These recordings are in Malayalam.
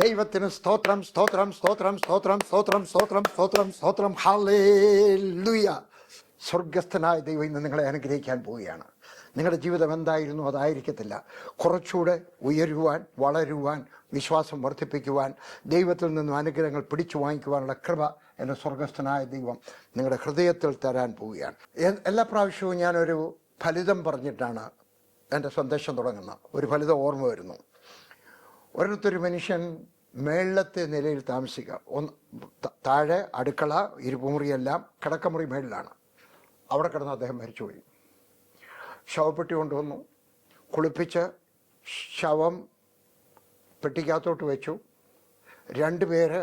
ദൈവത്തിന് സ്തോത്രം, സ്തോത്രം, സ്തോത്രം, സ്തോത്രം, സ്തോത്രം, സ്തോത്രം, സ്തോത്രം, സ്തോത്രം. ഹല്ലേലൂയ. സ്വർഗസ്ഥനായ ദൈവം ഇന്ന് നിങ്ങളെ അനുഗ്രഹിക്കാൻ പോവുകയാണ്. നിങ്ങളുടെ ജീവിതം എന്തായിരുന്നു അതായിരിക്കത്തില്ല. കുറച്ചുകൂടെ ഉയരുവാൻ, വളരുവാൻ, വിശ്വാസം വർദ്ധിപ്പിക്കുവാൻ, ദൈവത്തിൽ നിന്നും അനുഗ്രഹങ്ങൾ പിടിച്ചു വാങ്ങിക്കുവാനുള്ള കൃപ എൻ്റെ സ്വർഗസ്ഥനായ ദൈവം നിങ്ങളുടെ ഹൃദയത്തിൽ തരാൻ പോവുകയാണ്. എല്ലാ പ്രാവശ്യവും ഞാനൊരു ഫലിതം പറഞ്ഞിട്ടാണ് എൻ്റെ സന്ദേശം തുടങ്ങുന്നത്. ഒരു ഫലിതം ഓർമ്മ വരുന്നു. ഒരിടത്തൊരു മനുഷ്യൻ മേളത്തെ നിലയിൽ താമസിക്കുക. താഴെ അടുക്കള, ഇരുപ്പുമുറിയെല്ലാം, കിടക്കമുറി മേളിലാണ്. അവിടെ കിടന്ന് അദ്ദേഹം മരിച്ചുപോയി. ശവപ്പെട്ടി കൊണ്ടുവന്നു, കുളിപ്പിച്ച് ശവം പെട്ടിക്കകത്തോട്ട് വെച്ചു. രണ്ടുപേര്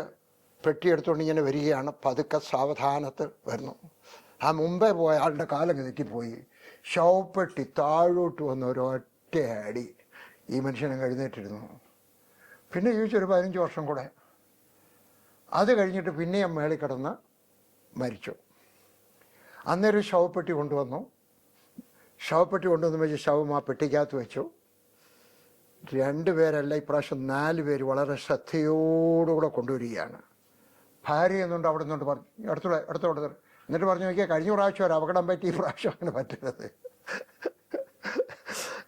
പെട്ടിയെടുത്തുകൊണ്ട് ഇങ്ങനെ വരികയാണ്. പതുക്കെ സാവധാനത്തിൽ വരുന്നു. ആ മുമ്പേ പോയ ആളുടെ കാലങ്ങ് തെറ്റിപ്പോയി. ശവപ്പെട്ടി താഴോട്ട് വന്ന ഒരൊറ്റ അടി ഈ മനുഷ്യനെ എഴുന്നേറ്റിരുന്നു. പിന്നെ ജീവിച്ചൊരു 15 വർഷം കൂടെ. അത് കഴിഞ്ഞിട്ട് പിന്നെയും മേളിൽ കിടന്ന് മരിച്ചു. അന്നേരം ശവപ്പെട്ടി കൊണ്ടുവന്നു. ശവപ്പെട്ടി കൊണ്ടുവന്ന് വെച്ച് ശവം ആ പെട്ടിക്കകത്ത് വെച്ചു. 2 പേരല്ല, ഇപ്രാവശ്യം 4 പേര് വളരെ ശ്രദ്ധയോടുകൂടെ കൊണ്ടുവരികയാണ്. ഭാര്യ എന്നുകൊണ്ട് അവിടെ നിന്നുകൊണ്ട് പറഞ്ഞു, അടുത്തോടെ എന്നിട്ട് പറഞ്ഞു, നോക്കിയാൽ കഴിഞ്ഞ പ്രാവശ്യം ഒരു അപകടം പറ്റി, ഈ പ്രാവശ്യം അങ്ങനെ പറ്റരുത്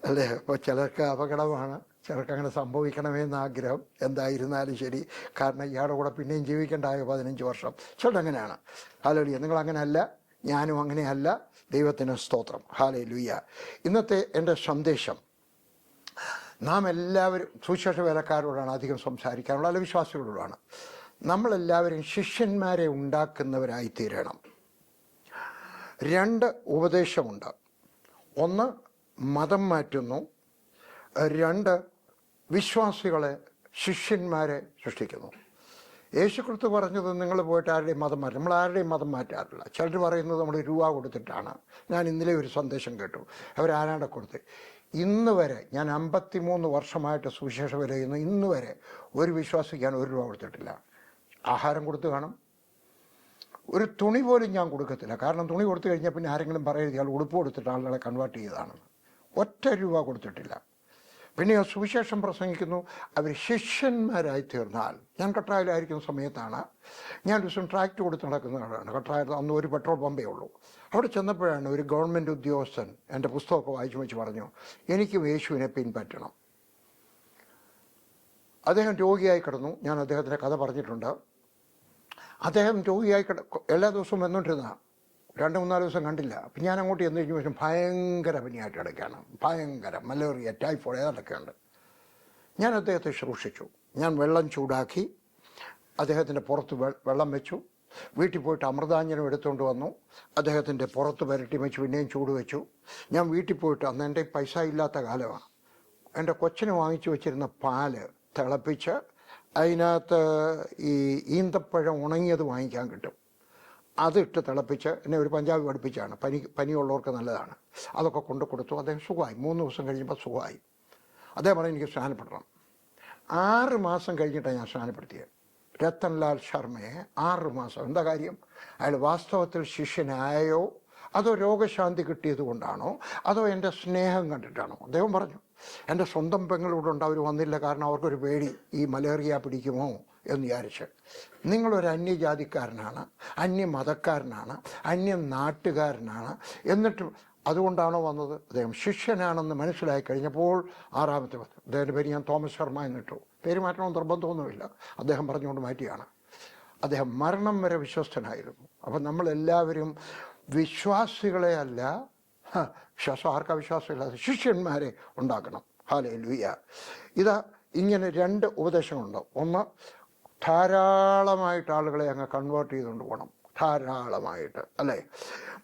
അല്ലേ. അപ്പോൾ ചിലർക്ക് അപകടമാണ്, ചിലർക്ക് അങ്ങനെ സംഭവിക്കണമെന്ന് ആഗ്രഹം. എന്തായിരുന്നാലും ശരി, കാരണം ഇയാളുടെ കൂടെ പിന്നെയും ജീവിക്കേണ്ടായോ 15 വർഷം. ചിലങ്ങനെയാണ്. ഹല്ലേലൂയ. നിങ്ങളങ്ങനെയല്ല, ഞാനും അങ്ങനെയല്ല. ദൈവത്തിന് സ്തോത്രം. ഹല്ലേലൂയ. ഇന്നത്തെ എൻ്റെ സന്ദേശം നാം എല്ലാവരും സുവിശേഷ വേലക്കാരോടാണ് അധികം സംസാരിക്കാനുള്ള, അല്ല വിശ്വാസികളോടാണ്. നമ്മളെല്ലാവരും ശിഷ്യന്മാരെ ഉണ്ടാക്കുന്നവരായി തീരണം. 2 ഉപദേശമുണ്ട്. 1 മതം മാറ്റുന്നു, 2 വിശ്വാസികളെ, ശിഷ്യന്മാരെ സൃഷ്ടിക്കുന്നു. യേശുക്രിസ്തു പറഞ്ഞത് നിങ്ങൾ പോയിട്ട് ആരുടെയും മതം മാറ്റും. നമ്മൾ ആരുടെയും മതം മാറ്റാറില്ല. ചിലർ പറയുന്നത് നമ്മൾ രൂപ കൊടുത്തിട്ടാണ്. ഞാൻ ഇന്നലെ ഒരു സന്ദേശം കേട്ടു, അവരാരാടെ കൊടുത്ത്. ഇന്ന് വരെ ഞാൻ 53 വർഷമായിട്ട് സുവിശേഷ വില ചെയ്യുന്നു. ഇന്ന് വരെ ഒരു വിശ്വാസിക്ക് ഞാൻ 1 രൂപ കൊടുത്തിട്ടില്ല. ആഹാരം കൊടുത്തു കാണും, ഒരു തുണി പോലും ഞാൻ കൊടുക്കത്തില്ല. കാരണം തുണി കൊടുത്തു കഴിഞ്ഞാൽ പിന്നെ ആരെങ്കിലും പറയരുത് ഇയാൾ ഉടുപ്പ് കൊടുത്തിട്ട് ആളുകളെ കൺവേർട്ട് ചെയ്തതാണെന്ന്. 1 രൂപ കൊടുത്തിട്ടില്ല. പിന്നെ സുവിശേഷം പ്രസംഗിക്കുന്നു. അവർ ശിഷ്യന്മാരായി തീർന്നാൽ, ഞാൻ കട്രായിലായിരിക്കുന്ന സമയത്താണ്, ഞാൻ ഒരു ദിവസം ട്രാക്ട് കൊടുത്ത് നടക്കുന്ന ആളാണ്. കട്രായിൽ അന്ന് ഒരു പെട്രോൾ പമ്പേ ഉള്ളൂ. അവിടെ ചെന്നപ്പോഴാണ് ഒരു ഗവൺമെൻറ് ഉദ്യോഗസ്ഥൻ എൻ്റെ പുസ്തകമൊക്കെ വായിച്ചു വെച്ച് പറഞ്ഞു, എനിക്കും യേശുവിനെ പിൻപറ്റണം. അദ്ദേഹം രോഗിയായി കിടന്നു. ഞാൻ അദ്ദേഹത്തിൻ്റെ കഥ പറഞ്ഞിട്ടുണ്ട്. അദ്ദേഹം രോഗിയായി എല്ലാ ദിവസവും വന്നുകൊണ്ടിരുന്ന 2-3 ദിവസം കണ്ടില്ല. അപ്പം ഞാൻ അങ്ങോട്ട് ചെന്ന് കഴിഞ്ഞ ശേഷം ഭയങ്കര പനിയായിട്ട് കിടക്കുകയാണ്. ഭയങ്കര മലേറിയ, ടൈഫോയിഡ് ഏതൊക്കെ ഉണ്ട്. ഞാൻ അദ്ദേഹത്തെ ശുശ്രൂഷിച്ചു. ഞാൻ വെള്ളം ചൂടാക്കി അദ്ദേഹത്തിൻ്റെ പുറത്ത് വെള്ളം വെച്ചു. വീട്ടിൽ പോയിട്ട് അമൃതാഞ്ജനം എടുത്തുകൊണ്ട് വന്നു. അദ്ദേഹത്തിൻ്റെ പുറത്ത് പുരട്ടി വെച്ച് പിന്നെയും ചൂട് വെച്ചു. ഞാൻ വീട്ടിൽ പോയിട്ട്, അന്ന് എൻ്റെ പൈസ ഇല്ലാത്ത കാലമാണ്, എൻ്റെ കൊച്ചിന് വാങ്ങിച്ചു വെച്ചിരുന്ന പാല് തിളപ്പിച്ച് അതിനകത്ത് ഈ ഈന്തപ്പഴം ഉണങ്ങിയത് വാങ്ങിക്കാൻ കിട്ടും, അതിട്ട് തിളപ്പിച്ച് എന്നെ ഒരു പഞ്ചാബി പഠിപ്പിച്ചാണ്. പനിയുള്ളവർക്ക് നല്ലതാണ്. അതൊക്കെ കൊണ്ട് കൊടുത്തു. അദ്ദേഹം സുഖമായി. 3 ദിവസം കഴിയുമ്പോൾ സുഖമായി. അദ്ദേഹം പറഞ്ഞു, എനിക്ക് സ്നാനപ്പെടണം. 6 മാസം കഴിഞ്ഞിട്ടാണ് ഞാൻ സ്നാനപ്പെടുത്തിയത്. രത്തൻലാൽ ശർമ്മയെ 6 മാസം. എന്താ കാര്യം? അയാൾ വാസ്തവത്തിൽ ശിഷ്യനായോ, അതോ രോഗശാന്തി കിട്ടിയത് കൊണ്ടാണോ, അതോ എൻ്റെ സ്നേഹം കണ്ടിട്ടാണോ? അദ്ദേഹം പറഞ്ഞു, എൻ്റെ സ്വന്തം പെങ്ങളിവിടെ അവർ വന്നില്ല, കാരണം അവർക്കൊരു പേടി, ഈ മലേറിയ പിടിക്കുമോ എന്ന് വിചാരിച്ച്. നിങ്ങളൊരു അന്യജാതിക്കാരനാണ്, അന്യമതക്കാരനാണ്, അന്യ നാട്ടുകാരനാണ്, എന്നിട്ട് അതുകൊണ്ടാണോ വന്നത്? അദ്ദേഹം ശിഷ്യനാണെന്ന് മനസ്സിലായി കഴിഞ്ഞപ്പോൾ 6ാമത്തെ അദ്ദേഹത്തിൻ്റെ പേര് ഞാൻ തോമസ് ശർമ്മ എന്നിട്ടു. പേര് മാറ്റണമെന്ന് നിർബന്ധമൊന്നുമില്ല, അദ്ദേഹം പറഞ്ഞുകൊണ്ട് മാറ്റിയാണ്. അദ്ദേഹം മരണം വരെ വിശ്വസ്തനായിരുന്നു. അപ്പം നമ്മളെല്ലാവരും വിശ്വാസികളെ അല്ല, വിശ്വാസം ആർക്കാ വിശ്വാസമില്ലാതെ, ശിഷ്യന്മാരെ ഉണ്ടാക്കണം. ഹല്ലേലൂയ. ഇതാ ഇങ്ങനെ 2 ഉപദേശങ്ങളുണ്ട്. 1, ധാരാളമായിട്ട് ആളുകളെ അങ്ങ് കൺവേർട്ട് ചെയ്തുകൊണ്ട് പോകണം. ധാരാളമായിട്ട്, അല്ലേ?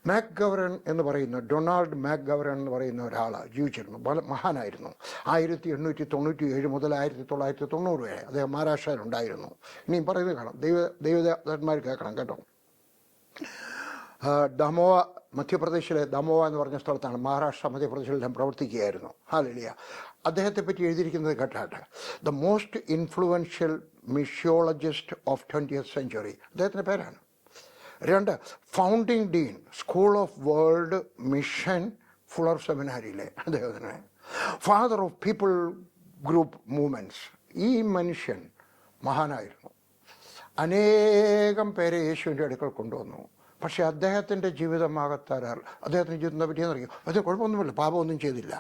മാക്ഗവറൻ എന്ന് പറയുന്ന, ഡൊണാൾഡ് മാക്ഗവറൻ എന്ന് പറയുന്ന ഒരാൾ ജീവിച്ചിരുന്നു. മഹാനായിരുന്നു. 1897 മുതൽ 1990 വരെ അദ്ദേഹം മഹാരാഷ്ട്രയിലുണ്ടായിരുന്നു. ഇനിയും പറയുന്നത് കാണാം, ദൈവദാസന്മാർ കേൾക്കണം കേട്ടോ. ദമോവ, മധ്യപ്രദേശിലെ ദമോവ എന്ന് പറഞ്ഞ സ്ഥലത്താണ്, മഹാരാഷ്ട്ര മധ്യപ്രദേശിലെല്ലാം പ്രവർത്തിക്കുകയായിരുന്നു. ഹല്ലേലൂയ. അദ്ദേഹത്തെ പറ്റി എഴുതിയിരിക്കുന്നത് കേട്ടാട്ടെ, the most influential missiologist of 20th century, അദ്ദേഹത്തിൻ്റെ പേരാണ്. 2, founding dean, school of world mission, Fuller സെമിനാരിയിലെ അദ്ദേഹത്തിന്. Father of people group movements. ഈ മനുഷ്യൻ മഹാനായിരുന്നു. അനേകം പേരെ യേശുവിൻ്റെ അടുക്കൽ കൊണ്ടുവന്നു. പക്ഷേ അദ്ദേഹത്തിൻ്റെ ജീവിതമാകത്താരാൽ അദ്ദേഹത്തിൻ്റെ ജീവിതത്തെ പറ്റിയെന്ന് അറിയും, അത് കുഴപ്പമൊന്നുമില്ല, പാപമൊന്നും ചെയ്തില്ല.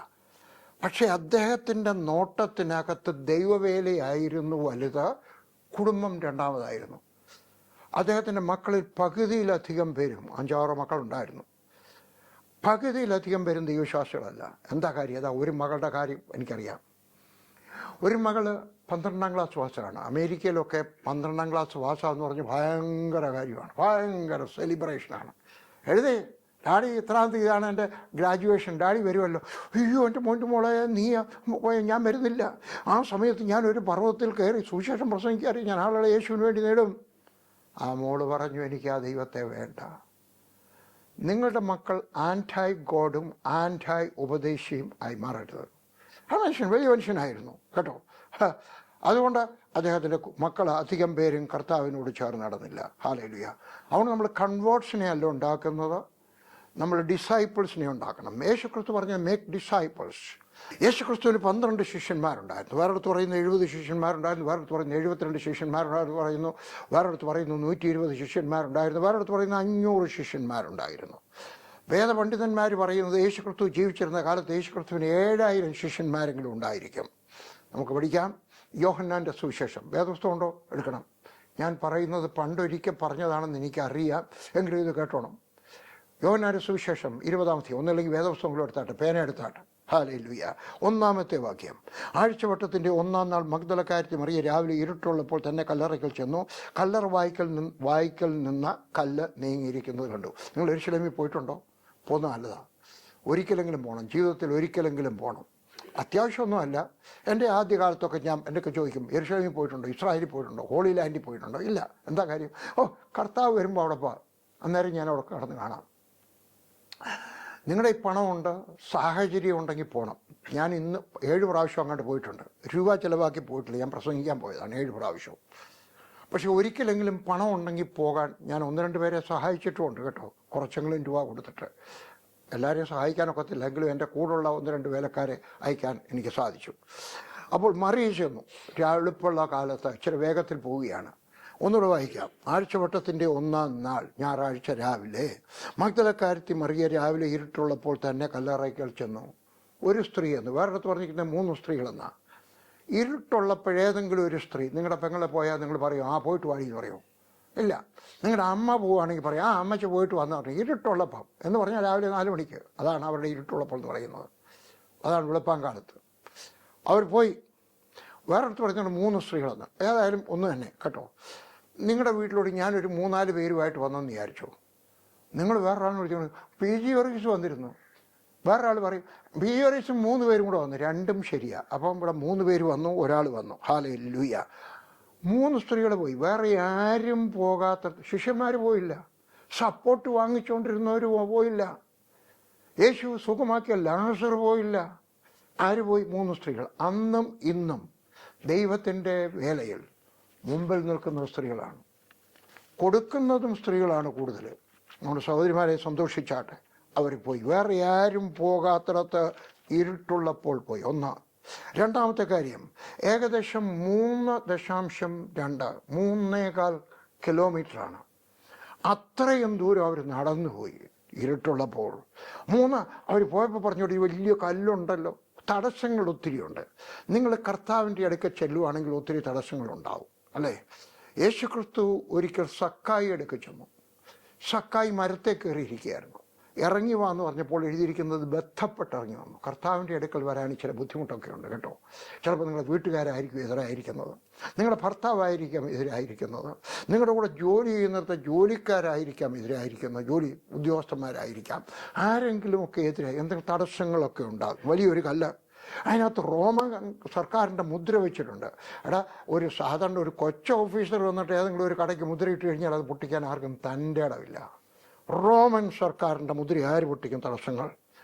പക്ഷേ അദ്ദേഹത്തിൻ്റെ നോട്ടത്തിനകത്ത് ദൈവവേലയായിരുന്നു വലുത്, കുടുംബം രണ്ടാമതായിരുന്നു. അദ്ദേഹത്തിൻ്റെ മക്കളിൽ പകുതിയിലധികം പേരും, 5-6 മക്കളുണ്ടായിരുന്നു, പകുതിയിലധികം പേരും ദൈവവിശ്വാസികളല്ല. എന്താ കാര്യം? അതാ ഒരു മകളുടെ കാര്യം എനിക്കറിയാം. ഒരു മകള് 12ാം ക്ലാസ് പാസ്സാണ്. അമേരിക്കയിലൊക്കെ 12ാം ക്ലാസ് പാസ്സാന്ന് പറഞ്ഞ് ഭയങ്കര കാര്യമാണ്, ഭയങ്കര സെലിബ്രേഷനാണ്. എഴുതി, ഡാഡി ഇത്രാം തീയതിയാണ് എൻ്റെ ഗ്രാജുവേഷൻ, ഡാഡി വരുമല്ലോ. അയ്യോ എൻ്റെ മോളെ നീ ഞാൻ വരുന്നില്ല. ആ സമയത്ത് ഞാനൊരു പർവ്വതത്തിൽ കയറി സുവിശേഷം പ്രസംഗിക്കാറ്, ഞാൻ ആളുകളെ യേശുവിന് വേണ്ടി നേടും. ആ മോള് പറഞ്ഞു, എനിക്ക് ആ ദൈവത്തെ വേണ്ട. നിങ്ങളുടെ മക്കൾ ആൻറ്റൈ ഗോഡും ആൻറ്റൈ ഉപദേശിയും ആയി മാറരുത്. ആ മനുഷ്യൻ വലിയ മനുഷ്യനായിരുന്നു കേട്ടോ. അതുകൊണ്ട് അദ്ദേഹത്തിൻ്റെ മക്കൾ അധികം പേരും കർത്താവിനോട് ചേർന്ന് നടന്നില്ല. ഹല്ലേലൂയ. അതുകൊണ്ട് നമ്മൾ കൺവേർട്സിനെ അല്ല ഉണ്ടാക്കുന്നത്, നമ്മൾ ഡിസൈപ്പിൾസിനെ ഉണ്ടാക്കണം. യേശുക്രിസ്തു പറഞ്ഞ മേക്ക് ഡിസൈപ്പിൾസ്. യേശുക്രിസ്തുവിന് 12 ശിഷ്യന്മാരുണ്ടായിരുന്നു. വേറെടുത്ത് പറയുന്നു 70 ശിഷ്യന്മാരുണ്ടായിരുന്നു, വേറെടുത്ത് പറയുന്നു 72 ശിഷ്യന്മാരുണ്ടായിരുന്നു പറയുന്നു, വേറെടുത്ത് പറയുന്നു 120 ശിഷ്യന്മാരുണ്ടായിരുന്നു, വേറെടുത്ത് പറയുന്നു 500 ശിഷ്യന്മാരുണ്ടായിരുന്നു. വേദപണ്ഡിതന്മാർ പറയുന്നത് യേശുക്രിസ്തു ജീവിച്ചിരുന്ന കാലത്ത് യേശുക്രിസ്തുവിന് 7000 ശിഷ്യന്മാരെങ്കിലും ഉണ്ടായിരിക്കും. നമുക്ക് പഠിക്കാം. യോഹന്നാൻ്റെ സുവിശേഷം വേദപുസ്തകം ഉണ്ടോ? എടുക്കണം. ഞാൻ പറയുന്നത് പണ്ടൊരിക്കൽ പറഞ്ഞതാണെന്ന് എനിക്കറിയാം, എങ്കിലും ഇത് കേട്ടോണം. യോഹന്നാൻ്റെ സുവിശേഷം 20-ാം അധ്യായം, ഒന്നല്ലെങ്കിൽ വേദപുസ്തകങ്ങളും എടുത്താട്ടെ, പേന എടുത്താട്ടെ. ഹല്ലേലൂയ. 1-ാമത്തെ വാക്യം. ആഴ്ചവട്ടത്തിൻ്റെ 1-ാം നാൾ മഗ്ദലക്കാരത്തി മറിയ രാവിലെ ഇരുട്ടുള്ളപ്പോൾ തന്നെ കല്ലറയ്ക്കൽ ചെന്നു. കല്ലറ വായ്ക്കൽ നിന്ന കല്ല് നീങ്ങിയിരിക്കുന്നത് കണ്ടു. നിങ്ങൾ യെരൂശലേമിൽ പോയിട്ടുണ്ടോ? പോകുന്നത് നല്ലതാണ്. ഒരിക്കലെങ്കിലും പോകണം, ജീവിതത്തിൽ ഒരിക്കലെങ്കിലും പോകണം. അത്യാവശ്യമൊന്നുമല്ല. എൻ്റെ ആദ്യകാലത്തൊക്കെ ഞാൻ എന്നൊക്കെ ചോദിക്കും, യെരൂശലേമിൽ പോയിട്ടുണ്ടോ, ഇസ്രായേലിൽ പോയിട്ടുണ്ടോ, ഹോളി ലാൻഡിൽ പോയിട്ടുണ്ടോ? ഇല്ല. എന്താ കാര്യം? കർത്താവ് വരുമ്പോൾ അവിടെ പോവാം, അന്നേരം ഞാൻ അവിടെ കടന്ന് കാണാം. നിങ്ങളുടെ ഈ പണമുണ്ട്, സാഹചര്യം ഉണ്ടെങ്കിൽ പോകണം. ഞാൻ ഇന്ന് 7 പ്രാവശ്യം അങ്ങോട്ട് പോയിട്ടുണ്ട്. രൂപ ചിലവാക്കി പോയിട്ടില്ല, ഞാൻ പ്രസംഗിക്കാൻ പോയതാണ് 7 പ്രാവശ്യവും. പക്ഷെ ഒരിക്കലെങ്കിലും പണം ഉണ്ടെങ്കിൽ പോകാൻ ഞാൻ 1-2 പേരെ സഹായിച്ചിട്ടുമുണ്ട് കേട്ടോ, കുറച്ചെങ്കിലും രൂപ കൊടുത്തിട്ട്. എല്ലാവരെയും സഹായിക്കാനൊക്കത്തില്ല, എങ്കിലും എൻ്റെ കൂടെയുള്ള 1-2 വേലക്കാരെ അയക്കാൻ എനിക്ക് സാധിച്ചു. അപ്പോൾ മറിയ ചെന്നു. എളുപ്പമുള്ള കാലത്ത് ഇച്ചിരി വേഗത്തിൽ പോവുകയാണ്. ഒന്നുകൂടെ വായിക്കാം. ആഴ്ചവട്ടത്തിൻ്റെ 1-ാം നാൾ ഞായറാഴ്ച രാവിലെ മഗ്ദലക്കാരത്തി മറിയ രാവിലെ ഇരുട്ടുള്ളപ്പോൾ തന്നെ കല്ലറയ്ക്കൽ ചെന്നു. ഒരു സ്ത്രീ എന്ന്, വേറെടുത്ത് പറഞ്ഞിരിക്കുന്നത് 3 സ്ത്രീകളെന്നാ. ഇരുട്ടുള്ളപ്പോഴേതെങ്കിലും ഒരു സ്ത്രീ, നിങ്ങളുടെ പെങ്ങളെ പോയാൽ നിങ്ങൾ പറയും ആ പോയിട്ട് വാടി എന്ന് പറയും? ഇല്ല. നിങ്ങളുടെ അമ്മ പോവുകയാണെങ്കിൽ പറയാം ആ അമ്മച്ച് പോയിട്ട് വന്നു പറഞ്ഞു. ഇരുട്ടുള്ളപ്പം എന്ന് പറഞ്ഞാൽ രാവിലെ 4 മണിക്ക്, അതാണ് അവരുടെ ഇരുട്ടുള്ളപ്പോൾ എന്ന് പറയുന്നത്. അതാണ് വെളുപ്പാങ്കാലത്ത് അവർ പോയി. വേറെടുത്ത് പറഞ്ഞാൽ 3 സ്ത്രീകളെന്ന്, ഏതായാലും ഒന്ന് തന്നെ കേട്ടോ. നിങ്ങളുടെ വീട്ടിലോട്ട് ഞാനൊരു 3-4 പേരുമായിട്ട് വന്നെന്ന് വിചാരിച്ചു. നിങ്ങൾ വേറൊരാളിനെ വിളിച്ചു, PG വർഗീസ് വന്നിരുന്നു. വേറൊരാൾ പറയും PG വർഗീസും 3 പേരും കൂടെ വന്നു. രണ്ടും ശരിയാ. അപ്പം ഇവിടെ 3 പേര് വന്നു, ഒരാൾ വന്നു. ഹല്ലേലൂയ. 3 സ്ത്രീകൾ പോയി. വേറെ ആരും പോകാത്ത, ശിഷ്യന്മാർ പോയില്ല, സപ്പോർട്ട് വാങ്ങിച്ചുകൊണ്ടിരുന്നവർ പോയില്ല, യേശു സുഖമാക്കിയ ലാസർ പോയില്ല. ആര് പോയി? 3 സ്ത്രീകൾ. അന്നും ഇന്നും ദൈവത്തിൻ്റെ വേലയിൽ മുമ്പിൽ നിൽക്കുന്ന സ്ത്രീകളാണ്, കൊടുക്കുന്നതും സ്ത്രീകളാണ് കൂടുതൽ. നമ്മുടെ സഹോദരിമാരെ സന്തോഷിച്ചാട്ടെ. അവർ പോയി. വേറെ ആരും പോകാത്തിടത്ത് ഇരുട്ടുള്ളപ്പോൾ പോയി. 1. 2-ാമത്തെ കാര്യം, ഏകദേശം 3.2 കിലോമീറ്ററാണ്. അത്രയും ദൂരം അവർ നടന്നുപോയി ഇരുട്ടുള്ളപ്പോൾ. 3 അവർ പോയപ്പോൾ പറഞ്ഞോട്ട് ഈ വലിയ കല്ലുണ്ടല്ലോ, തടസ്സങ്ങൾ ഒത്തിരിയുണ്ട്. നിങ്ങൾ കർത്താവിൻ്റെ അടുക്കൽ ചെല്ലുവാണെങ്കിൽ ഒത്തിരി തടസ്സങ്ങളുണ്ടാവും അല്ലേ? യേശുക്രിസ്തു ഒരിക്കൽ സക്കായി അടുക്കൽ ചെന്നു. സക്കായി മരത്തെ കയറിയിരിക്കുകയായിരുന്നു. ഇറങ്ങി വാന്ന് പറഞ്ഞപ്പോൾ എഴുതിയിരിക്കുന്നത് ബന്ധപ്പെട്ട് ഇറങ്ങി വന്നു. കർത്താവിൻ്റെ അടുക്കൽ വരാൻ ചില ബുദ്ധിമുട്ടൊക്കെ ഉണ്ട് കേട്ടോ. ചിലപ്പോൾ നിങ്ങളുടെ വീട്ടുകാരായിരിക്കും എതിരായിരിക്കുന്നത്, നിങ്ങളുടെ ഭർത്താവായിരിക്കാം എതിരായിരിക്കുന്നത്, നിങ്ങളുടെ കൂടെ ജോലി ചെയ്യുന്നിടത്ത് ജോലിക്കാരായിരിക്കാം എതിരായിരിക്കുന്നത്, ജോലി ഉദ്യോഗസ്ഥന്മാരായിരിക്കാം, ആരെങ്കിലുമൊക്കെ എതിരായി എന്തെങ്കിലും തടസ്സങ്ങളൊക്കെ ഉണ്ടാകും. വലിയൊരു കല്ല്. അതിനകത്ത് റോമൻ സർക്കാരിൻ്റെ മുദ്ര വെച്ചിട്ടുണ്ട്. ഒരു സാധാരണ ഒരു കൊച്ചു ഓഫീസർ വന്നിട്ട് ഏതെങ്കിലും ഒരു കടയ്ക്ക് മുദ്രയിട്ട് കഴിഞ്ഞാൽ അത് പൊട്ടിക്കാൻ ആർക്കും തൻ്റെ ഇടമില്ല. റോമൻ സർക്കാരിൻ്റെ മുദ്ര ആര് പൊട്ടിക്കും? തടസ്സങ്ങൾ.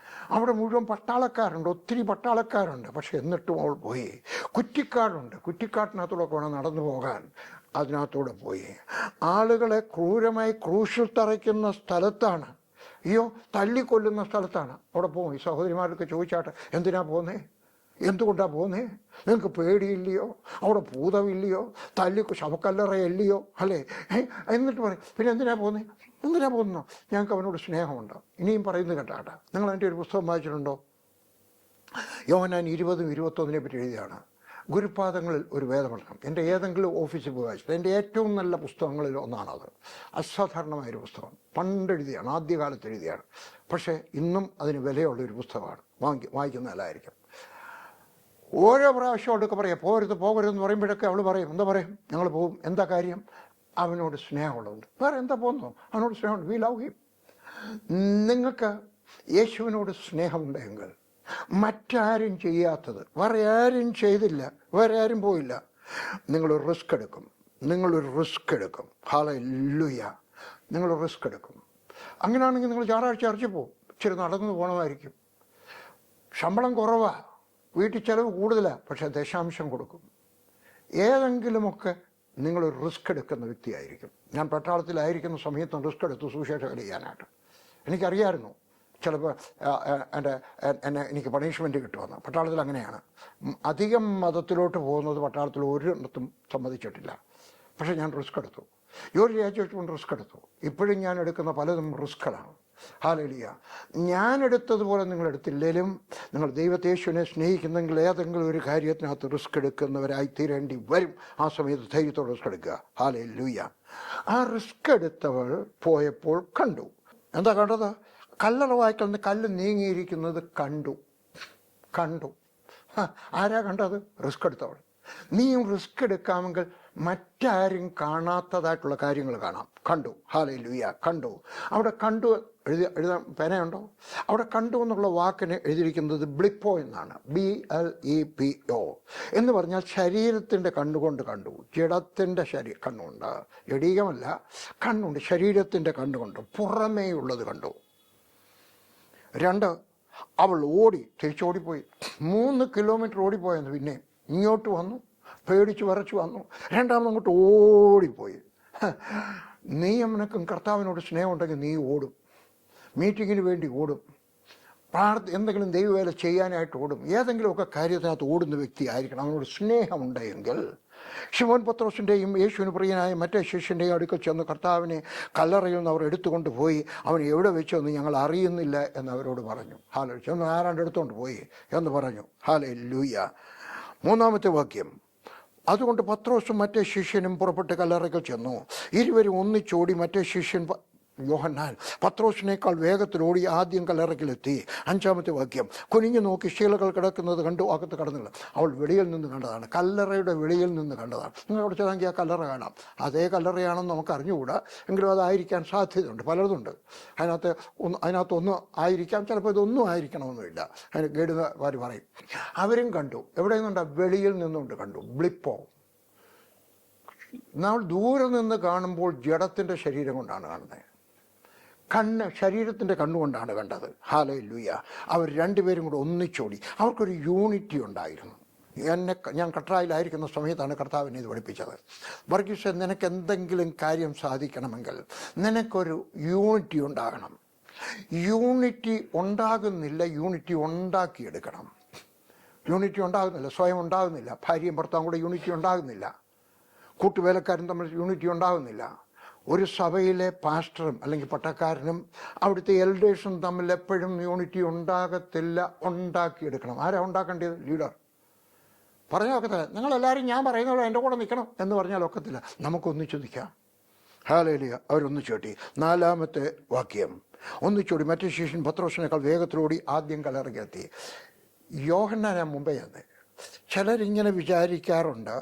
അവിടെ മുഴുവൻ പട്ടാളക്കാരുണ്ട്, ഒത്തിരി പട്ടാളക്കാരുണ്ട്. പക്ഷെ എന്നിട്ടും അവൾ പോയി. കുറ്റിക്കാടുണ്ട്, കുറ്റിക്കാട്ടിനകത്തൂടെ വേണം നടന്നു പോകാൻ. അതിനകത്തൂടെ പോയി. ആളുകളെ ക്രൂരമായി ക്രൂശിൽ തറയ്ക്കുന്ന സ്ഥലത്താണ്, അയ്യോ തല്ലിക്കൊല്ലുന്ന സ്ഥലത്താണ്. അവിടെ പോകും. ഈ സഹോദരിമാരൊക്കെ ചോദിച്ചാട്ടെ, എന്തിനാ പോകുന്നേ? എന്തുകൊണ്ടാണ് പോകുന്നേ? നിങ്ങൾക്ക് പേടിയില്ലയോ? അവിടെ ഭൂതമില്ലയോ? ശവക്കല്ലറയില്ലയോ? അല്ലേ? എന്നിട്ട് പറയും പിന്നെ എന്തിനാ പോകുന്നു? ഞങ്ങൾക്ക് അവനോട് സ്നേഹമുണ്ടോ? ഇനിയും പറയുന്നത് കേട്ടാട്ടെ. നിങ്ങൾ എൻ്റെ ഒരു പുസ്തകം വായിച്ചിട്ടുണ്ടോ? യോഹന്നാൻ 20:21 പറ്റി എഴുതിയാണ്. ഗുരുപാദങ്ങളിൽ ഒരു വേദപഠനം. എൻ്റെ ഏതെങ്കിലും ഓഫീസിൽ പോയി വായിച്ചത് എൻ്റെ ഏറ്റവും നല്ല പുസ്തകങ്ങളിൽ ഒന്നാണത്. അസാധാരണമായൊരു പുസ്തകം. പണ്ടെഴുതിയാണ്, ആദ്യകാലത്ത് എഴുതിയാണ്. പക്ഷേ ഇന്നും അതിന് വിലയുള്ളൊരു പുസ്തകമാണ്. വായിക്കുന്ന നല്ലതായിരിക്കും. ഓരോ പ്രാവശ്യം അവൾക്ക് പറയാം പോകരുതെന്ന് പറയുമ്പോഴൊക്കെ അവൾ പറയും, എന്താ പറയും? ഞങ്ങൾ പോകും. എന്താ കാര്യം? അവനോട് സ്നേഹമുള്ളതുകൊണ്ട്. വേറെ എന്താ പോകുന്നു? അവനോട് സ്നേഹമുണ്ട്. We love him. നിങ്ങൾക്ക് യേശുവിനോട് സ്നേഹമുണ്ടെങ്കിൽ മറ്റാരും ചെയ്യാത്തത് വേറെ ആരും ചെയ്തില്ല, വേറെ ആരും പോയില്ല. നിങ്ങളൊരു റിസ്ക് എടുക്കും. ഹല്ലേലൂയ. നിങ്ങൾ റിസ്ക് എടുക്കും. അങ്ങനെയാണെങ്കിൽ നിങ്ങൾ ഞായറാഴ്ച ചർച്ചിൽ പോകും. ഇച്ചിരി നടന്നു പോകണമായിരിക്കും. ശമ്പളം കുറവാണ്, വീട്ടിൽ ചിലവ് കൂടുതലാണ്, പക്ഷേ ദശാംശം കൊടുക്കും. ഏതെങ്കിലുമൊക്കെ നിങ്ങളൊരു റിസ്ക് എടുക്കുന്ന വ്യക്തിയായിരിക്കും. ഞാൻ പട്ടാളത്തിലായിരിക്കുന്ന സമയത്തും റിസ്ക് എടുത്തു സുവിശേഷം ചെയ്യാനായിട്ട്. എനിക്കറിയായിരുന്നു ചിലപ്പോൾ എനിക്ക് പണിഷ്മെൻറ്റ് കിട്ടുമെന്ന്. പട്ടാളത്തിൽ അങ്ങനെയാണ്. അധികം മതത്തിലോട്ട് പോകുന്നത് പട്ടാളത്തിൽ ഒരിടത്തും സമ്മതിച്ചിട്ടില്ല. പക്ഷേ ഞാൻ റിസ്ക് എടുത്തു. ജോലി രാജിവെച്ചുകൊണ്ട് റിസ്ക് എടുത്തു. ഇപ്പോഴും ഞാൻ എടുക്കുന്ന പലതും റിസ്ക്കുകളാണ്. ഹല്ലേലൂയ. ഞാൻ എടുത്തതുപോലെ നിങ്ങൾ എടുത്തില്ലെങ്കിലും നിങ്ങൾ ദൈവത്തേശുവിനെ സ്നേഹിക്കുന്നെങ്കിൽ ഏതെങ്കിലും ഒരു കാര്യത്തിനകത്ത് റിസ്ക് എടുക്കുന്നവരായി തീരേണ്ടി വരും. ആ സമയത്ത് ധൈര്യത്തോടെ റിസ്ക് എടുക്കുക. ഹല്ലേലൂയ. ആ റിസ്ക് എടുത്തവൾ പോയപ്പോൾ കണ്ടു. എന്താ കണ്ടത്? കല്ലറ വായ്ക്കൽ കല്ല് നീങ്ങിയിരിക്കുന്നത് കണ്ടു. ആരാ കണ്ടത്? റിസ്ക് എടുത്തവൾ. നീയും റിസ്ക് എടുക്കാമെങ്കിൽ മറ്റാരും കാണാത്തതായിട്ടുള്ള കാര്യങ്ങൾ കണ്ടു. ഹല്ലേലൂയ. കണ്ടു. അവിടെ കണ്ടു എഴുതാൻ പേനയുണ്ടോ? അവിടെ കണ്ടു എന്നുള്ള വാക്കിന് എഴുതിയിരിക്കുന്നത് ബ്ലിപ്പോ എന്നാണ്. BLEPO എന്ന് പറഞ്ഞാൽ ശരീരത്തിൻ്റെ കണ്ണുകൊണ്ട് കണ്ടു. ജഡത്തിൻ്റെ കണ്ണുണ്ട്, ജഡീകമല്ല, കണ്ണുണ്ട്. ശരീരത്തിൻ്റെ കണ്ണുകൊണ്ട് പുറമേയുള്ളത് കണ്ടു. 2, അവൾ തിരിച്ചോടിപ്പോയി. 3 കിലോമീറ്റർ ഓടിപ്പോയെന്ന്. പിന്നെ ഇങ്ങോട്ട് വന്നു, പേടിച്ച് വിറച്ചു വന്നു. രണ്ടാമത് അങ്ങോട്ട് ഓടിപ്പോയി. നീ അവനക്കും കർത്താവിനോട് സ്നേഹമുണ്ടെങ്കിൽ നീ ഓടും. മീറ്റിങ്ങിന് വേണ്ടി ഓടും. എന്തെങ്കിലും ദൈവവേല ചെയ്യാനായിട്ട് ഓടും. ഏതെങ്കിലുമൊക്കെ കാര്യത്തിനകത്ത് ഓടുന്ന വ്യക്തി ആയിരിക്കണം. അവനോട് സ്നേഹമുണ്ടെങ്കിൽ. ശിമോൻ പത്രോസിൻ്റെയും യേശുവിന് പ്രിയനായ മറ്റേ ശിഷ്യൻ്റെയും അടുക്കൽ ചെന്ന് കർത്താവിനെ കല്ലറയിൽ നിന്ന് അവർ എടുത്തുകൊണ്ട് പോയി. അവൻ എവിടെ വെച്ചെന്ന് ഞങ്ങൾ അറിയുന്നില്ല എന്ന് അവരോട് പറഞ്ഞു. ചെന്ന് ആരാണ്ട് എടുത്തുകൊണ്ട് പോയി എന്ന് പറഞ്ഞു. ഹല്ലേലൂയ. 3-ാമത്തെ വാക്യം. അതുകൊണ്ട് പത്രോസും മറ്റേ ശിഷ്യനും പുറപ്പെട്ട് കല്ലറയ്ക്കൽ ചെന്നു. ഇരുവരും ഒന്നിച്ചോടി. മറ്റേ ശിഷ്യൻ യോഹന്നാൻ പത്രോസിനേക്കാൾ വേഗത്തിലോടി ആദ്യം കല്ലറയ്ക്കലെത്തി. 5-ാമത്തെ വാക്യം. കുനിഞ്ഞു നോക്കി ശീലകൾ കിടക്കുന്നത് കണ്ടു. അകത്ത് കടന്നില്ല. അവൾ വെളിയിൽ നിന്ന് കണ്ടതാണ്. കല്ലറയുടെ വെളിയിൽ നിന്ന് കണ്ടതാണ്. നിങ്ങൾ അവിടെ ചെന്നെങ്കിൽ ആ കല്ലറ കാണാം. അതേ കല്ലറയാണെന്ന് നമുക്ക് അറിഞ്ഞുകൂടാ, എങ്കിലും അതായിരിക്കാൻ സാധ്യതയുണ്ട്. പലതുണ്ട് അതിനകത്തൊന്നും ആയിരിക്കാം, ചിലപ്പോൾ ഇതൊന്നും ആയിരിക്കണമെന്നില്ല. അതിന് ഗൈഡുകാർ പറയും. അവരും കണ്ടു. എവിടെ നിന്നുണ്ട്? വെളിയിൽ നിന്നുകൊണ്ട് കണ്ടു. ബ്ലിപ്പോ. നമ്മൾ ദൂരെ നിന്ന് കാണുമ്പോൾ ജഡത്തിൻ്റെ ശരീരം കൊണ്ടാണ് കാണുന്നത്. ശരീരത്തിൻ്റെ കണ്ണുകൊണ്ടാണ് കണ്ടത്. ഹല്ലേലൂയ. അവർ രണ്ടുപേരും കൂടെ ഒന്നിച്ചോടി. അവർക്കൊരു യൂണിറ്റി ഉണ്ടായിരുന്നു. ഞാൻ കട്രായിലായിരിക്കുന്ന സമയത്താണ് കർത്താവിനെ ഇത് പഠിപ്പിച്ചത്. വർഗീസ്, നിനക്ക് എന്തെങ്കിലും കാര്യം സാധിക്കണമെങ്കിൽ നിനക്കൊരു യൂണിറ്റി ഉണ്ടാകണം. യൂണിറ്റി ഉണ്ടാകുന്നില്ല, യൂണിറ്റി ഉണ്ടാക്കിയെടുക്കണം. യൂണിറ്റി ഉണ്ടാകുന്നില്ല, സ്വയം ഉണ്ടാകുന്നില്ല. ഭാര്യയും ഭർത്താവും കൂടെ യൂണിറ്റി ഉണ്ടാകുന്നില്ല. കൂട്ടുവേലക്കാരും തമ്മിൽ യൂണിറ്റി ഉണ്ടാകുന്നില്ല. ഒരു സഭയിലെ പാസ്റ്ററും അല്ലെങ്കിൽ പട്ടക്കാരനും അവിടുത്തെ എൽഡേഴ്സും തമ്മിൽ എപ്പോഴും യൂണിറ്റി ഉണ്ടാകത്തില്ല. ഉണ്ടാക്കിയെടുക്കണം. ആരാ ഉണ്ടാക്കേണ്ടത്? ലീഡർ. പറഞ്ഞാൽ ഒക്കത്തില്ല. നിങ്ങളെല്ലാവരും ഞാൻ പറയുന്നത് എൻ്റെ കൂടെ നിൽക്കണം എന്ന് പറഞ്ഞാൽ ഒക്കത്തില്ല. നമുക്കൊന്നിച്ചു നിൽക്കാം. ഹല്ലേലൂയ. അവരൊന്നിച്ചോട്ടി. 4-ാമത്തെ വാക്യം. ഒന്നിച്ചോടി. മറ്റേ ശിഷ്യൻ പത്രോസിനേക്കാൾ വേഗത്തിലോടി ആദ്യം കല്ലറയ്ക്കെത്തി. യോഹന്നാൻ മുമ്പേ ആണ്. ചിലരിങ്ങനെ വിചാരിക്കാറുണ്ട്,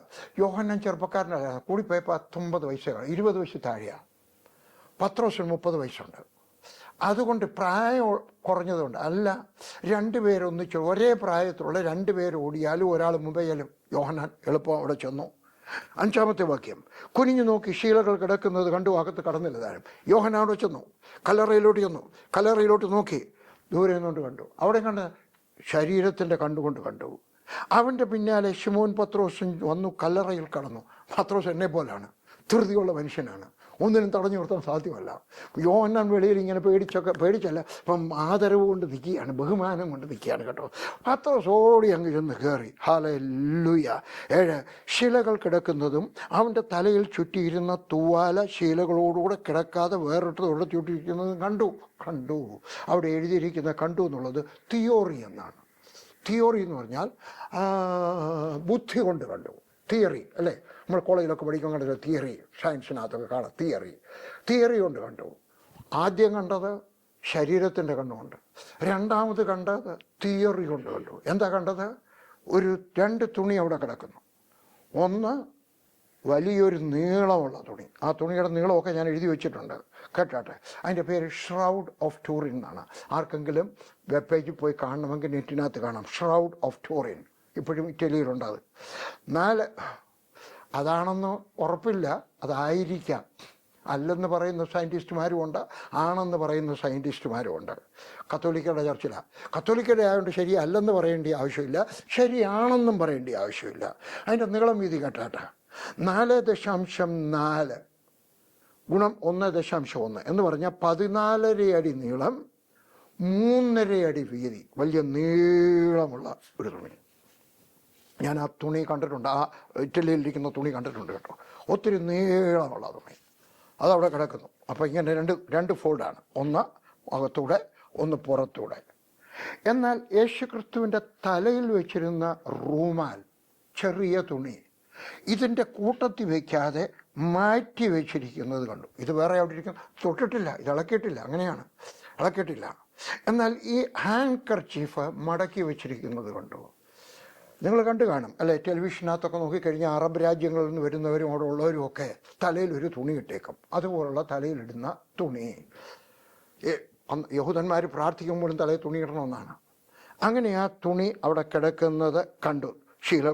യോഹന്നാൻ ചെറുപ്പക്കാരനല്ല, കൂടിപ്പോയ 19 വയസ്സാണ്, 20 വയസ്സ് താഴെയാണ്. പത്രോസിന് 30 വയസ്സുണ്ട്. അതുകൊണ്ട് പ്രായം കുറഞ്ഞതുകൊണ്ട് അല്ല. രണ്ടുപേരൊന്നിച്ച് ഒരേ പ്രായത്തിലുള്ള 2 പേര് ഓടിയാലും ഒരാൾ മുമ്പേയാലും യോഹന്നാൻ എളുപ്പം അവിടെ ചെന്നു. 5-ാമത്തെ വാക്യം. കുനിഞ്ഞു നോക്കി ശീലകൾ കിടക്കുന്നത് കണ്ടു. അകത്ത് കടന്നില്ല താരം. യോഹന്നാൻ അവിടെ ചെന്നു. കല്ലറയിലോട്ട് ചെന്നു. കല്ലറയിലോട്ട് നോക്കി. ദൂരെ നിന്നുകൊണ്ട് കണ്ടു. അവിടെ കണ്ട് ശരീരത്തിൻ്റെ കണ്ടുകൊണ്ട് കണ്ടു. അവൻ്റെ പിന്നാലെ ശിമോൻ പത്രോസും വന്നു. കല്ലറയിൽ കടന്നു. പത്രോസ് എന്നെ പോലാണ്, ധൃതിയുള്ള മനുഷ്യനാണ്. ഒന്നിനും തടഞ്ഞു നിർത്താൻ സാധ്യമല്ല. യോഹന്നാൻ വെളിയിൽ ഇങ്ങനെ പേടിച്ചല്ല, ഇപ്പം ആദരവ് കൊണ്ട് നിൽക്കുകയാണ്, ബഹുമാനം കൊണ്ട് നിൽക്കുകയാണ് കേട്ടോ. പത്രോസോടി അങ്ങ് ചെന്ന് കയറി. ഹല്ലേലൂയ. 7 ശിലകൾ കിടക്കുന്നതും അവൻ്റെ തലയിൽ ചുറ്റിയിരുന്ന തൂവാല ശീലകളോടുകൂടെ കിടക്കാതെ വേറിട്ടതോടെ ചുറ്റിയിരിക്കുന്നതും കണ്ടു. അവിടെ എഴുതിയിരിക്കുന്ന കണ്ടു എന്നുള്ളത് തിയോറി എന്നാണ്. തിയോറി എന്ന് പറഞ്ഞാൽ ബുദ്ധി കൊണ്ട് കണ്ടു. തിയറി അല്ലേ, നമ്മൾ കോളേജിലൊക്കെ പഠിക്കാൻ കണ്ടത് തിയറി, സയൻസിനകത്തൊക്കെ കാണാം തിയറി കൊണ്ട് കണ്ടു. ആദ്യം കണ്ടത് ശരീരത്തിൻ്റെ കണ്ണുകൊണ്ട്, രണ്ടാമത് കണ്ടത് തിയറി കൊണ്ട് കണ്ടു. എന്താ കണ്ടത്? 2 തുണി അവിടെ കിടക്കുന്നു. ഒന്ന് വലിയൊരു നീളമുള്ള തുണി. ആ തുണിയുടെ നീളമൊക്കെ ഞാൻ എഴുതി വെച്ചിട്ടുണ്ട്, കേട്ടാട്ടെ. അതിൻ്റെ പേര് ഷ്രൗഡ് ഓഫ് ടൂറിൻ എന്നാണ്. ആർക്കെങ്കിലും വെബ് പേജിൽ പോയി കാണണമെങ്കിൽ നെറ്റിനകത്ത് കാണാം. ഷ്രൗഡ് ഓഫ് ടൂറിൻ ഇപ്പോഴും ഇറ്റലിയിലുണ്ട്. അത് 4 അതാണെന്ന് ഉറപ്പില്ല, അതായിരിക്കാം. അല്ലെന്ന് പറയുന്ന സയൻറ്റിസ്റ്റുമാരുമുണ്ട്, ആണെന്ന് പറയുന്ന സയൻറ്റിസ്റ്റുമാരുമുണ്ട്. കത്തോലിക്കയുടെ ചർച്ചിലാണ്. കത്തോലിക്കയുടെ ആയതുകൊണ്ട് ശരി അല്ലെന്ന് പറയേണ്ട ആവശ്യമില്ല, ശരിയാണെന്നും പറയേണ്ട ആവശ്യമില്ല. അതിൻ്റെ നീളം വീതി കേട്ടാട്ടെ 4.4 ഗുണം 1.1 എന്ന് പറഞ്ഞാൽ 14.5 അടി നീളം, 3.5 അടി വീതി, വലിയ നീളമുള്ള ഒരു തുണി. ഞാൻ ആ തുണി കണ്ടിട്ടുണ്ട്, ആ ഇറ്റലിയിലിരിക്കുന്ന തുണി കണ്ടിട്ടുണ്ട് കേട്ടോ. ഒത്തിരി നീളമുള്ള തുണി അതവിടെ കിടക്കുന്നു. അപ്പോൾ ഇങ്ങനെ രണ്ട് ഫോൾഡാണ്, ഒന്ന് അകത്തൂടെ ഒന്ന് പുറത്തൂടെ. എന്നാൽ യേശുക്രിസ്തുവിൻ്റെ തലയിൽ വെച്ചിരുന്ന റൂമാൽ, ചെറിയ തുണി, ഇതിൻ്റെ കൂട്ടത്തിൽ വയ്ക്കാതെ മാറ്റി വെച്ചിരിക്കുന്നത് കണ്ടു. ഇത് വേറെ അവിടെ ഇരിക്കുന്നു, തൊട്ടിട്ടില്ല, ഇത് ഇളക്കിയിട്ടില്ല, അങ്ങനെയാണ്, ഇളക്കിയിട്ടില്ല. എന്നാൽ ഈ ഹാൻകർച്ചീഫ് മടക്കി വെച്ചിരിക്കുന്നത് കണ്ടു. നിങ്ങൾ കണ്ടു കാണും അല്ലേ, ടെലിവിഷനകത്തൊക്കെ നോക്കിക്കഴിഞ്ഞാൽ അറബ് രാജ്യങ്ങളിൽ നിന്ന് വരുന്നവരും അവിടെ ഉള്ളവരും ഒക്കെ തലയിൽ ഒരു തുണി ഇട്ടേക്കും. അതുപോലുള്ള തലയിലിടുന്ന തുണി. യഹൂദന്മാർ പ്രാർത്ഥിക്കുമ്പോഴും തലയിൽ തുണി ഇടണമെന്നാണ്. അങ്ങനെ ആ തുണി അവിടെ കിടക്കുന്നത് കണ്ടു.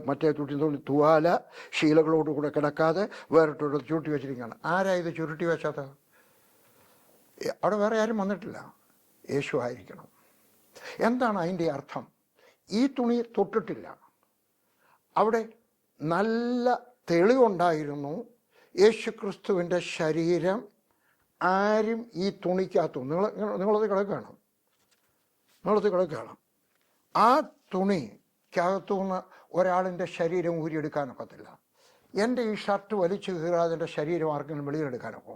മറ്റേ തുവാല ശീലകളോടുകൂടെ കിടക്കാതെ വേറിട്ടോട് ചുരുട്ടി വെച്ചിരിക്കുകയാണ്. ആരാ ഇത് ചുരുട്ടി വെച്ചത്? അവിടെ വേറെ ആരും വന്നിട്ടില്ല, യേശു ആയിരിക്കണം. എന്താണ് അതിൻ്റെ അർത്ഥം? ഈ തുണി തൊട്ടിട്ടില്ല, അവിടെ നല്ല തെളിവുണ്ടായിരുന്നു. യേശുക്രിസ്തുവിൻ്റെ ശരീരം ആരും ഈ തുണിക്കകത്തു നിങ്ങളത് കിടക്കുകയാണ്, ആ തുണിക്കകത്തുനിന്ന് ഒരാളിൻ്റെ ശരീരം ഊരിയെടുക്കാനൊക്കത്തില്ല. എൻ്റെ ഈ ഷർട്ട് വലിച്ചു കീറാതെ എൻ്റെ ശരീരം ആർക്കെങ്കിലും വെളിയിലെടുക്കാനൊക്കെ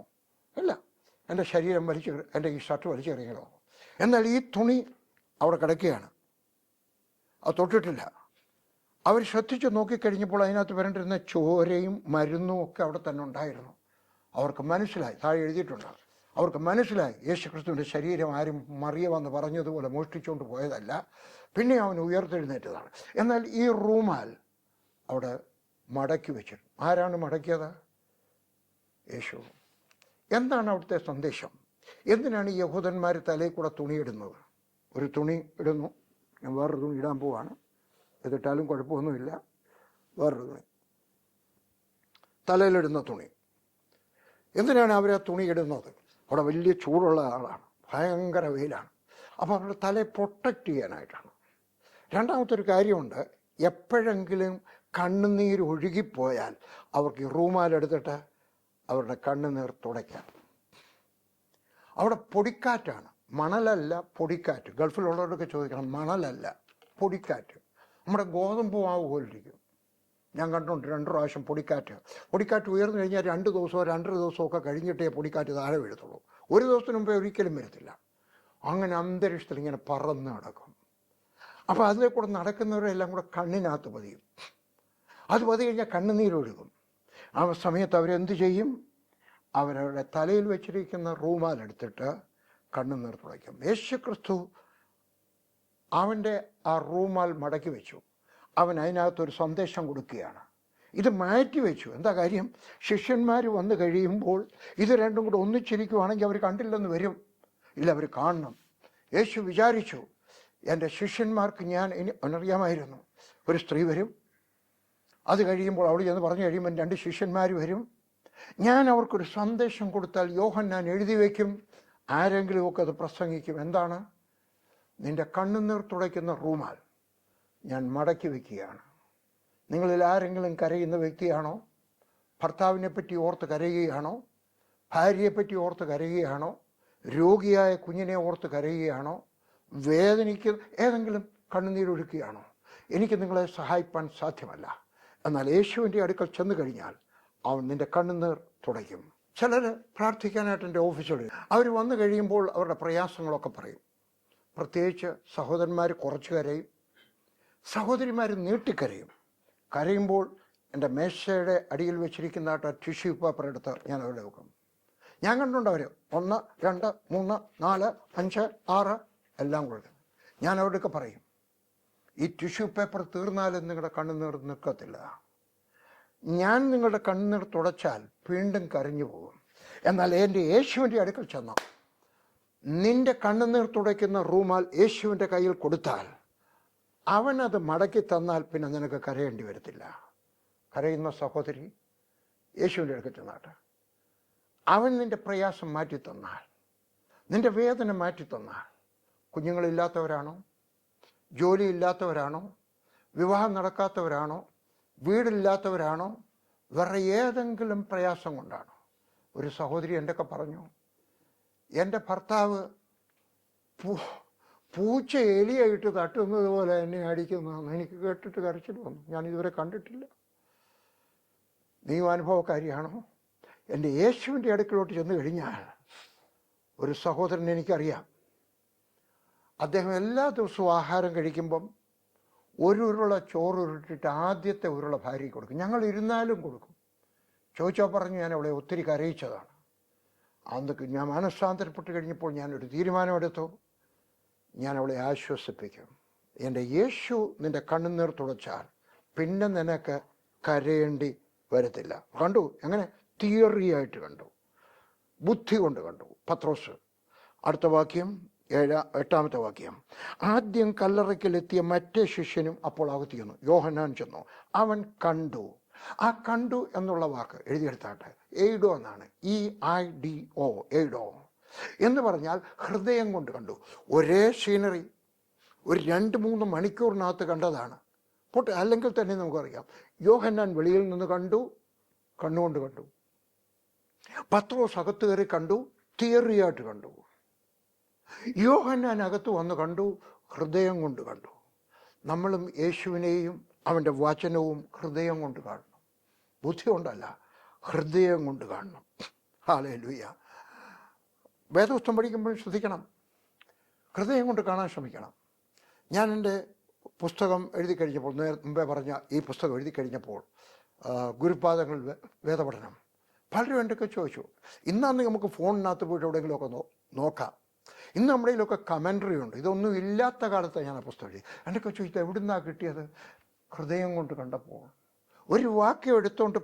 ഇല്ല. എൻ്റെ ശരീരം എൻ്റെ ഈ ഷർട്ട് വലിച്ചെറിയണോ? എന്നാൽ ഈ തുണി അവിടെ കിടക്കുകയാണ്, അത് തൊട്ടിട്ടില്ല. അവർ ശ്രദ്ധിച്ച് നോക്കിക്കഴിഞ്ഞപ്പോൾ അതിനകത്ത് വരേണ്ടിരുന്ന ചോരയും മരുന്നും ഒക്കെ അവിടെ തന്നെ ഉണ്ടായിരുന്നു. അവർക്ക് മനസ്സിലായി, താഴെ എഴുതിയിട്ടുണ്ട്, അവർക്ക് മനസ്സിലായി യേശുക്രിസ്തുവിൻ്റെ ശരീരം ആരും മറിയമെന്ന് പറഞ്ഞതുപോലെ മോഷ്ടിച്ചുകൊണ്ട് പോയതല്ല, പിന്നെ അവൻ ഉയർത്തെഴുന്നേറ്റതാണ്. എന്നാൽ ഈ റൂമാൽ അവിടെ മടക്കി വെച്ചിരുന്നു. ആരാണ് മടക്കിയത്? യേശു. എന്താണ് അവിടുത്തെ സന്ദേശം? എന്തിനാണ് ഈ യഹൂദന്മാർ തലയിൽ കൂടെ തുണിയിടുന്നത്? ഒരു തുണി ഇടുന്നു, ഞാൻ വേറൊരു തുണി ഇടാൻ പോവാണ്, ഇതിട്ടാലും കുഴപ്പമൊന്നുമില്ല, വേറൊരു തുണി, തലയിലിടുന്ന തുണി. എന്തിനാണ് അവർ ആ തുണി ഇടുന്നത്? അവിടെ വലിയ ചൂടുള്ള ആളാണ്, ഭയങ്കര വെയിലാണ്. അപ്പോൾ അവരുടെ തലയെ പ്രൊട്ടക്റ്റ് ചെയ്യാനായിട്ടാണ്. രണ്ടാമത്തെ ഒരു കാര്യമുണ്ട്, എപ്പോഴെങ്കിലും കണ്ണുനീർ ഒഴുകിപ്പോയാൽ അവർക്ക് ഈ റൂമാലെടുത്തിട്ട് അവരുടെ കണ്ണുനീർ തുടയ്ക്കാം. അവിടെ പൊടിക്കാറ്റാണ്, മണലല്ല, പൊടിക്കാറ്റ്. ഗൾഫിലുള്ളവരൊക്കെ ചോദിക്കണം, മണലല്ല, പൊടിക്കാറ്റ്. നമ്മുടെ ഗോതമ്പ് മാവ് പോലിരിക്കും. ഞാൻ കണ്ടിട്ടുണ്ട് 2 പ്രാവശ്യം പൊടിക്കാറ്റ് ഉയർന്നു കഴിഞ്ഞാൽ 2 ദിവസമോ 2.5 ദിവസമോ ഒക്കെ കഴിഞ്ഞിട്ടേ പൊടിക്കാറ്റ് താഴെ വീഴത്തുള്ളൂ. ഒരു ദിവസത്തിന് മുമ്പേ ഒരിക്കലും വരത്തില്ല. അങ്ങനെ അന്തരീക്ഷത്തിൽ ഇങ്ങനെ പറന്ന് നടക്കും. അപ്പോൾ അതിലെ കൂടെ നടക്കുന്നവരെല്ലാം കൂടെ കണ്ണിനകത്ത് പതിയും. അത് പതി കഴിഞ്ഞാൽ കണ്ണുനീരൊഴുകും. ആ സമയത്ത് അവരെന്ത് ചെയ്യും? അവരവരുടെ തലയിൽ വെച്ചിരിക്കുന്ന റൂമാലെടുത്തിട്ട് കണ്ണുനീർ തുടയ്ക്കും. യേശുക്രിസ്തു അവൻ്റെ ആ റൂമാൽ മടക്കി വെച്ചു. അവൻ അതിനകത്തൊരു സന്ദേശം കൊടുക്കുകയാണ്. ഇത് മാറ്റി വെച്ചു. എന്താ കാര്യം? ശിഷ്യന്മാർ വന്നു കഴിയുമ്പോൾ ഇത് രണ്ടും കൂടെ ഒന്നിച്ചിരിക്കുവാണെങ്കിൽ അവർ കണ്ടില്ലെന്ന് വരും. ഇല്ല, അവർ കാണണം. യേശു വിചാരിച്ചു, എൻ്റെ ശിഷ്യന്മാർക്ക് ഞാൻ അറിയാമായിരുന്നു, ഒരു സ്ത്രീ വരും, അത് കഴിയുമ്പോൾ അവിടെ ചെന്ന് പറഞ്ഞു കഴിയുമ്പോൾ 2 ശിഷ്യന്മാർ വരും, ഞാൻ അവർക്കൊരു സന്ദേശം കൊടുത്താൽ യോഹന്നാൻ എഴുതി വയ്ക്കും, ആരെങ്കിലുമൊക്കെ അത് പ്രസംഗിക്കും. എന്താണ്? നിൻ്റെ കണ്ണുനീർ തുടയ്ക്കുന്ന റൂമാൽ ഞാൻ മടക്കി വയ്ക്കുകയാണ്. നിങ്ങളിൽ ആരെങ്കിലും കരയുന്ന വ്യക്തിയാണോ? ഭർത്താവിനെ പറ്റി ഓർത്ത് കരയുകയാണോ? ഭാര്യയെപ്പറ്റി ഓർത്ത് കരയുകയാണോ? രോഗിയായ കുഞ്ഞിനെ ഓർത്ത് കരയുകയാണോ? ഏതെങ്കിലും കണ്ണുനീരൊഴുക്കുകയാണോ? എനിക്ക് നിങ്ങളെ സഹായിപ്പാൻ സാധ്യമല്ല. എന്നാൽ യേശുവിൻ്റെ അടുക്കൽ ചെന്ന് കഴിഞ്ഞാൽ അവൻ നിൻ്റെ കണ്ണുനീർ തുടയ്ക്കും. ചിലർ പ്രാർത്ഥിക്കാനായിട്ട് എൻ്റെ ഓഫീസിൽ അവർ വന്നു കഴിയുമ്പോൾ അവരുടെ പ്രയാസങ്ങളൊക്കെ പറയും. പ്രത്യേകിച്ച് സഹോദരന്മാർ കുറച്ച് കരയും, സഹോദരിമാർ നീട്ടിക്കരയും. കരയുമ്പോൾ എൻ്റെ മേശയുടെ അടിയിൽ വെച്ചിരിക്കുന്നതായിട്ട് ടിഷ്യൂ പേപ്പർ എടുത്ത് ഞാൻ അവരുടെ വെക്കും. ഞാൻ കണ്ടുകൊണ്ട് അവർ 1, 2, 3, 4, 5, 6 എല്ലാം കൊടുക്കും. ഞാൻ അവരുടെയൊക്കെ പറയും, ഈ ടിഷ്യൂ പേപ്പർ തീർന്നാലും നിങ്ങളുടെ കണ്ണുനീർ നിൽക്കത്തില്ല. ഞാൻ നിങ്ങളുടെ കണ്ണുനീർ തുടച്ചാൽ വീണ്ടും കരഞ്ഞു പോകും. എന്നാൽ എൻ്റെ യേശുവിൻ്റെ അടുക്കൽ ചെന്നോ, നിന്റെ കണ്ണുനീർ തുടയ്ക്കുന്ന റൂമാൽ യേശുവിൻ്റെ കയ്യിൽ കൊടുത്താൽ അവനത് മടക്കി തന്നാൽ പിന്നെ നിനക്ക് കരയേണ്ടി വരത്തില്ല. കരയുന്ന സഹോദരി യേശുവിൻ്റെ അടുക്കൽ ചെന്നാട്ടെ. അവൻ നിന്റെ പ്രയാസം മാറ്റി തന്നാൽ, നിന്റെ വേദന മാറ്റി തന്നാൽ. കുഞ്ഞുങ്ങളില്ലാത്തവരാണോ? ജോലിയില്ലാത്തവരാണോ? വിവാഹം നടക്കാത്തവരാണോ? വീടില്ലാത്തവരാണോ? വേറെ ഏതെങ്കിലും പ്രയാസം കൊണ്ടാണോ? ഒരു സഹോദരി എൻ്റെയൊക്കെ പറഞ്ഞു, എൻ്റെ ഭർത്താവ് പൂച്ച എലിയായിട്ട് തട്ടുന്നത് പോലെ എന്നെ അടിക്കുന്നതെന്ന് എനിക്ക് കേട്ടിട്ട് കരച്ചിൽ വന്നു. ഞാനിതുവരെ കണ്ടിട്ടില്ല. നീ അനുഭവക്കാരിയാണോ? എൻ്റെ യേശുവിൻ്റെ അടുക്കിലോട്ട് ചെന്ന് കഴിഞ്ഞാൽ ഒരു സഹോദരൻ എനിക്കറിയാം. അദ്ദേഹം എല്ലാ ദിവസവും ആഹാരം കഴിക്കുമ്പം ഒരു ഉരുള ചോറ് ഉരുട്ടിട്ട് ആദ്യത്തെ ഉരുള ഭാര്യയ്ക്ക് കൊടുക്കും. ഞങ്ങൾ ഇരുന്നാലും കൊടുക്കും. ചോദിച്ചാൽ പറഞ്ഞു, ഞാൻ അവളെ ഒത്തിരി കരയിച്ചതാണ്. അന്ന് ഞാൻ മനസ്സാന്തരപ്പെട്ട് കഴിഞ്ഞപ്പോൾ ഞാനൊരു തീരുമാനമെടുത്തു, ഞാൻ അവളെ ആശ്വസിപ്പിക്കും. എൻ്റെ യേശു നിൻ്റെ കണ്ണുനീർ തുടച്ചാൽ പിന്നെ നിനക്ക് കരയേണ്ടി വരത്തില്ല. കണ്ടു, എങ്ങനെ തിയറിയായിട്ട് കണ്ടു, ബുദ്ധി കൊണ്ട് കണ്ടു പത്രോസ്. അടുത്ത വാക്യം, 8ാമത്തെ വാക്യം. ആദ്യം കല്ലറയ്ക്കലെത്തിയ മറ്റേ ശിഷ്യനും അപ്പോൾ അകത്ത് ചെന്നു. യോഹന്നാൻ ചെന്നു. അവൻ കണ്ടു. ആ കണ്ടു എന്നുള്ള വാക്ക് എഴുതിയെടുത്താട്ടെ, എയ്ഡോ എന്നാണ്. EIDO, എയ്ഡോ എന്ന് പറഞ്ഞാൽ ഹൃദയം കൊണ്ട് കണ്ടു. ഒരേ സീനറി ഒരു 2-3 മണിക്കൂറിനകത്ത് കണ്ടതാണ്. പോട്ടെ, അല്ലെങ്കിൽ തന്നെ നമുക്കറിയാം, യോഹന്നാൻ വെളിയിൽ നിന്ന് കണ്ടു, കണ്ണുകൊണ്ട് കണ്ടു. പത്രോസ് അകത്ത് കയറി കണ്ടു, തിയറിയായിട്ട് കണ്ടു. യോഹന്നാൻ അകത്ത് വന്ന് കണ്ടു, ഹൃദയം കൊണ്ട് കണ്ടു. നമ്മളും യേശുവിനെയും അവൻ്റെ വചനവും ഹൃദയം കൊണ്ട് കാണണം. ബുദ്ധി കൊണ്ടല്ല, ഹൃദയം കൊണ്ട് കാണണം. ഹല്ലേലൂയ. വേദപുസ്തകം പഠിക്കുമ്പോൾ ശ്രദ്ധിക്കണം, ഹൃദയം കൊണ്ട് കാണാൻ ശ്രമിക്കണം. ഞാൻ എൻ്റെ പുസ്തകം എഴുതി കഴിഞ്ഞപ്പോൾ, മുമ്പേ പറഞ്ഞ ഈ പുസ്തകം എഴുതി കഴിഞ്ഞപ്പോൾ, ഗുരുപാദങ്ങൾ വേദപഠനം, പലരും എൻ്റെയൊക്കെ ചോദിച്ചു, ഇന്നാന്ന് നമുക്ക് ഫോണിനകത്ത് പോയിട്ട് എവിടെയെങ്കിലുമൊക്കെ നോക്കാം. ഇന്ന് നമ്മുടെ ഇതിലൊക്കെ കമൻട്രി ഉണ്ട്. ഇതൊന്നും ഇല്ലാത്ത കാലത്ത് ഞാൻ ആ പുസ്തകം എഴുതി. എൻ്റെയൊക്കെ ചോദിച്ചത് എവിടുന്നാണ് കിട്ടിയത്? ഹൃദയം കൊണ്ട് കണ്ടപ്പോൾ. ഒരു വാക്യം എടുത്തുകൊണ്ട്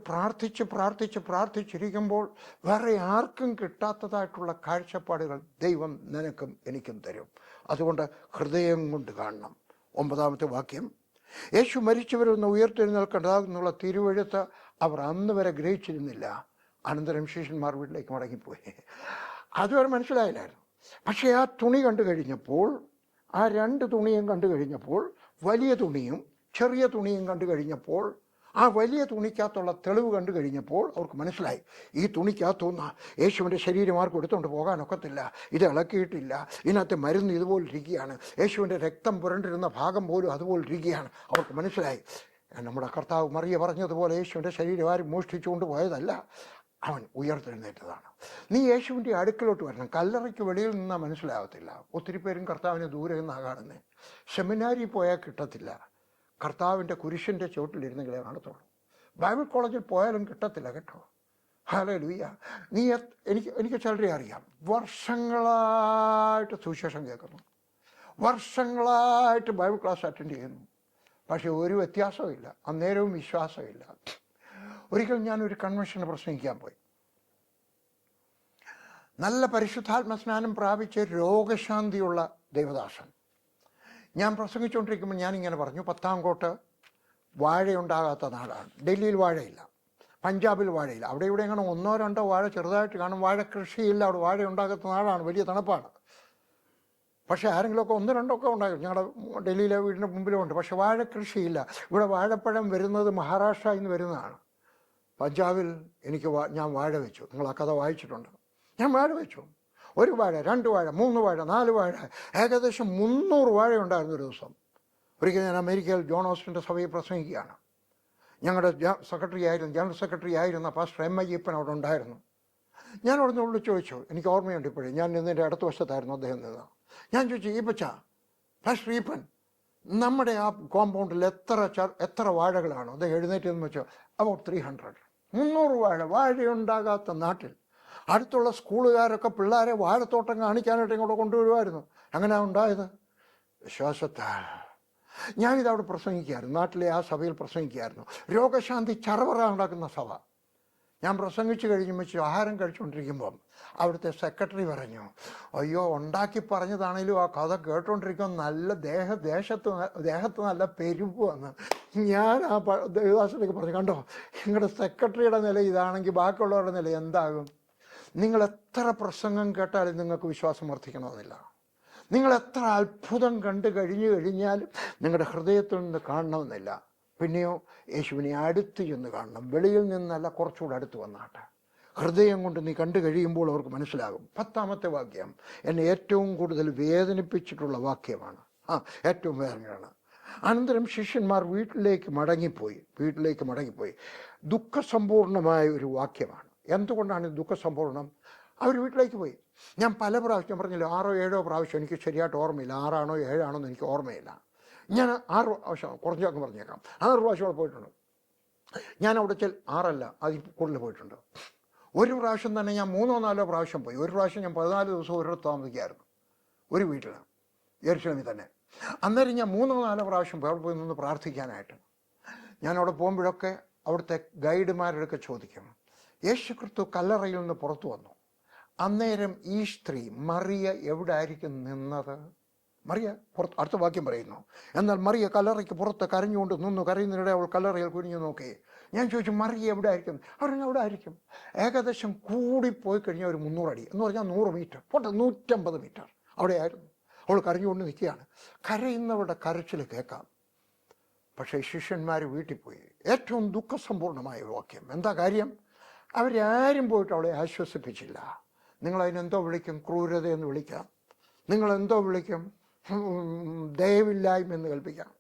പ്രാർത്ഥിച്ചിരിക്കുമ്പോൾ വേറെ ആർക്കും കിട്ടാത്തതായിട്ടുള്ള കാഴ്ചപ്പാടുകൾ ദൈവം നിനക്കും എനിക്കും തരും. അതുകൊണ്ട് ഹൃദയം കൊണ്ട് കാണണം. 9ാമത്തെ വാക്യം. യേശു മരിച്ചവരൊന്ന് ഉയർത്തെഴുന്നേൽക്കേണ്ടതാകുന്നുള്ള തിരുവെഴുത്ത് അവർ അന്ന് വരെ ഗ്രഹിച്ചിരുന്നില്ല. അനന്തരം ശിഷ്യന്മാർ വീട്ടിലേക്ക് മടങ്ങിപ്പോയി. അതുവരെ മനസ്സിലായില്ലായിരുന്നു. പക്ഷേ ആ തുണി കണ്ടു കഴിഞ്ഞപ്പോൾ, ആ 2 തുണിയും കണ്ടു കഴിഞ്ഞപ്പോൾ, വലിയ തുണിയും ചെറിയ തുണിയും കണ്ടു കഴിഞ്ഞപ്പോൾ, ആ വലിയ തുണിക്കകത്തുള്ള തെളിവ് കണ്ടു കഴിഞ്ഞപ്പോൾ അവർക്ക് മനസ്സിലായി, ഈ തുണിക്കകത്തുനിന്ന് യേശുവിൻ്റെ ശരീരം ആർക്കും എടുത്തുകൊണ്ട് പോകാനൊക്കത്തില്ല, ഇത് ഇളക്കിയിട്ടില്ല, ഇതിനകത്ത് മരുന്ന് ഇതുപോലെ ഇരിക്കുകയാണ്, യേശുവിൻ്റെ രക്തം പുരണ്ടിരുന്ന ഭാഗം പോലും അതുപോലെ ഇരിക്കുകയാണ്. അവർക്ക് മനസ്സിലായി, നമ്മുടെ കർത്താവ് മറിയ പറഞ്ഞതുപോലെ യേശുവിൻ്റെ ശരീരം ആരും മോഷ്ടിച്ചുകൊണ്ട് പോയതല്ല, അവൻ ഉയർത്തെഴുന്നേറ്റതാണ്. നീ യേശുവിൻ്റെ അടുക്കലോട്ട് വരണം. കല്ലറയ്ക്ക് വെളിയിൽ നിന്നാൽ മനസ്സിലാകത്തില്ല. ഒത്തിരി പേരും കർത്താവിനെ ദൂരെ നിന്നാണ് കാണുന്നത്. സെമിനാരി പോയാൽ കിട്ടത്തില്ല. കർത്താവിൻ്റെ കുരിശിൻ്റെ ചുവട്ടിലിരുന്നെങ്കിലേ കാണത്തുള്ളൂ. ബൈബിൾ കോളേജിൽ പോയാലും കിട്ടത്തില്ല കേട്ടോ. ഹല്ലേലൂയ. എനിക്ക് ചിലരെ അറിയാം, വർഷങ്ങളായിട്ട് സുവിശേഷം കേൾക്കുന്നു, വർഷങ്ങളായിട്ട് ബൈബിൾ ക്ലാസ് അറ്റൻഡ് ചെയ്യുന്നു, പക്ഷെ ഒരു വ്യത്യാസവും ഇല്ല, അന്നേരവും വിശ്വാസമില്ല. ഒരിക്കൽ ഞാനൊരു കൺവെൻഷന് പ്രസംഗിക്കാൻ പോയി. നല്ല പരിശുദ്ധാത്മ സ്നാനം പ്രാപിച്ച് രോഗശാന്തിയുള്ള ദേവദാസൻ. ഞാൻ പ്രസംഗിച്ചുകൊണ്ടിരിക്കുമ്പോൾ ഞാനിങ്ങനെ പറഞ്ഞു, പത്താംകോട്ട് വാഴയുണ്ടാകാത്ത നാടാണ്. ഡൽഹിയിൽ വാഴയില്ല, പഞ്ചാബിൽ വാഴയില്ല, അവിടെ ഇവിടെ എങ്ങനെ 1-2 വാഴ ചെറുതായിട്ട് കാണും. വാഴ കൃഷിയില്ല, അവിടെ വാഴ ഉണ്ടാകാത്ത നാടാണ്, വലിയ തണുപ്പാണ്. പക്ഷേ ആരെങ്കിലുമൊക്കെ 1-2 ഒക്കെ ഉണ്ടാകും. ഞങ്ങളുടെ ഡൽഹിയിലെ വീടിൻ്റെ മുമ്പിലുമുണ്ട്. പക്ഷെ വാഴ കൃഷിയില്ല. ഇവിടെ വാഴപ്പഴം വരുന്നത് മഹാരാഷ്ട്രയിൽ നിന്ന് വരുന്നതാണ്. പഞ്ചാബിൽ ഞാൻ വാഴ വെച്ചു. നിങ്ങൾ ആ കഥ വായിച്ചിട്ടുണ്ട്. ഞാൻ വാഴ വെച്ചു. 1 വാഴ, 2 വാഴ, 3 വാഴ, 4 വാഴ, ഏകദേശം 300 വാഴ ഉണ്ടായിരുന്നു ഒരു ദിവസം. ഒരിക്കൽ ഞാൻ അമേരിക്കയിൽ ജോൺ ഓസ്റ്റിൻ്റെ സഭയിൽ പ്രസംഗിക്കുകയാണ്. ഞങ്ങളുടെ ജനറൽ സെക്രട്ടറി ആയിരുന്ന പാസ്റ്റർ എം അയ്യപ്പൻ അവിടെ ഉണ്ടായിരുന്നു. ഞാൻ അവിടെ നിന്ന് വിളിച്ച് ചോദിച്ചു, എനിക്ക് ഓർമ്മയുണ്ട് ഇപ്പോഴും, ഞാൻ നിന്നതിൻ്റെ അടുത്ത വശത്തായിരുന്നു അദ്ദേഹം നിന്ന്. ഞാൻ ചോദിച്ചു, ഈപ്പച്ച, പാസ്റ്റർ ഈപ്പൻ, നമ്മുടെ ആ കോമ്പൗണ്ടിൽ എത്ര വാഴകളാണ്? അദ്ദേഹം എഴുന്നേറ്റ് എന്ന് വെച്ചോ, അബൌട്ട് 300 വാഴയുണ്ടാകാത്ത നാട്ടിൽ അടുത്തുള്ള സ്കൂളുകാരൊക്കെ പിള്ളേരെ വാഴത്തോട്ടം കാണിക്കാനായിട്ട് ഇങ്ങോട്ട് കൊണ്ടുവരുമായിരുന്നു. അങ്ങനെ ഉണ്ടായത് വിശ്വാസത്താൽ. ഞാനിതവിടെ പ്രസംഗിക്കുകയായിരുന്നു, നാട്ടിലെ ആ സഭയിൽ പ്രസംഗിക്കുകയായിരുന്നു. രോഗശാന്തി ചറവറ ഉണ്ടാക്കുന്ന സഭ. ഞാൻ പ്രസംഗിച്ച് കഴിഞ്ഞുമ്പോൾ ആഹാരം കഴിച്ചുകൊണ്ടിരിക്കുമ്പം അവിടുത്തെ സെക്രട്ടറി പറഞ്ഞു, അയ്യോ, ഉണ്ടാക്കി പറഞ്ഞതാണേലും ആ കഥ കേട്ടുകൊണ്ടിരിക്കുമ്പോൾ നല്ല ദേഹത്ത് നല്ല പെരുപ്പ് വന്ന്. ഞാൻ ആ ദേവദാസിലേക്ക് പറഞ്ഞു, കണ്ടോ, നിങ്ങളുടെ സെക്രട്ടറിയുടെ നില ഇതാണെങ്കിൽ ബാക്കിയുള്ളവരുടെ നില എന്താകും? നിങ്ങൾ എത്ര പ്രസംഗം കേട്ടാലും നിങ്ങൾക്ക് വിശ്വാസം വർദ്ധിക്കണമെന്നില്ല. നിങ്ങൾ എത്ര അത്ഭുതം കണ്ടു കഴിഞ്ഞാലും നിങ്ങളുടെ ഹൃദയത്തിൽ നിന്ന് കാണണമെന്നില്ല. പിന്നെയോ യേശുവിനെ അടുത്ത് ചെന്ന് കാണണം. വെളിയിൽ നിന്നല്ല, കുറച്ചുകൂടെ അടുത്ത് വന്നാട്ടെ. ഹൃദയം കൊണ്ട് നീ കണ്ടു കഴിയുമ്പോൾ അവർക്ക് മനസ്സിലാകും. 10ാമത്തെ വാക്യം എന്നെ ഏറ്റവും കൂടുതൽ വേദനിപ്പിച്ചിട്ടുള്ള വാക്യമാണ്. ഏറ്റവും വേദനയാണ്. അനന്തരം ശിഷ്യന്മാർ വീട്ടിലേക്ക് മടങ്ങിപ്പോയി. ദുഃഖസമ്പൂർണമായ ഒരു വാക്യമാണ്. എന്തുകൊണ്ടാണ് ദുഃഖസമ്പൂർണം? അവർ വീട്ടിലേക്ക് പോയി. ഞാൻ പല പ്രാവശ്യം പറഞ്ഞില്ല, 6 7 പ്രാവശ്യം, എനിക്ക് ശരിയായിട്ട് ഓർമ്മയില്ല, 6 ആണോ 7 ആണോ എന്ന് എനിക്ക് ഓർമ്മയില്ല. ഞാൻ 6 പ്രാവശ്യം, കുറച്ചൊക്കെ പറഞ്ഞേക്കാം, 6 പ്രാവശ്യം അവിടെ പോയിട്ടുണ്ട്. ഞാൻ അവിടെ 6 അല്ല, അതിൽ കൂടുതൽ പോയിട്ടുണ്ട്. ഒരു പ്രാവശ്യം തന്നെ ഞാൻ 3 4 പ്രാവശ്യം പോയി. ഒരു പ്രാവശ്യം ഞാൻ 14 ദിവസം ഒരിടത്ത് താമസിക്കുകയായിരുന്നു, ഒരു വീട്ടിൽ, യെരുശലേമിൽ തന്നെ. അന്നേരം ഞാൻ 3 4 പ്രാവശ്യം പോയി അവിടെ പോയി നിന്ന് പ്രാർത്ഥിക്കാനായിട്ട്. ഞാൻ അവിടെ പോകുമ്പോഴൊക്കെ അവിടുത്തെ ഗൈഡുമാരോടൊക്കെ ചോദിക്കും, യേശു ക്രിസ്തു കല്ലറയിൽ നിന്ന് പുറത്തു വന്നു, അന്നേരം ഈ സ്ത്രീ മറിയ എവിടെ ആയിരിക്കും നിന്നത്? മറിയ പുറത്ത്, അടുത്ത വാക്യം പറയുന്നു, എന്നാൽ മറിയ കല്ലറയ്ക്ക് പുറത്ത് കരഞ്ഞുകൊണ്ട് നിന്നു. കരയുന്നതിനിടെ അവൾ കല്ലറയിൽ കുനിഞ്ഞു നോക്കി. ഞാൻ ചോദിച്ചു, മറിയ എവിടെ ആയിരിക്കും? അവർ എവിടെ ആയിരിക്കും? ഏകദേശം കൂടിപ്പോയി കഴിഞ്ഞാൽ ഒരു 300 അടി എന്ന് പറഞ്ഞാൽ 100 മീറ്റർ, പോട്ടെ 150 മീറ്റർ അവിടെയായിരുന്നു. അവൾ കരഞ്ഞുകൊണ്ട് നിൽക്കുകയാണ്. കരയുന്നവരുടെ കരച്ചിൽ കേൾക്കാം. പക്ഷേ ശിഷ്യന്മാർ വീട്ടിൽ പോയി. ഏറ്റവും ദുഃഖസമ്പൂർണമായ വാക്യം. എന്താ കാര്യം? അവരാരും പോയിട്ട് അവളെ ആശ്വസിപ്പിച്ചില്ല. നിങ്ങളതിനെന്തോ വിളിക്കും? ക്രൂരതയെന്ന് വിളിക്കാം, നിങ്ങളെന്തോ വിളിക്കും? ദയവില്ലായ്മ എന്ന് കൽപ്പിക്കാം.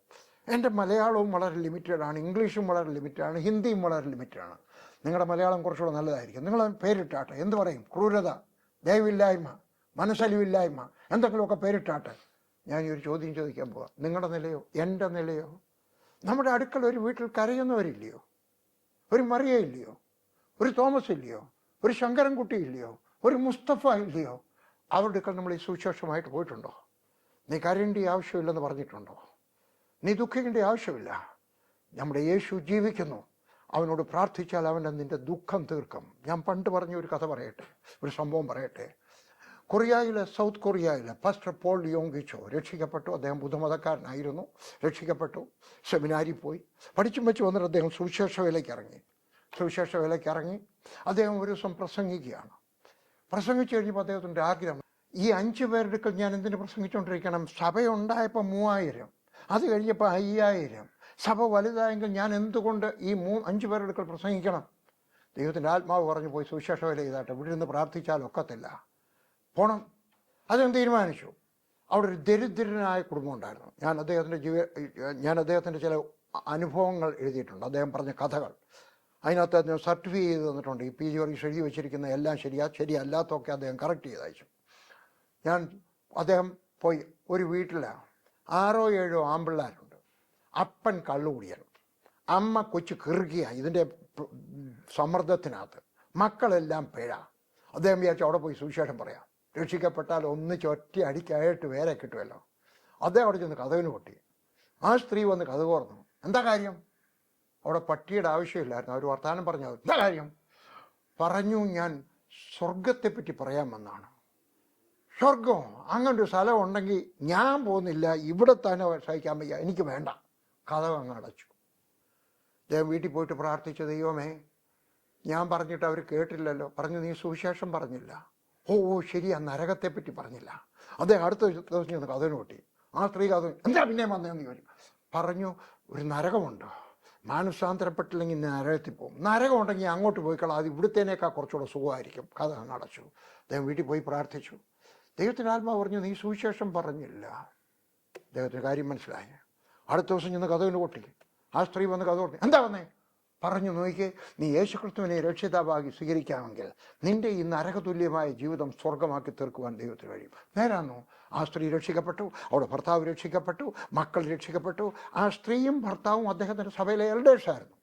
എൻ്റെ മലയാളവും വളരെ ലിമിറ്റഡാണ്, ഇംഗ്ലീഷും വളരെ ലിമിറ്റഡാണ്, ഹിന്ദിയും വളരെ ലിമിറ്റഡാണ്. നിങ്ങളുടെ മലയാളം കുറച്ചുകൂടെ നല്ലതായിരിക്കും. നിങ്ങൾ പേരിട്ടാട്ടെ. എന്ത് പറയും? ക്രൂരത, ദയവില്ലായ്മ, മനസ്സലിവില്ലായ്മ, എന്തെങ്കിലുമൊക്കെ പേരിട്ടാട്ടെ. ഞാൻ ഒരു ചോദ്യം ചോദിക്കാൻ പോവാം. നിങ്ങളുടെ നിലയോ എൻ്റെ നിലയോ? നമ്മുടെ അടുക്കള ഒരു വീട്ടിൽ കരയുന്നവരില്ലയോ? ഒരു മറിയ ഇല്ലയോ? ഒരു തോമസ് ഇല്ലയോ? ഒരു ശങ്കരൻകുട്ടി ഇല്ലയോ? ഒരു മുസ്തഫ ഇല്ലയോ? അവരുടെ അടുക്കൽ നമ്മൾ ഈ സുവിശേഷമായിട്ട് പോയിട്ടുണ്ടോ? നീ കരയേണ്ട ആവശ്യമില്ലെന്ന് പറഞ്ഞിട്ടുണ്ടോ? നീ ദുഃഖിക്കേണ്ട ആവശ്യമില്ല. നമ്മുടെ യേശു ജീവിക്കുന്നു. അവനോട് പ്രാർത്ഥിച്ചാൽ അവൻ്റെ നിൻ്റെ ദുഃഖം തീർക്കും. ഞാൻ പണ്ട് പറഞ്ഞ ഒരു കഥ പറയട്ടെ, ഒരു സംഭവം പറയട്ടെ. സൗത്ത് കൊറിയയിലെ പാസ്റ്റർ പോൾ യോങ്കിച്ചോ രക്ഷിക്കപ്പെട്ടു. അദ്ദേഹം ബുദ്ധമതക്കാരനായിരുന്നു, രക്ഷിക്കപ്പെട്ടു. സെമിനാരിൽ പോയി പഠിച്ചും വെച്ച് വന്നിട്ട് അദ്ദേഹം സുവിശേഷ വേലയ്ക്ക് ഇറങ്ങി. അദ്ദേഹം ഒരു ദിവസം പ്രസംഗിക്കുകയാണ്. പ്രസംഗിച്ചു കഴിഞ്ഞപ്പോൾ അദ്ദേഹത്തിൻ്റെ ആഗ്രഹം, ഈ 5 പേരുടെ അടുക്കൽ ഞാൻ എന്തിനു പ്രസംഗിച്ചുകൊണ്ടിരിക്കണം? സഭയുണ്ടായപ്പോൾ 3000, അത് കഴിഞ്ഞപ്പോൾ 5000. സഭ വലുതായെങ്കിൽ ഞാൻ എന്തുകൊണ്ട് ഈ 5 പേരുടെ അടുക്കൽ പ്രസംഗിക്കണം? ദൈവത്തിൻ്റെ ആത്മാവ് പറഞ്ഞു, പോയി സുവിശേഷ വേല ചെയ്താട്ടെ, ഇവിടെ നിന്ന് പ്രാർത്ഥിച്ചാൽ ഒക്കത്തില്ല, പോണം. അദ്ദേഹം തീരുമാനിച്ചു. അവിടെ ഒരു ദരിദ്രനായ കുടുംബം ഉണ്ടായിരുന്നു. ഞാൻ അദ്ദേഹത്തിൻ്റെ ചില അനുഭവങ്ങൾ എഴുതിയിട്ടുണ്ട്, അദ്ദേഹം പറഞ്ഞ കഥകൾ. അതിനകത്ത് അദ്ദേഹം സർട്ടിഫൈ ചെയ്ത് തന്നിട്ടുണ്ട്. ഈ PG വർഗീസ് എഴുതി വെച്ചിരിക്കുന്ന എല്ലാം ശരിയല്ലാത്തൊക്കെ അദ്ദേഹം കറക്റ്റ് ചെയ്ത് അയച്ചു. അദ്ദേഹം പോയി ഒരു വീട്ടിലാണ് 6 7 ആമ്പിള്ളേരുണ്ട്. അപ്പൻ കള്ളുകുടിയൻ, അമ്മ കൊച്ചു കിറുകിയ ഇതിൻ്റെ സമ്മർദ്ദത്തിനകത്ത്, മക്കളെല്ലാം പിഴ. അദ്ദേഹം വിചാരിച്ചു അവിടെ പോയി സുവിശേഷം പറയാം, രക്ഷിക്കപ്പെട്ടാൽ ഒറ്റ അടിക്കായിട്ട് വേറെ കിട്ടുമല്ലോ. അദ്ദേഹം അവിടെ ചെന്ന് കതവിന് പൊട്ടി. ആ സ്ത്രീ വന്ന് കഥ തുറന്നു. എന്താ കാര്യം? അവിടെ പട്ടിയുടെ ആവശ്യമില്ലായിരുന്നു. അവർ വർത്തമാനം പറഞ്ഞു. എന്താ കാര്യം? പറഞ്ഞു, ഞാൻ സ്വർഗത്തെപ്പറ്റി പറയാൻ വന്നാണ്. സ്വർഗം അങ്ങനൊരു സ്ഥലം ഉണ്ടെങ്കിൽ ഞാൻ പോകുന്നില്ല, ഇവിടെ തന്നെ സഹിക്കാൻ വയ്യ, എനിക്ക് വേണ്ട. കഥ അങ്ങ് അടച്ചു. അദ്ദേഹം വീട്ടിൽ പോയിട്ട് പ്രാർത്ഥിച്ച, ദൈവമേ, ഞാൻ പറഞ്ഞിട്ട് അവർ കേട്ടില്ലല്ലോ. പറഞ്ഞു, നീ സുവിശേഷം പറഞ്ഞില്ല. ഓ ശരിയാ, നരകത്തെപ്പറ്റി പറഞ്ഞില്ല. അദ്ദേഹം അടുത്ത ദിവസം ചെന്ന് കഥന് പൊട്ടി. ആ സ്ത്രീ കഥ, എന്താ പിന്നെ വന്നതെന്ന് ചോദിച്ചു. പറഞ്ഞു, ഒരു നരകമുണ്ട്, മാനസാന്തരപ്പെട്ടില്ലെങ്കിൽ നരകത്തിൽ പോകും. നരകം ഉണ്ടെങ്കിൽ അങ്ങോട്ട് പോയിക്കളാം, അത് ഇവിടുത്തേനേക്കാൾ കുറച്ചുകൂടെ സുഖമായിരിക്കും. കഥ അങ്ങ് അടച്ചു. അദ്ദേഹം വീട്ടിൽ പോയി പ്രാർത്ഥിച്ചു. ദൈവത്തിൻ്റെ ആത്മാവ് പറഞ്ഞു, നീ സുവിശേഷം പറഞ്ഞില്ല. അദ്ദേഹത്തിന് കാര്യം മനസ്സിലായി. അടുത്ത ദിവസം ചെന്ന് കഥ കൊണ്ട് കൊട്ടി. ആ സ്ത്രീ വന്ന് കഥ കൊട്ടി. എന്താ വന്നേ? പറഞ്ഞു, നോക്കിയേ, നീ യേശുക്രിസ്തുവിനെ രക്ഷിതാവാക്കി സ്വീകരിക്കാമെങ്കിൽ നിന്റെ ഈ നരകതുല്യമായ ജീവിതം സ്വർഗമാക്കി തീർക്കുവാൻ ദൈവത്തിന് കഴിയും. നേരാന്നോ? ആ സ്ത്രീ രക്ഷിക്കപ്പെട്ടു, അവിടെ ഭർത്താവ് രക്ഷിക്കപ്പെട്ടു, മക്കൾ രക്ഷിക്കപ്പെട്ടു. ആ സ്ത്രീയും ഭർത്താവും അദ്ദേഹത്തിൻ്റെ സഭയിലെ എൽഡേഴ്സായിരുന്നു.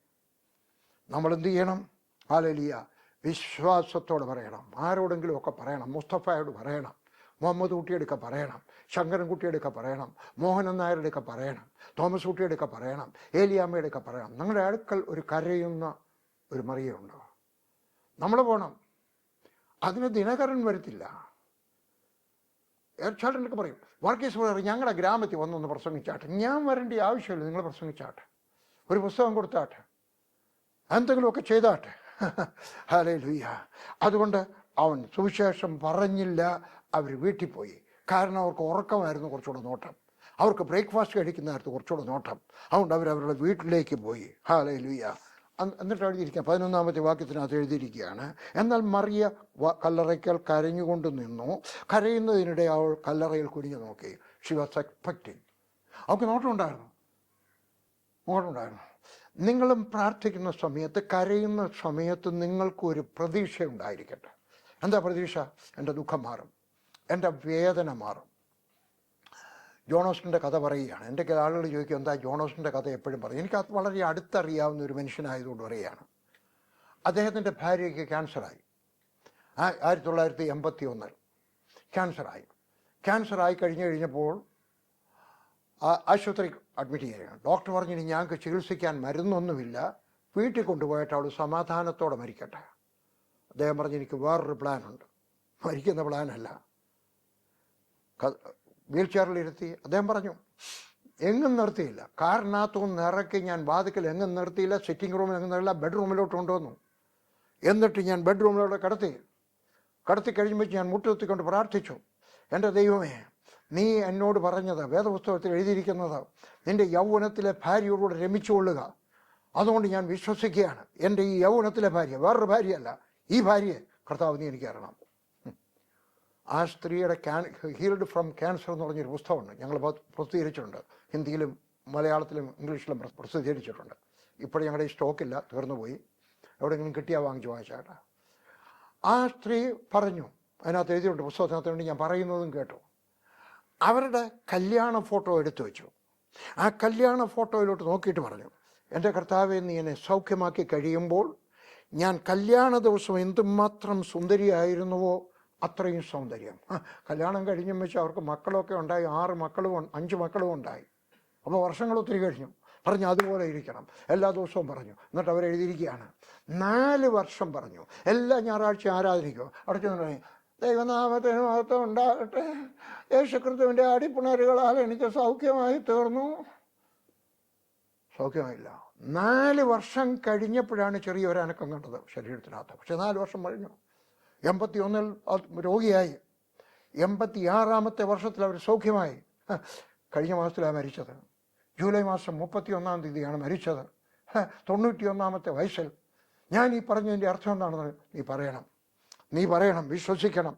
നമ്മൾ എന്ത് ചെയ്യണം? ഹല്ലേലൂയ, വിശ്വാസത്തോടെ പറയണം. ആരോടെങ്കിലും ഒക്കെ പറയണം. മുസ്തഫയോട് പറയണം, മുഹമ്മദ് കുട്ടിയെടുക്ക പറയണം, ശങ്കരൻ കുട്ടിയെടുക്ക പറയണം, മോഹനൻ നായരുടെയൊക്കെ പറയണം, തോമസ് കുട്ടിയെടുക്ക പറയണം, ഏലിയാമ്മയുടെയൊക്കെ പറയണം. നിങ്ങളുടെ അടുക്കൽ ഒരു കരയുന്ന ഒരു മറിയുണ്ടോ? നമ്മൾ പോകണം. അതിന് ദിനകരൻ വരത്തില്ല. ഏർച്ചാട്ടനൊക്കെ പറയും, വർഗീസ് ബ്രദർ ഞങ്ങളുടെ ഗ്രാമത്തിൽ വന്നൊന്ന് പ്രസംഗിച്ചാട്ടെ. ഞാൻ വരേണ്ട ആവശ്യമില്ല, നിങ്ങൾ പ്രസംഗിച്ചാട്ടെ, ഒരു പുസ്തകം കൊടുത്താട്ടെ, എന്തെങ്കിലുമൊക്കെ ചെയ്താട്ടെ. ഹല്ലേലൂയ. അതുകൊണ്ട് അവൻ സുവിശേഷം പറഞ്ഞില്ല. അവർ വീട്ടിൽ പോയി. കാരണം അവർക്ക് ഉറക്കമായിരുന്നു കുറച്ചുകൂടെ നോട്ടം, അവർക്ക് ബ്രേക്ക്ഫാസ്റ്റ് കഴിക്കുന്നതായിരുന്നു കുറച്ചുകൂടെ നോട്ടം. അതുകൊണ്ട് അവരവരുടെ വീട്ടിലേക്ക് പോയി. ഹല്ലേലൂയ. എന്നിട്ട് എഴുതിയിരിക്കുക 11-ാമത്തെ വാക്യത്തിനകത്ത് എഴുതിയിരിക്കുകയാണ്, എന്നാൽ മറിയ കല്ലറയ്ക്കൽ കരഞ്ഞുകൊണ്ട് നിന്നു. കരയുന്നതിനിടെ അവൾ കല്ലറയിൽ കുനിഞ്ഞു നോക്കി. She was expecting. അവൾക്ക് നോട്ടമുണ്ടായിരുന്നു. നിങ്ങളും പ്രാർത്ഥിക്കുന്ന സമയത്ത്, കരയുന്ന സമയത്ത് നിങ്ങൾക്കൊരു പ്രതീക്ഷ ഉണ്ടായിരിക്കട്ടെ. എന്താ പ്രതീക്ഷ? എൻ്റെ ദുഃഖം മാറും, എൻ്റെ വേദന മാറും. ജോണോസിൻ്റെ കഥ പറയുകയാണ്. എൻ്റെ ആളുകൾ ചോദിക്കും, എന്താ ജോണോസിൻ്റെ കഥ എപ്പോഴും പറയും? എനിക്കത് വളരെ അടുത്തറിയാവുന്ന ഒരു മനുഷ്യനായതുകൊണ്ട് പറയുകയാണ്. അദ്ദേഹത്തിൻ്റെ ഭാര്യയ്ക്ക് ക്യാൻസറായി. 1981 ക്യാൻസറായി കഴിഞ്ഞപ്പോൾ ആശുപത്രി അഡ്മിറ്റ് ചെയ്യുകയാണ്. ഡോക്ടർ പറഞ്ഞു, ഇനി ഞങ്ങൾക്ക് ചികിത്സിക്കാൻ മരുന്നൊന്നുമില്ല, വീട്ടിൽ കൊണ്ടുപോയിട്ട് അവൾ സമാധാനത്തോടെ മരിക്കട്ടെ. അദ്ദേഹം പറഞ്ഞു, എനിക്ക് വേറൊരു പ്ലാനുണ്ട്. മരിക്കുന്ന പ്ലാനല്ല. വീൽ ചെയറിലിരുത്തി. അദ്ദേഹം പറഞ്ഞു, എങ്ങും നിർത്തിയില്ല, കാറിനകത്തൊന്നും ഇറക്കി ഞാൻ വാതിക്കൽ എങ്ങും നിർത്തിയില്ല, സിറ്റിംഗ് റൂമിൽ എങ്ങും നിർത്തില്ല, ബെഡ്റൂമിലോട്ട് കൊണ്ടുവന്നു. എന്നിട്ട് ഞാൻ ബെഡ്റൂമിലോട്ട് കടത്തി കഴിയുമ്പോൾ ഞാൻ മുട്ടുകുത്തിക്കൊണ്ട് പ്രാർത്ഥിച്ചു, എൻ്റെ ദൈവമേ, നീ എന്നോട് പറഞ്ഞത് വേദപുസ്തകത്തിൽ എഴുതിയിരിക്കുന്നത് നിൻ്റെ യൗവനത്തിലെ ഭാര്യയോടുകൂടെ രമിച്ചുകൊള്ളുക. അതുകൊണ്ട് ഞാൻ വിശ്വസിക്കുകയാണ്, എൻ്റെ ഈ യൗവനത്തിലെ ഭാര്യ, വേറൊരു ഭാര്യയല്ല, ഈ ഭാര്യയെ കർത്താവ് നീ എനിക്ക് അറിയണം. ആ സ്ത്രീയുടെ ഹീൽഡ് ഫ്രം ക്യാൻസർ എന്ന് പറഞ്ഞൊരു പുസ്തകമുണ്ട്. ഞങ്ങൾ പ്രസിദ്ധീകരിച്ചിട്ടുണ്ട്. ഹിന്ദിയിലും മലയാളത്തിലും ഇംഗ്ലീഷിലും പ്രസിദ്ധീകരിച്ചിട്ടുണ്ട്. ഇപ്പോഴും ഞങ്ങളുടെ ഈ സ്റ്റോക്കില്ല, തീർന്നുപോയി. എവിടെയെങ്കിലും കിട്ടിയാൽ വാങ്ങിച്ചാട്ടാ. ആ സ്ത്രീ പറഞ്ഞു, അതിനകത്ത് എഴുതിയിട്ടുണ്ട്, പുസ്തകത്തിനകത്ത് വേണ്ടി ഞാൻ പറയുന്നതും കേട്ടു. അവരുടെ കല്യാണ ഫോട്ടോ എടുത്തു വെച്ചു. ആ കല്യാണ ഫോട്ടോയിലോട്ട് നോക്കിയിട്ട് പറഞ്ഞു, എൻ്റെ കർത്താവേ, നീ എന്നെ സൗഖ്യമാക്കി കഴിയുമ്പോൾ ഞാൻ കല്യാണ ദിവസം എന്തുമാത്രം സുന്ദരിയായിരുന്നുവോ അത്രയും സൗന്ദര്യം. കല്യാണം കഴിഞ്ഞും വെച്ച് അവർക്ക് മക്കളൊക്കെ ഉണ്ടായി. 5 മക്കളും ഉണ്ടായി. അപ്പോൾ വർഷങ്ങൾ ഒത്തിരി കഴിഞ്ഞു. പറഞ്ഞു, അതുപോലെ ഇരിക്കണം. എല്ലാ ദിവസവും പറഞ്ഞു. എന്നിട്ട് അവരെഴുതിയിരിക്കുകയാണ്, 4 വർഷം പറഞ്ഞു, എല്ലാ ഞായറാഴ്ച ആരാധനിക്കും. അവിടെ ചെന്ന് ദൈവനാമത്തിന് മഹത്വം ഉണ്ടാകട്ടെ, യേശുക്രിസ്തുവിൻ്റെ അടിപ്പിണരുകളാൽ എനിക്ക് സൗഖ്യമായി തീർന്നു. സൗഖ്യമായില്ല. 4 വർഷം കഴിഞ്ഞപ്പോഴാണ് ചെറിയൊരു അനക്കം കണ്ടത് ശരീരത്തിനകത്ത്. പക്ഷെ 4 വർഷം കഴിഞ്ഞു. 81 രോഗിയായി. 86-ാമത്തെ വർഷത്തിൽ അവർ സൗഖ്യമായി. കഴിഞ്ഞ മാസത്തിലാണ് മരിച്ചത്. ജൂലൈ മാസം 31-ാം തീയതിയാണ് മരിച്ചത്. 91-ാമത്തെ വയസ്സിൽ. ഞാൻ ഈ പറഞ്ഞതിൻ്റെ അർത്ഥം എന്താണെന്ന് നീ പറയണം, വിശ്വസിക്കണം,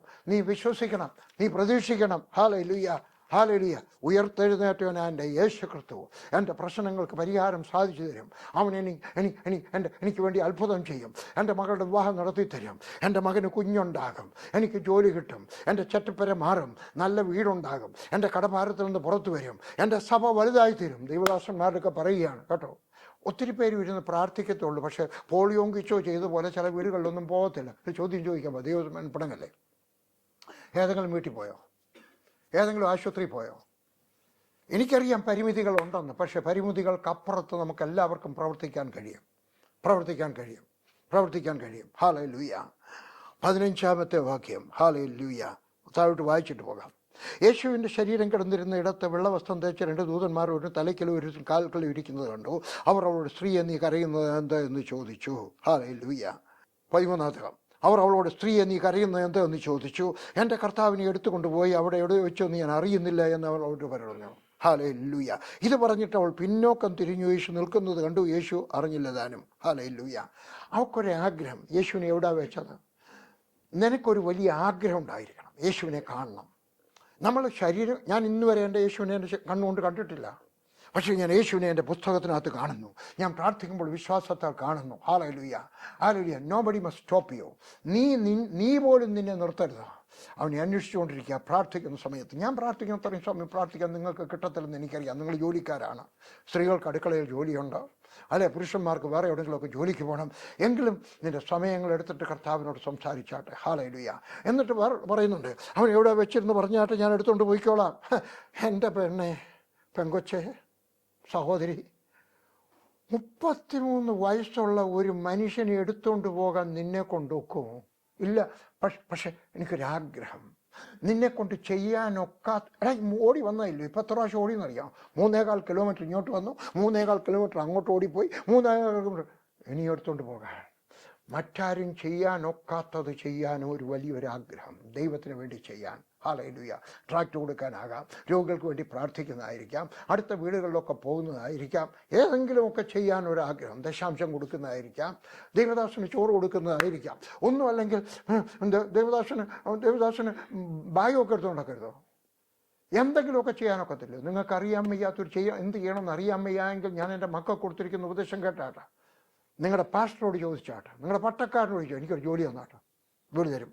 നീ പ്രതീക്ഷിക്കണം. Hallelujah, hallelujah. ഉയർത്തെഴുന്നേറ്റവനായ എൻ്റെ യേശുക്രിസ്തു എൻ്റെ പ്രശ്നങ്ങൾക്ക് പരിഹാരം സാധിച്ചു തരും. അവൻ എനിക്ക് വേണ്ടി അത്ഭുതം ചെയ്യും. എൻ്റെ മകളുടെ വിവാഹം നടത്തി തരും. എൻ്റെ മകന് കുഞ്ഞുണ്ടാകും. എനിക്ക് ജോലി കിട്ടും. എൻ്റെ ചെറ്റപ്പര മാറും. നല്ല വീടുണ്ടാകും. എൻ്റെ കടഭാരത്തിൽ നിന്ന് പുറത്തു വരും. എൻ്റെ സഭ വലുതായി തീരും. ദൈവദാസന്മാരൊക്കെ പറയുകയാണ് കേട്ടോ. ഒത്തിരി പേര് ഇരുന്ന് പ്രാർത്ഥിക്കത്തുള്ളൂ. പക്ഷേ പോളിയോയും കിച്ചോ ചെയ്ത പോലെ ചില വീടുകളിലൊന്നും പോകത്തില്ല. ഒരു ചോദ്യം ചോദിക്കുമ്പോൾ ദൈവം പിണങ്ങല്ലേ? ഏതെങ്കിലും വീട്ടിൽ പോയോ? ഏതെങ്കിലും ആശുപത്രി പോയോ? എനിക്കറിയാം പരിമിതികളുണ്ടെന്ന്. പക്ഷേ പരിമിതികൾക്കപ്പുറത്ത് നമുക്ക് എല്ലാവർക്കും പ്രവർത്തിക്കാൻ കഴിയും. ഹല്ലേലൂയ. 15-ാമത്തെ വാക്യം. ഹല്ലേലൂയ. താഴോട്ട് വായിച്ചിട്ട് പോകാം. യേശുവിൻ്റെ ശരീരം കിടന്നിരുന്ന ഇടത്ത് വെള്ളവസ്ത്രം തേച്ച 2 ദൂതന്മാർ ഒരു തലയ്ക്കലും ഒരു കാൽക്കലും ഇരിക്കുന്നത് കണ്ടു. അവർ അവളോട്, സ്ത്രീയെ നീ കരയുന്നത് എന്താ എന്ന് ചോദിച്ചു. ഹല്ലേലൂയ. 13-ാമത്തെ അവർ അവളോട്, സ്ത്രീയെ നീ കരയുന്നത് എന്താ എന്ന് ചോദിച്ചു. എൻ്റെ കർത്താവിനെ എടുത്തുകൊണ്ടുപോയി അവിടെ എവിടെ വെച്ചോ എന്ന് ഞാൻ അറിയുന്നില്ല എന്ന് അവളോട് പറഞ്ഞു. ഹല്ലേലൂയ. ഇത് പറഞ്ഞിട്ട് അവൾ പിന്നോക്കം തിരിഞ്ഞു. യേശു നിൽക്കുന്നത് കണ്ടു. യേശു അറിഞ്ഞില്ല താനും. ഹല്ലേലൂയ. അവൾക്കൊരാഗ്രഹം. യേശുവിനെ എവിടെ വെച്ചത്? നിനക്കൊരു വലിയ ആഗ്രഹം ഉണ്ടായിരിക്കണം, യേശുവിനെ കാണണം. നമ്മൾ ശരീരം, ഞാൻ ഇന്ന് വരെ എൻ്റെ യേശുവിനെ എൻ്റെ കണ്ണുകൊണ്ട് കണ്ടിട്ടില്ല. പക്ഷേ ഞാൻ യേശുവിനെ എൻ്റെ പുസ്തകത്തിനകത്ത് കാണുന്നു. ഞാൻ പ്രാർത്ഥിക്കുമ്പോൾ വിശ്വാസത്താൽ കാണുന്നു. Hallelujah, hallelujah. Nobody must stop U. നീ പോലും നിന്നെ നിർത്തരുത്. അവനെ അന്വേഷിച്ചുകൊണ്ടിരിക്കുക പ്രാർത്ഥിക്കുന്ന സമയത്ത്. ഞാൻ പ്രാർത്ഥിക്കുന്ന അത്രയും സമയം പ്രാർത്ഥിക്കാൻ നിങ്ങൾക്ക് കിട്ടത്തില്ലെന്ന് എനിക്കറിയാം. നിങ്ങൾ ജോലിക്കാരാണ്. സ്ത്രീകൾക്ക് അടുക്കളയിൽ ജോലിയുണ്ട്, അല്ലെ പുരുഷന്മാർക്ക് വേറെ എവിടെയെങ്കിലുമൊക്കെ ജോലിക്ക് പോകണം. എങ്കിലും നിൻ്റെ സമയങ്ങൾ എടുത്തിട്ട് കർത്താവിനോട് സംസാരിച്ചാട്ടെ. ഹല്ലേലൂയ. എന്നിട്ട് പറയുന്നുണ്ട്, അവൻ എവിടെ വെച്ചിരുന്ന് പറഞ്ഞാട്ടെ, ഞാൻ എടുത്തുകൊണ്ട് പോയിക്കോളാം. എൻ്റെ പെങ്കൊച്ചെ, സഹോദരി, 33 വയസ്സുള്ള ഒരു മനുഷ്യനെ എടുത്തുകൊണ്ട് പോകാൻ നിന്നെ കൊണ്ടൊക്കുമോ? ഇല്ല. പക്ഷെ എനിക്കൊരാഗ്രഹം, നിന്നെ കൊണ്ട് ചെയ്യാനൊക്കാത്ത. ഓടി വന്നതില്ലോ, ഇപ്പം എത്ര പ്രാവശ്യം ഓടിയെന്നറിയാം. 3.25 കിലോമീറ്റർ ഇങ്ങോട്ട് വന്നു, 3.25 കിലോമീറ്റർ അങ്ങോട്ട് ഓടിപ്പോയി, 3.25 കിലോമീറ്റർ ഇനി എടുത്തുകൊണ്ട് പോകാൻ. മറ്റാരും ചെയ്യാനൊക്കാത്തത് ചെയ്യാൻ ഒരു വലിയൊരാഗ്രഹം, ദൈവത്തിന് വേണ്ടി ചെയ്യാൻ. ഹല്ലേലൂയ. ട്രാക്ട് കൊടുക്കാനാകാം, രോഗികൾക്ക് വേണ്ടി പ്രാർത്ഥിക്കുന്നതായിരിക്കാം, അടുത്ത വീടുകളിലൊക്കെ പോകുന്നതായിരിക്കാം, ഏതെങ്കിലുമൊക്കെ ചെയ്യാൻ ഒരാഗ്രഹം. ദശാംശം കൊടുക്കുന്നതായിരിക്കാം, ദേവദാസന് ചോറ് കൊടുക്കുന്നതായിരിക്കാം. ഒന്നും അല്ലെങ്കിൽ ദേവദാസന് ബാഗൊക്കെ എടുത്തുകൊണ്ടൊക്കരുതോ? എന്തെങ്കിലുമൊക്കെ ചെയ്യാനൊക്കത്തില്ലോ? നിങ്ങൾക്ക് അറിയാൻ വയ്യാത്തൊരു എന്ത് ചെയ്യണമെന്ന് അറിയാൻ വയ്യായെങ്കിൽ ഞാൻ എൻ്റെ മക്കൾക്ക് കൊടുത്തിരിക്കുന്ന ഉപദേശം കേട്ടാട്ടെ. നിങ്ങളുടെ പാസ്റ്ററോട് ചോദിച്ചാട്ടെ, നിങ്ങളുടെ പട്ടക്കാരനോട് ചോദിച്ചാൽ എനിക്കൊരു ജോലി തന്നാട്ടെ, ജോലി തരും.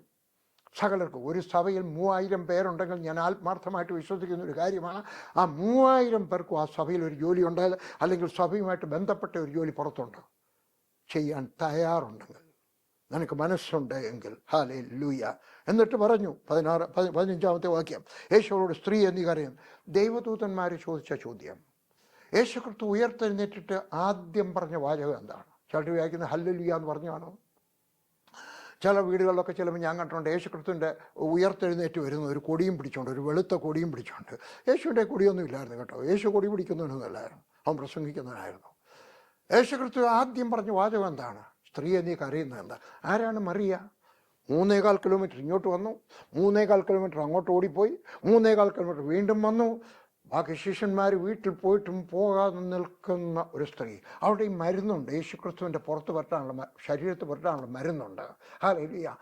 സകലർക്കും. ഒരു സഭയിൽ 3000 പേരുണ്ടെങ്കിൽ ഞാൻ ആത്മാർത്ഥമായിട്ട് വിശ്വസിക്കുന്ന ഒരു കാര്യമാണ്, ആ 3000 പേർക്കും ആ സഭയിൽ ഒരു ജോലി ഉണ്ടായാൽ, അല്ലെങ്കിൽ സഭയുമായിട്ട് ബന്ധപ്പെട്ട ഒരു ജോലി പുറത്തുണ്ട്, ചെയ്യാൻ തയ്യാറുണ്ടെങ്കിൽ, നിനക്ക് മനസ്സുണ്ട് എങ്കിൽ. ഹല്ലേലൂയ. എന്നിട്ട് പറഞ്ഞു 15-ാമത്തെ വാക്യം, യേശുവോട് സ്ത്രീ എന്നീ കാര്യം. ദൈവദൂതന്മാർ ചോദിച്ച ചോദ്യം. യേശു ക്രിസ്തു ഉയർത്തെഴുന്നേറ്റിട്ട് ആദ്യം പറഞ്ഞ വാചകം എന്താണ്? ചിലർ വായിക്കുന്ന ഹല്ലേലൂയ എന്ന് പറഞ്ഞാണോ? ചില വീടുകളിലൊക്കെ ചിലപ്പോൾ ഞാൻ കണ്ടിട്ടുണ്ട്, യേശു ക്രിസ്തുവിൻ്റെ ഉയർത്തെഴുന്നേറ്റ് വരുന്ന ഒരു കൊടിയും പിടിച്ചുകൊണ്ട്, ഒരു വെളുത്ത കൊടിയും പിടിച്ചുകൊണ്ട്. യേശുവിൻ്റെ കൊടിയൊന്നും ഇല്ലായിരുന്നു കേട്ടോ. യേശു കൊടി പിടിക്കുന്നവനൊന്നുമല്ലായിരുന്നു, അവൻ പ്രസംഗിക്കുന്നവനായിരുന്നു. യേശു ക്രിസ്തു ആദ്യം പറഞ്ഞ വാചകം എന്താണ്? സ്ത്രീയെ നീ കരയുന്നത് എന്താ? ആരാണ് മറിയ? 3.25 കിലോമീറ്റർ ഇങ്ങോട്ട് വന്നു, 3.25 കിലോമീറ്റർ അങ്ങോട്ട് ഓടിപ്പോയി, 3.25 കിലോമീറ്റർ വീണ്ടും വന്നു. ബാക്കി ശിഷ്യന്മാർ വീട്ടിൽ പോയിട്ടും പോകാതെ നിൽക്കുന്ന ഒരു സ്ത്രീ. അവിടെ ഈ മരുന്നുണ്ട്, യേശുക്രിസ്തുവിൻ്റെ പുറത്ത് പറ്റാനുള്ള, ശരീരത്ത് പറ്റാനുള്ള മരുന്നുണ്ട്. ഹല്ലേലൂയ.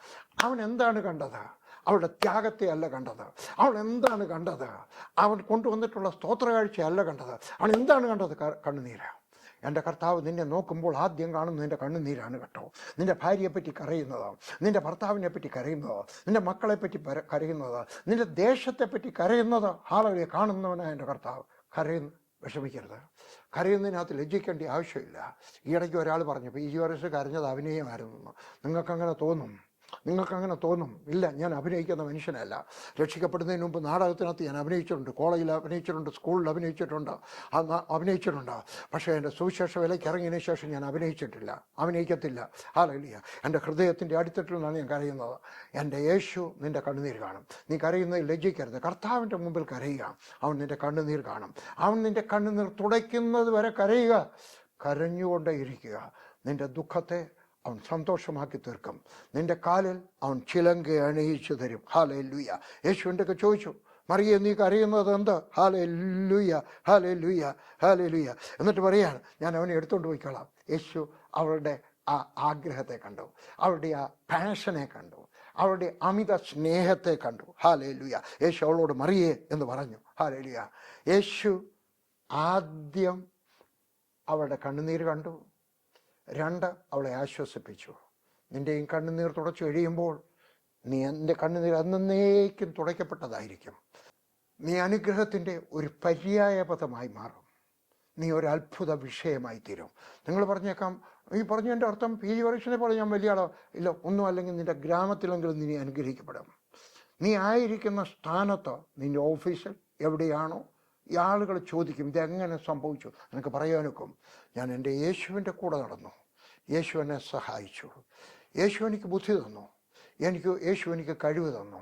അവൻ എന്താണ് കണ്ടത്? അവളുടെ ത്യാഗത്തെ അല്ല കണ്ടത്. അവൾ എന്താണ് കണ്ടത്? അവൻ കൊണ്ടുവന്നിട്ടുള്ള സ്തോത്രകാഴ്ചയല്ല കണ്ടത്. അവൻ എന്താണ് കണ്ടത്? കണ്ണുനീര്. എൻ്റെ കർത്താവ് നിന്നെ നോക്കുമ്പോൾ ആദ്യം കാണുന്നത് നിൻ്റെ കണ്ണുനീരാണ് കേട്ടോ. നിൻ്റെ ഭാര്യയെപ്പറ്റി കരയുന്നതോ, നിൻ്റെ ഭർത്താവിനെ പറ്റി കരയുന്നതോ, നിൻ്റെ മക്കളെപ്പറ്റി കരയുന്നതോ, നിൻ്റെ ദേശത്തെപ്പറ്റി കരയുന്നതോ ആളുകളെ കാണുന്നവനാണ് എൻ്റെ കർത്താവ്. വിഷമിക്കരുത്. കരയുന്നതിനകത്ത് ലജ്ജിക്കേണ്ട ആവശ്യമില്ല. ഈ ഇടയ്ക്ക് ഒരാൾ പറഞ്ഞു, PG വർഗീസ് കരഞ്ഞത് അഭിനയമായിരുന്നു. നിങ്ങൾക്കങ്ങനെ തോന്നും. ഇല്ല, ഞാൻ അഭിനയിക്കുന്ന മനുഷ്യനല്ല. രക്ഷിക്കപ്പെടുന്നതിന് മുമ്പ് നാടകത്തിനകത്ത് ഞാൻ അഭിനയിച്ചിട്ടുണ്ട്, കോളേജിൽ അഭിനയിച്ചിട്ടുണ്ട്, സ്കൂളിൽ അഭിനയിച്ചിട്ടുണ്ട്. പക്ഷേ എൻ്റെ സുവിശേഷ വിലയ്ക്ക് ഇറങ്ങിയതിന് ശേഷം ഞാൻ അഭിനയിക്കത്തില്ല. ഹല്ലേലൂയ. എൻ്റെ ഹൃദയത്തിൻ്റെ അടിത്തട്ടിൽ നിന്നാണ് ഞാൻ കരയുന്നത്. എൻ്റെ യേശു നിൻ്റെ കണ്ണുനീർ കാണും. നീ കരയുന്നതിൽ ലജ്ജിക്കരുത്. കർത്താവിൻ്റെ മുമ്പിൽ കരയുക, അവൻ നിൻ്റെ കണ്ണുനീർ കാണും. അവൻ നിൻ്റെ കണ്ണുനീർ തുടയ്ക്കുന്നത് വരെ കരയുക, കരഞ്ഞുകൊണ്ടേ ഇരിക്കുക. നിൻ്റെ ദുഃഖത്തെ അവൻ സന്തോഷമാക്കി തീർക്കും. നിന്റെ കാലിൽ അവൻ ചിലങ്ക അണിയിച്ചു തരും. ഹല്ലേലൂയ. യേശുവിൻ്റെ ഒക്കെ ചോദിച്ചു, മറിയ നീ കരയുന്നത് എന്ത്? Hallelujah, hallelujah, hallelujah. എന്നിട്ട് പറയാണ്, ഞാൻ അവനെ എടുത്തുകൊണ്ട് പോയിക്കോളാം. യേശു അവളുടെ ആ ആഗ്രഹത്തെ കണ്ടു, അവളുടെ ആ പാഷനെ കണ്ടു, അവളുടെ അമിത സ്നേഹത്തെ കണ്ടു. ഹല്ലേലൂയ. യേശു അവളോട് മറിയേ എന്ന് പറഞ്ഞു. ഹല്ലേലൂയ. യേശു ആദ്യം അവളുടെ കണ്ണുനീര് കണ്ടു. 2, അവളെ ആശ്വസിപ്പിച്ചു. നിൻ്റെയും കണ്ണുനീർ തുടച്ചു കഴിയുമ്പോൾ എൻ്റെ കണ്ണുനീർ എന്നേക്കും തുടയ്ക്കപ്പെട്ടതായിരിക്കും. നീ അനുഗ്രഹത്തിൻ്റെ ഒരു പര്യായ പദമായി മാറും. നീ ഒരു അത്ഭുത വിഷയമായി തീരും. നിങ്ങൾ പറഞ്ഞേക്കാം, ഈ പറഞ്ഞതിൻ്റെ അർത്ഥം PG വർഗീസിനെ പോലെ ഞാൻ വലിയ ആളോ? ഇല്ല, ഒന്നും അല്ലെങ്കിൽ നിൻ്റെ ഗ്രാമത്തിലെങ്കിലും നീ അനുഗ്രഹിക്കപ്പെടും. നീ ആയിരിക്കുന്ന സ്ഥാനത്ത്, നിൻ്റെ ഓഫീസിൽ എവിടെയാണോ, ഈ ആളുകൾ ചോദിക്കും, ഇതെങ്ങനെ സംഭവിച്ചു? എനിക്ക് പറയാനൊക്കും, ഞാൻ എൻ്റെ യേശുവിൻ്റെ കൂടെ നടന്നു, യേശു എന്നെ സഹായിച്ചു, യേശു എനിക്ക് ബുദ്ധി തന്നു, യേശു എനിക്ക് കഴിവ് തന്നു,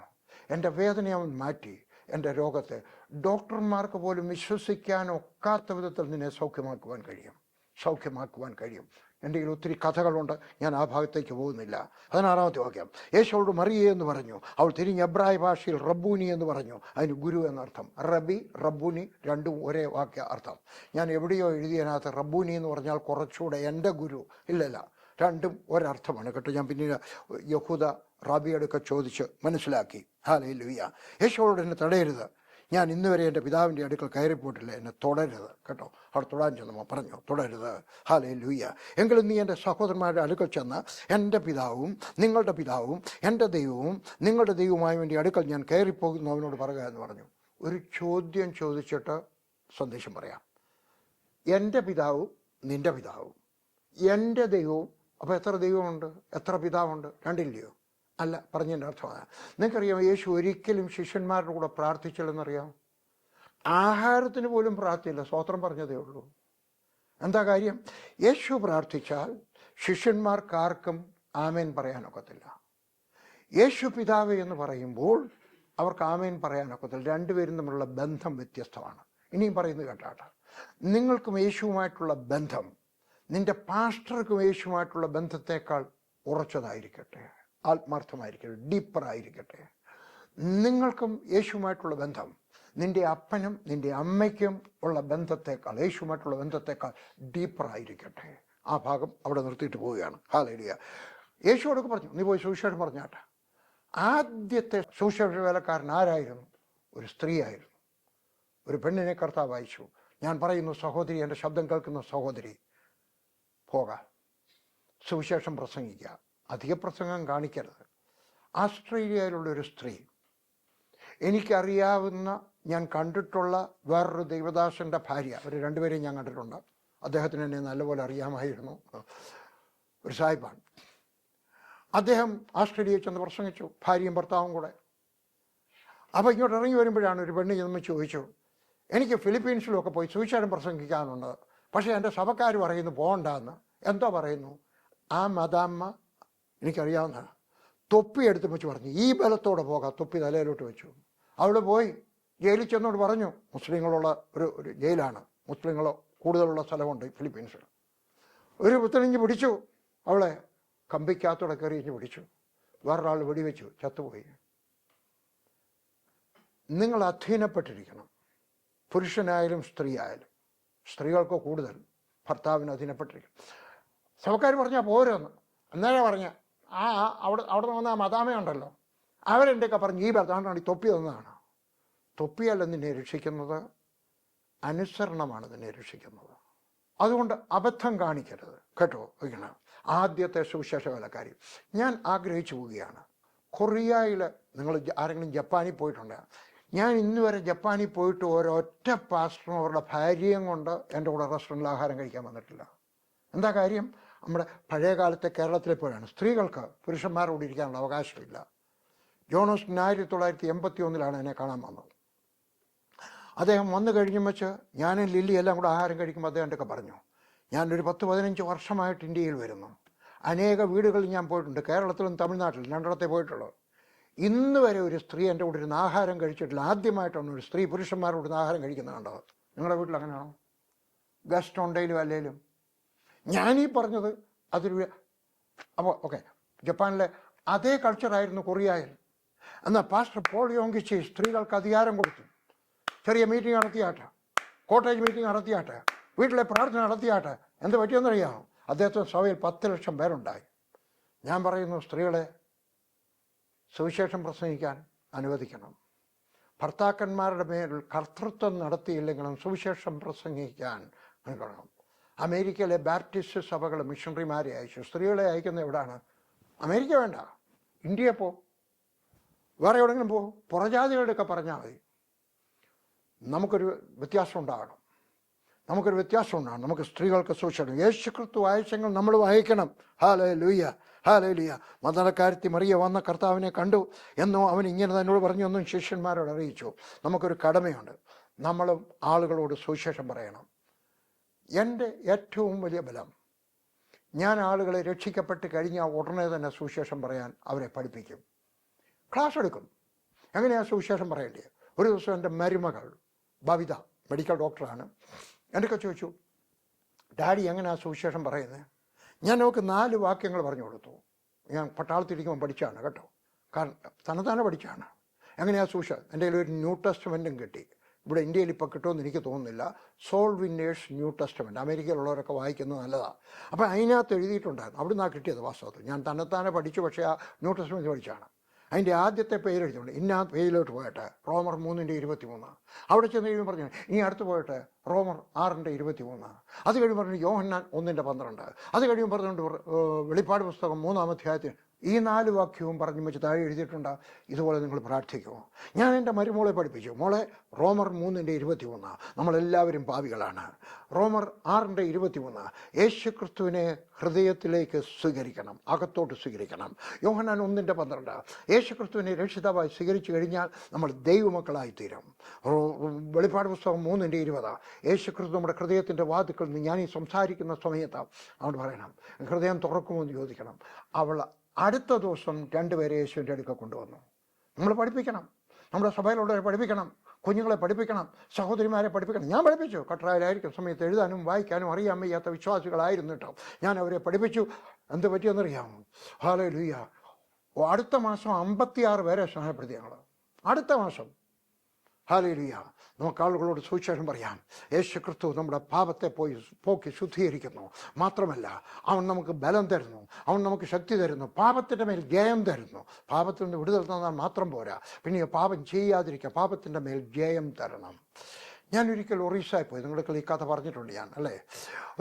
എൻ്റെ വേദന അവൻ മാറ്റി, എൻ്റെ രോഗത്തെ ഡോക്ടർമാർക്ക് പോലും വിശ്വസിക്കാൻ ഒക്കാത്ത വിധത്തിൽ നിന്നെ സൗഖ്യമാക്കുവാൻ കഴിയും. സൗഖ്യമാക്കുവാൻ കഴിയും. എൻ്റെ കയ്യിൽ ഒത്തിരി കഥകളുണ്ട്, ഞാൻ ആ ഭാഗത്തേക്ക് പോകുന്നില്ല. 16-ാമത്തെ വാക്യം. യേശുവോട് മറിയേ എന്ന് പറഞ്ഞു. അവൾ തിരിഞ്ഞ് എബ്രായ ഭാഷയിൽ റബ്ബൂനി എന്ന് പറഞ്ഞു. അതിന് ഗുരു എന്നർത്ഥം. റബി, റബ്ബൂനി രണ്ടും ഒരേ വാക്യ അർത്ഥം. ഞാൻ എവിടെയോ എഴുതിയതിനകത്ത് റബ്ബൂനി എന്ന് പറഞ്ഞാൽ കുറച്ചുകൂടെ എൻ്റെ ഗുരു. ഇല്ലല്ല, രണ്ടും ഒരർത്ഥമാണ് കേട്ടോ. ഞാൻ പിന്നീട് യഹൂദ റാബിയോടൊക്കെ ചോദിച്ച് മനസ്സിലാക്കി. ഹല്ലേലൂയ. യേശുവോട് എന്നെ തടയരുത്, ഞാൻ ഇന്ന് വരെ എൻ്റെ പിതാവിൻ്റെ അടുക്കൽ കയറിപ്പോയിട്ടില്ല, എന്നെ തുടരുത് കേട്ടോ. അവിടെ തൊടാൻ ചെന്നപ്പോൾ പറഞ്ഞു തുടരുത്. ഹല്ലേലൂയ. എങ്കിലും നീ എൻ്റെ സഹോദരന്മാരുടെ അടുക്കൽ ചെന്ന് എൻ്റെ പിതാവും നിങ്ങളുടെ പിതാവും എൻ്റെ ദൈവവും നിങ്ങളുടെ ദൈവവുമായി വേണ്ടി അടുക്കൽ ഞാൻ കയറിപ്പോകുന്നു അവനോട് പറയുക എന്ന് പറഞ്ഞു. ഒരു ചോദ്യം ചോദിച്ചിട്ട് സന്ദേശം പറയാം. എൻ്റെ പിതാവും നിൻ്റെ പിതാവും എൻ്റെ ദൈവവും. അപ്പോൾ എത്ര ദൈവമുണ്ട്, എത്ര പിതാവുണ്ട്? രണ്ടില്ലയോ? അല്ല, പറഞ്ഞതിൻ്റെ അർത്ഥമാണ്. നിങ്ങൾക്കറിയാം, യേശു ഒരിക്കലും ശിഷ്യന്മാരുടെ കൂടെ പ്രാർത്ഥിച്ചില്ലെന്നറിയാം. ആഹാരത്തിന് പോലും പ്രാർത്ഥിച്ചില്ല, സ്തോത്രം പറഞ്ഞതേ ഉള്ളൂ. എന്താ കാര്യം? യേശു പ്രാർത്ഥിച്ചാൽ ശിഷ്യന്മാർക്കാർക്കും ആമേൻ പറയാനൊക്കത്തില്ല. യേശു പിതാവ് എന്ന് പറയുമ്പോൾ അവർക്ക് ആമേൻ പറയാനൊക്കത്തില്ല. രണ്ടുപേരും തമ്മിലുള്ള ബന്ധം വ്യത്യസ്തമാണ്. ഇനിയും പറയുന്നത് കേട്ടാട്ടെ, നിങ്ങൾക്കും യേശുവുമായിട്ടുള്ള ബന്ധം നിന്റെ പാസ്റ്റർക്കും യേശുവുമായിട്ടുള്ള ബന്ധത്തേക്കാൾ ഉറച്ചതായിരിക്കട്ടെ, ആത്മാർത്ഥമായിരിക്കട്ടെ, ഡീപ്പറായിരിക്കട്ടെ. നിങ്ങൾക്കും യേശുവുമായിട്ടുള്ള ബന്ധം നിന്റെ അപ്പനും നിന്റെ അമ്മയ്ക്കും ഉള്ള ബന്ധത്തേക്കാൾ, യേശുവുമായിട്ടുള്ള ബന്ധത്തേക്കാൾ ഡീപ്പറായിരിക്കട്ടെ. ആ ഭാഗം അവിടെ നിർത്തിയിട്ട് പോവുകയാണ്. ഹല്ലേലൂയ. യേശുവോടൊക്കെ പറഞ്ഞു, നീ പോയി സുവിശേഷം പറഞ്ഞാട്ടെ. ആദ്യത്തെ സുവിശേഷ വേലക്കാരൻ ആരായിരുന്നു? ഒരു സ്ത്രീ ആയിരുന്നു. ഒരു പെണ്ണിനെ കർത്താവ് അയച്ചു. ഞാൻ പറയുന്നു സഹോദരി, എൻ്റെ ശബ്ദം കേൾക്കുന്ന സഹോദരി, പോകാം, സുവിശേഷം പ്രസംഗിക്കുക, അധിക പ്രസംഗം കാണിക്കരുത്. ആസ്ട്രേലിയയിലുള്ളൊരു സ്ത്രീ, എനിക്കറിയാവുന്ന, ഞാൻ കണ്ടിട്ടുള്ള വേറൊരു ദൈവദാസൻ്റെ ഭാര്യ, അവർ രണ്ടുപേരെയും ഞാൻ കണ്ടിട്ടുണ്ട്. അദ്ദേഹത്തിന് എന്നെ നല്ലപോലെ അറിയാമായിരുന്നു. ഒരു സാഹിബാണ്. അദ്ദേഹം ആസ്ട്രേലിയയിൽ ചെന്ന് പ്രസംഗിച്ചു, ഭാര്യയും ഭർത്താവും കൂടെ. അപ്പോൾ ഇങ്ങോട്ട് ഇറങ്ങി വരുമ്പോഴാണ് ഒരു പെണ്ണ് ചെന്ന് ചോദിച്ചു, എനിക്ക് ഫിലിപ്പീൻസിലൊക്കെ പോയി സുവിശേഷം പ്രസംഗിക്കാനുണ്ട്, പക്ഷേ എൻ്റെ സഭക്കാർ പറയുന്നു പോകണ്ടെന്ന്. എന്തോ പറയുന്നു? ആ മദാമ്മ എനിക്കറിയാവുന്നതാണ്. തൊപ്പി എടുത്ത് വെച്ച് പറഞ്ഞു, ഈ ബലത്തോടെ പോകാം. തൊപ്പി തലയിലോട്ട് വെച്ചു. അവൾ പോയി ജയിലിൽ ചെന്നോട് പറഞ്ഞു, മുസ്ലിങ്ങളുള്ള ഒരു ജയിലാണ്, മുസ്ലിങ്ങളോ കൂടുതലുള്ള സ്ഥലമുണ്ട് ഫിലിപ്പീൻസിൽ. ഒരു പുത്തനിഞ്ഞ് പിടിച്ചു, അവളെ കമ്പിക്കകത്തോടെ കയറി ഇഞ്ഞ് പിടിച്ചു. വേറൊരാൾ വെടിവെച്ചു, ചത്തുപോയി. നിങ്ങൾ അധീനപ്പെട്ടിരിക്കണം, പുരുഷനായാലും സ്ത്രീ ആയാലും. സ്ത്രീകൾക്ക് കൂടുതൽ, ഭർത്താവിന് അധീനപ്പെട്ടിരിക്കണം. സഭക്കാർ പറഞ്ഞാൽ പോരെന്ന്. അന്നേരം പറഞ്ഞ അവിടെ വന്ന ആ മദാമയുണ്ടല്ലോ, അവരെൻ്റെയൊക്കെ പറഞ്ഞു, ഈ ഭർത്താവിനാണ് ഈ തൊപ്പി തന്നതാണ്. തൊപ്പിയല്ല നിന്നെ രക്ഷിക്കുന്നത്, അനുസരണമാണ് നിന്നെ രക്ഷിക്കുന്നത്. അതുകൊണ്ട് അബദ്ധം കാണിക്കരുത് കേട്ടോ. ഇങ്ങനെ ആദ്യത്തെ സുവിശേഷ വേലക്കാരി. ഞാൻ ആഗ്രഹിച്ചു പോവുകയാണ്, കൊറിയയിൽ നിങ്ങൾ ആരെങ്കിലും ജപ്പാനിൽ പോയിട്ടുണ്ടോ? ഞാൻ ഇന്ന് വരെ ജപ്പാനിൽ പോയിട്ട് ഒരൊറ്റ പാസ്റ്ററും അവരുടെ ഭാര്യയും കൊണ്ട് എൻ്റെ കൂടെ റെസ്റ്റോറൻറ്റിൽ ആഹാരം കഴിക്കാൻ വന്നിട്ടില്ല. എന്താ കാര്യം? നമ്മുടെ പഴയ കാലത്തെ കേരളത്തിലെ പോലെയാണ്, സ്ത്രീകൾക്ക് പുരുഷന്മാരോട് ഇരിക്കാനുള്ള അവകാശമില്ല. ജോണോസ് 1981 എന്നെ കാണാൻ വന്നത്. അദ്ദേഹം വന്നു കഴിഞ്ഞും വെച്ച് ഞാനും ലില്ലി എല്ലാം കൂടെ ആഹാരം കഴിക്കുമ്പോൾ അദ്ദേഹം ഒക്കെ പറഞ്ഞു, ഞാനൊരു 10-15 വർഷമായിട്ട് ഇന്ത്യയിൽ വരുന്നു, അനേക വീടുകളിൽ ഞാൻ പോയിട്ടുണ്ട്, കേരളത്തിലും തമിഴ്നാട്ടിലും രണ്ടിടത്തെ പോയിട്ടുള്ളൂ. ഇന്ന് വരെ ഒരു സ്ത്രീ എൻ്റെ കൂടെ ഇരുന്ന് ആഹാരം കഴിച്ചിട്ടില്ല. ആദ്യമായിട്ടാണ് ഒരു സ്ത്രീ പുരുഷന്മാരോട് ഇരുന്ന് ആഹാരം കഴിക്കുന്നത് കണ്ടത്. നിങ്ങളുടെ വീട്ടിൽ അങ്ങനെയാണോ? ഗസ്റ്റ് ഉണ്ടെങ്കിലും അല്ലെങ്കിലും ഞാനീ പറഞ്ഞത് അതൊരു. അപ്പോൾ ഓക്കെ, ജപ്പാനിലെ അതേ കൾച്ചറായിരുന്നു കൊറിയയിൽ. എന്നാൽ പാസ്റ്റർ പോൾ യോങ്കിച്ചി സ്ത്രീകൾക്ക് അധികാരം കൊടുത്തു. ചെറിയ മീറ്റിംഗ് നടത്തിയാട്ടെ, കോട്ടേജ് മീറ്റിംഗ് നടത്തിയാട്ടെ, വീട്ടിലെ പ്രാർത്ഥന നടത്തിയാട്ടെ. എന്ത് പറ്റിയെന്നറിയാമോ? അദ്ദേഹത്തിന് സഭയിൽ 10 ലക്ഷം പേരുണ്ടായി. ഞാൻ പറയുന്നു, സ്ത്രീകളെ സുവിശേഷം പ്രസംഗിക്കാൻ അനുവദിക്കണം. ഭർത്താക്കന്മാരുടെ മേൽ കർത്തൃത്വം നടത്തിയില്ലെങ്കിലും സുവിശേഷം പ്രസംഗിക്കാൻ അനുവദിക്കണം. അമേരിക്കയിലെ ബാപ്റ്റിസ്റ്റ് സഭകൾ മിഷണറിമാരെ അയച്ചു. സ്ത്രീകളെ അയക്കുന്ന എവിടെയാണ്? അമേരിക്ക വേണ്ട, ഇന്ത്യയെ പോ, വേറെ എവിടെയെങ്കിലും പോ, പുറജാതികളുടെയൊക്കെ പറഞ്ഞാൽ മതി. നമുക്കൊരു വ്യത്യാസം ഉണ്ടാകണം. നമുക്ക് സ്ത്രീകൾക്ക് സുവിശേഷം യേശു ക്രിസ്തു അയച്ചെങ്കിൽ നമ്മൾ വായിക്കണം. Hallelujah, hallelujah. മദനക്കാരത്തി മറിയ വന്ന കർത്താവിനെ കണ്ടു എന്നോ അവൻ ഇങ്ങനെ തന്നോട് പറഞ്ഞു എന്നും ശിഷ്യന്മാരോട് അറിയിച്ചു. നമുക്കൊരു കടമയുണ്ട്, നമ്മളും ആളുകളോട് സുവിശേഷം പറയണം. എൻ്റെ ഏറ്റവും വലിയ ബലം, ഞാൻ ആളുകളെ രക്ഷിക്കപ്പെട്ട് കഴിഞ്ഞാൽ ഉടനെ തന്നെ സുവിശേഷം പറയാൻ അവരെ പഠിപ്പിക്കും, ക്ലാസ് എടുക്കും. എങ്ങനെയാണ് സുവിശേഷം പറയേണ്ടത്? ഒരു ദിവസം എൻ്റെ മരുമകൾ ബവിത മെഡിക്കൽ ഡോക്ടറാണ്, എൻ്റെ ചോദിച്ചു, ഡാഡി എങ്ങനെയാ സുവിശേഷം പറയുന്നത്? ഞാൻ അവൾക്ക് 4 വാക്യങ്ങൾ പറഞ്ഞു കൊടുത്തു. ഞാൻ പട്ടാളത്തിരിക്കുമ്പോൾ പഠിച്ചാണ് കേട്ടോ, കാരണം തന്നെത്താനെ പഠിച്ചാണ്. എങ്ങനെയാ സുവിശേഷം? എൻ്റെ കയ്യിൽ ഒരു ന്യൂ ടെസ്റ്റ്മെൻറ്റും കിട്ടി. ഇവിടെ ഇന്ത്യയിൽ ഇപ്പോൾ കിട്ടുമെന്ന് എനിക്ക് തോന്നുന്നില്ല. സോൾ വിന്നേഴ്സ് ന്യൂ ടെസ്റ്റ്മെൻറ്റ്, അമേരിക്കയിലുള്ളവരൊക്കെ വായിക്കുന്നത് നല്ലതാണ്. അപ്പോൾ അതിനകത്ത് എഴുതിയിട്ടുണ്ടായിരുന്നു. അവിടെ നിന്നാണ് കിട്ടിയത് വാസ്തവത്തിൽ. ഞാൻ തന്നെത്താനെ പഠിച്ചു, പക്ഷേ ആ ന്യൂ ടെസ്റ്റ്മെൻറ്റ് പഠിച്ചാണ്. അതിൻ്റെ ആദ്യത്തെ പേര് എഴുതിയുണ്ട്. ഇന്ന പേജിലോട്ട് പോയിട്ട് റോമർ 3:23. അവിടെ ചെന്ന് കഴിയുമ്പോൾ പറഞ്ഞു ഇനി അടുത്ത് പോയിട്ട് റോമർ 6:23. അത് കഴിയുമ്പോൾ പറഞ്ഞു യോഹന്നാൻ 1:12. അത് കഴിയുമ്പോൾ പറഞ്ഞുകൊണ്ട് വെളിപ്പാട് പുസ്തകം 3-ാം അധ്യായത്തിൽ ഈ 4 വാക്യവും പറഞ്ഞു വെച്ച് താഴെ എഴുതിയിട്ടുണ്ട്. ഇതുപോലെ നിങ്ങൾ പ്രാർത്ഥിക്കുമോ? ഞാൻ എൻ്റെ മരുമോളെ പഠിപ്പിച്ചു. മോളെ, റോമർ 3:23 നമ്മളെല്ലാവരും പാപികളാണ്. റോമർ 6:23 യേശു ക്രിസ്തുവിനെ ഹൃദയത്തിലേക്ക് സ്വീകരിക്കണം, അകത്തോട്ട് സ്വീകരിക്കണം. യോഹന്നാൻ 1:12 യേശു ക്രിസ്തുവിനെ രക്ഷിതാവായി സ്വീകരിച്ചു കഴിഞ്ഞാൽ നമ്മൾ ദൈവമക്കളായിത്തീരും. വെളിപ്പാട് പുസ്തകം 3:20 യേശു ക്രിസ്തു നമ്മുടെ ഹൃദയത്തിൻ്റെ വാതിൽക്കൽ നിന്ന് ഞാൻ ഈ സംസാരിക്കുന്ന സമയത്ത് അവിടെ പറയണം, ഹൃദയം തുറക്കുമോ എന്ന് ചോദിക്കണം. അവൾ അടുത്ത ദിവസം 2 പേരെ യേശുവിൻ്റെ അടുക്ക കൊണ്ടുവന്നു. നമ്മൾ പഠിപ്പിക്കണം, നമ്മുടെ സഭയിലുള്ളവരെ പഠിപ്പിക്കണം, കുഞ്ഞുങ്ങളെ പഠിപ്പിക്കണം, സഹോദരിമാരെ പഠിപ്പിക്കണം. ഞാൻ പഠിപ്പിച്ചു. കട്ടറായിലായിരിക്കും സമയത്ത് എഴുതാനും വായിക്കാനും അറിയാൻ വയ്യാത്ത വിശ്വാസികളായിരുന്നു കേട്ടോ. ഞാൻ അവരെ പഠിപ്പിച്ചു. എന്ത് പറ്റിയെന്നറിയാമോ? ഹല്ലേലൂയ. അടുത്ത മാസം 56 പേരെ സ്നേഹപ്പെടുത്തി ഞങ്ങൾ. അടുത്ത മാസം. ഹല്ലേലൂയ. നമുക്ക് ആളുകളോട് സുവിശേഷം പറയാം. യേശു ക്രിസ്തു നമ്മുടെ പാപത്തെ പോക്കി ശുദ്ധീകരിക്കുന്നു. മാത്രമല്ല അവൻ നമുക്ക് ബലം തരുന്നു, അവൻ നമുക്ക് ശക്തി തരുന്നു, പാപത്തിൻ്റെ മേൽ ജയം തരുന്നു. പാപത്തിൽ നിന്ന് വിടുതൽ തന്നാൽ മാത്രം പോരാ, പിന്നെ പാപം ചെയ്യാതിരിക്കുക, പാപത്തിൻ്റെ മേൽ ജയം തരണം. ഞാൻ ഒരിക്കൽ ഒറീസായി പോയി. നിങ്ങൾക്ക് ഈ കഥ പറഞ്ഞിട്ടുണ്ട് ഞാൻ, അല്ലേ?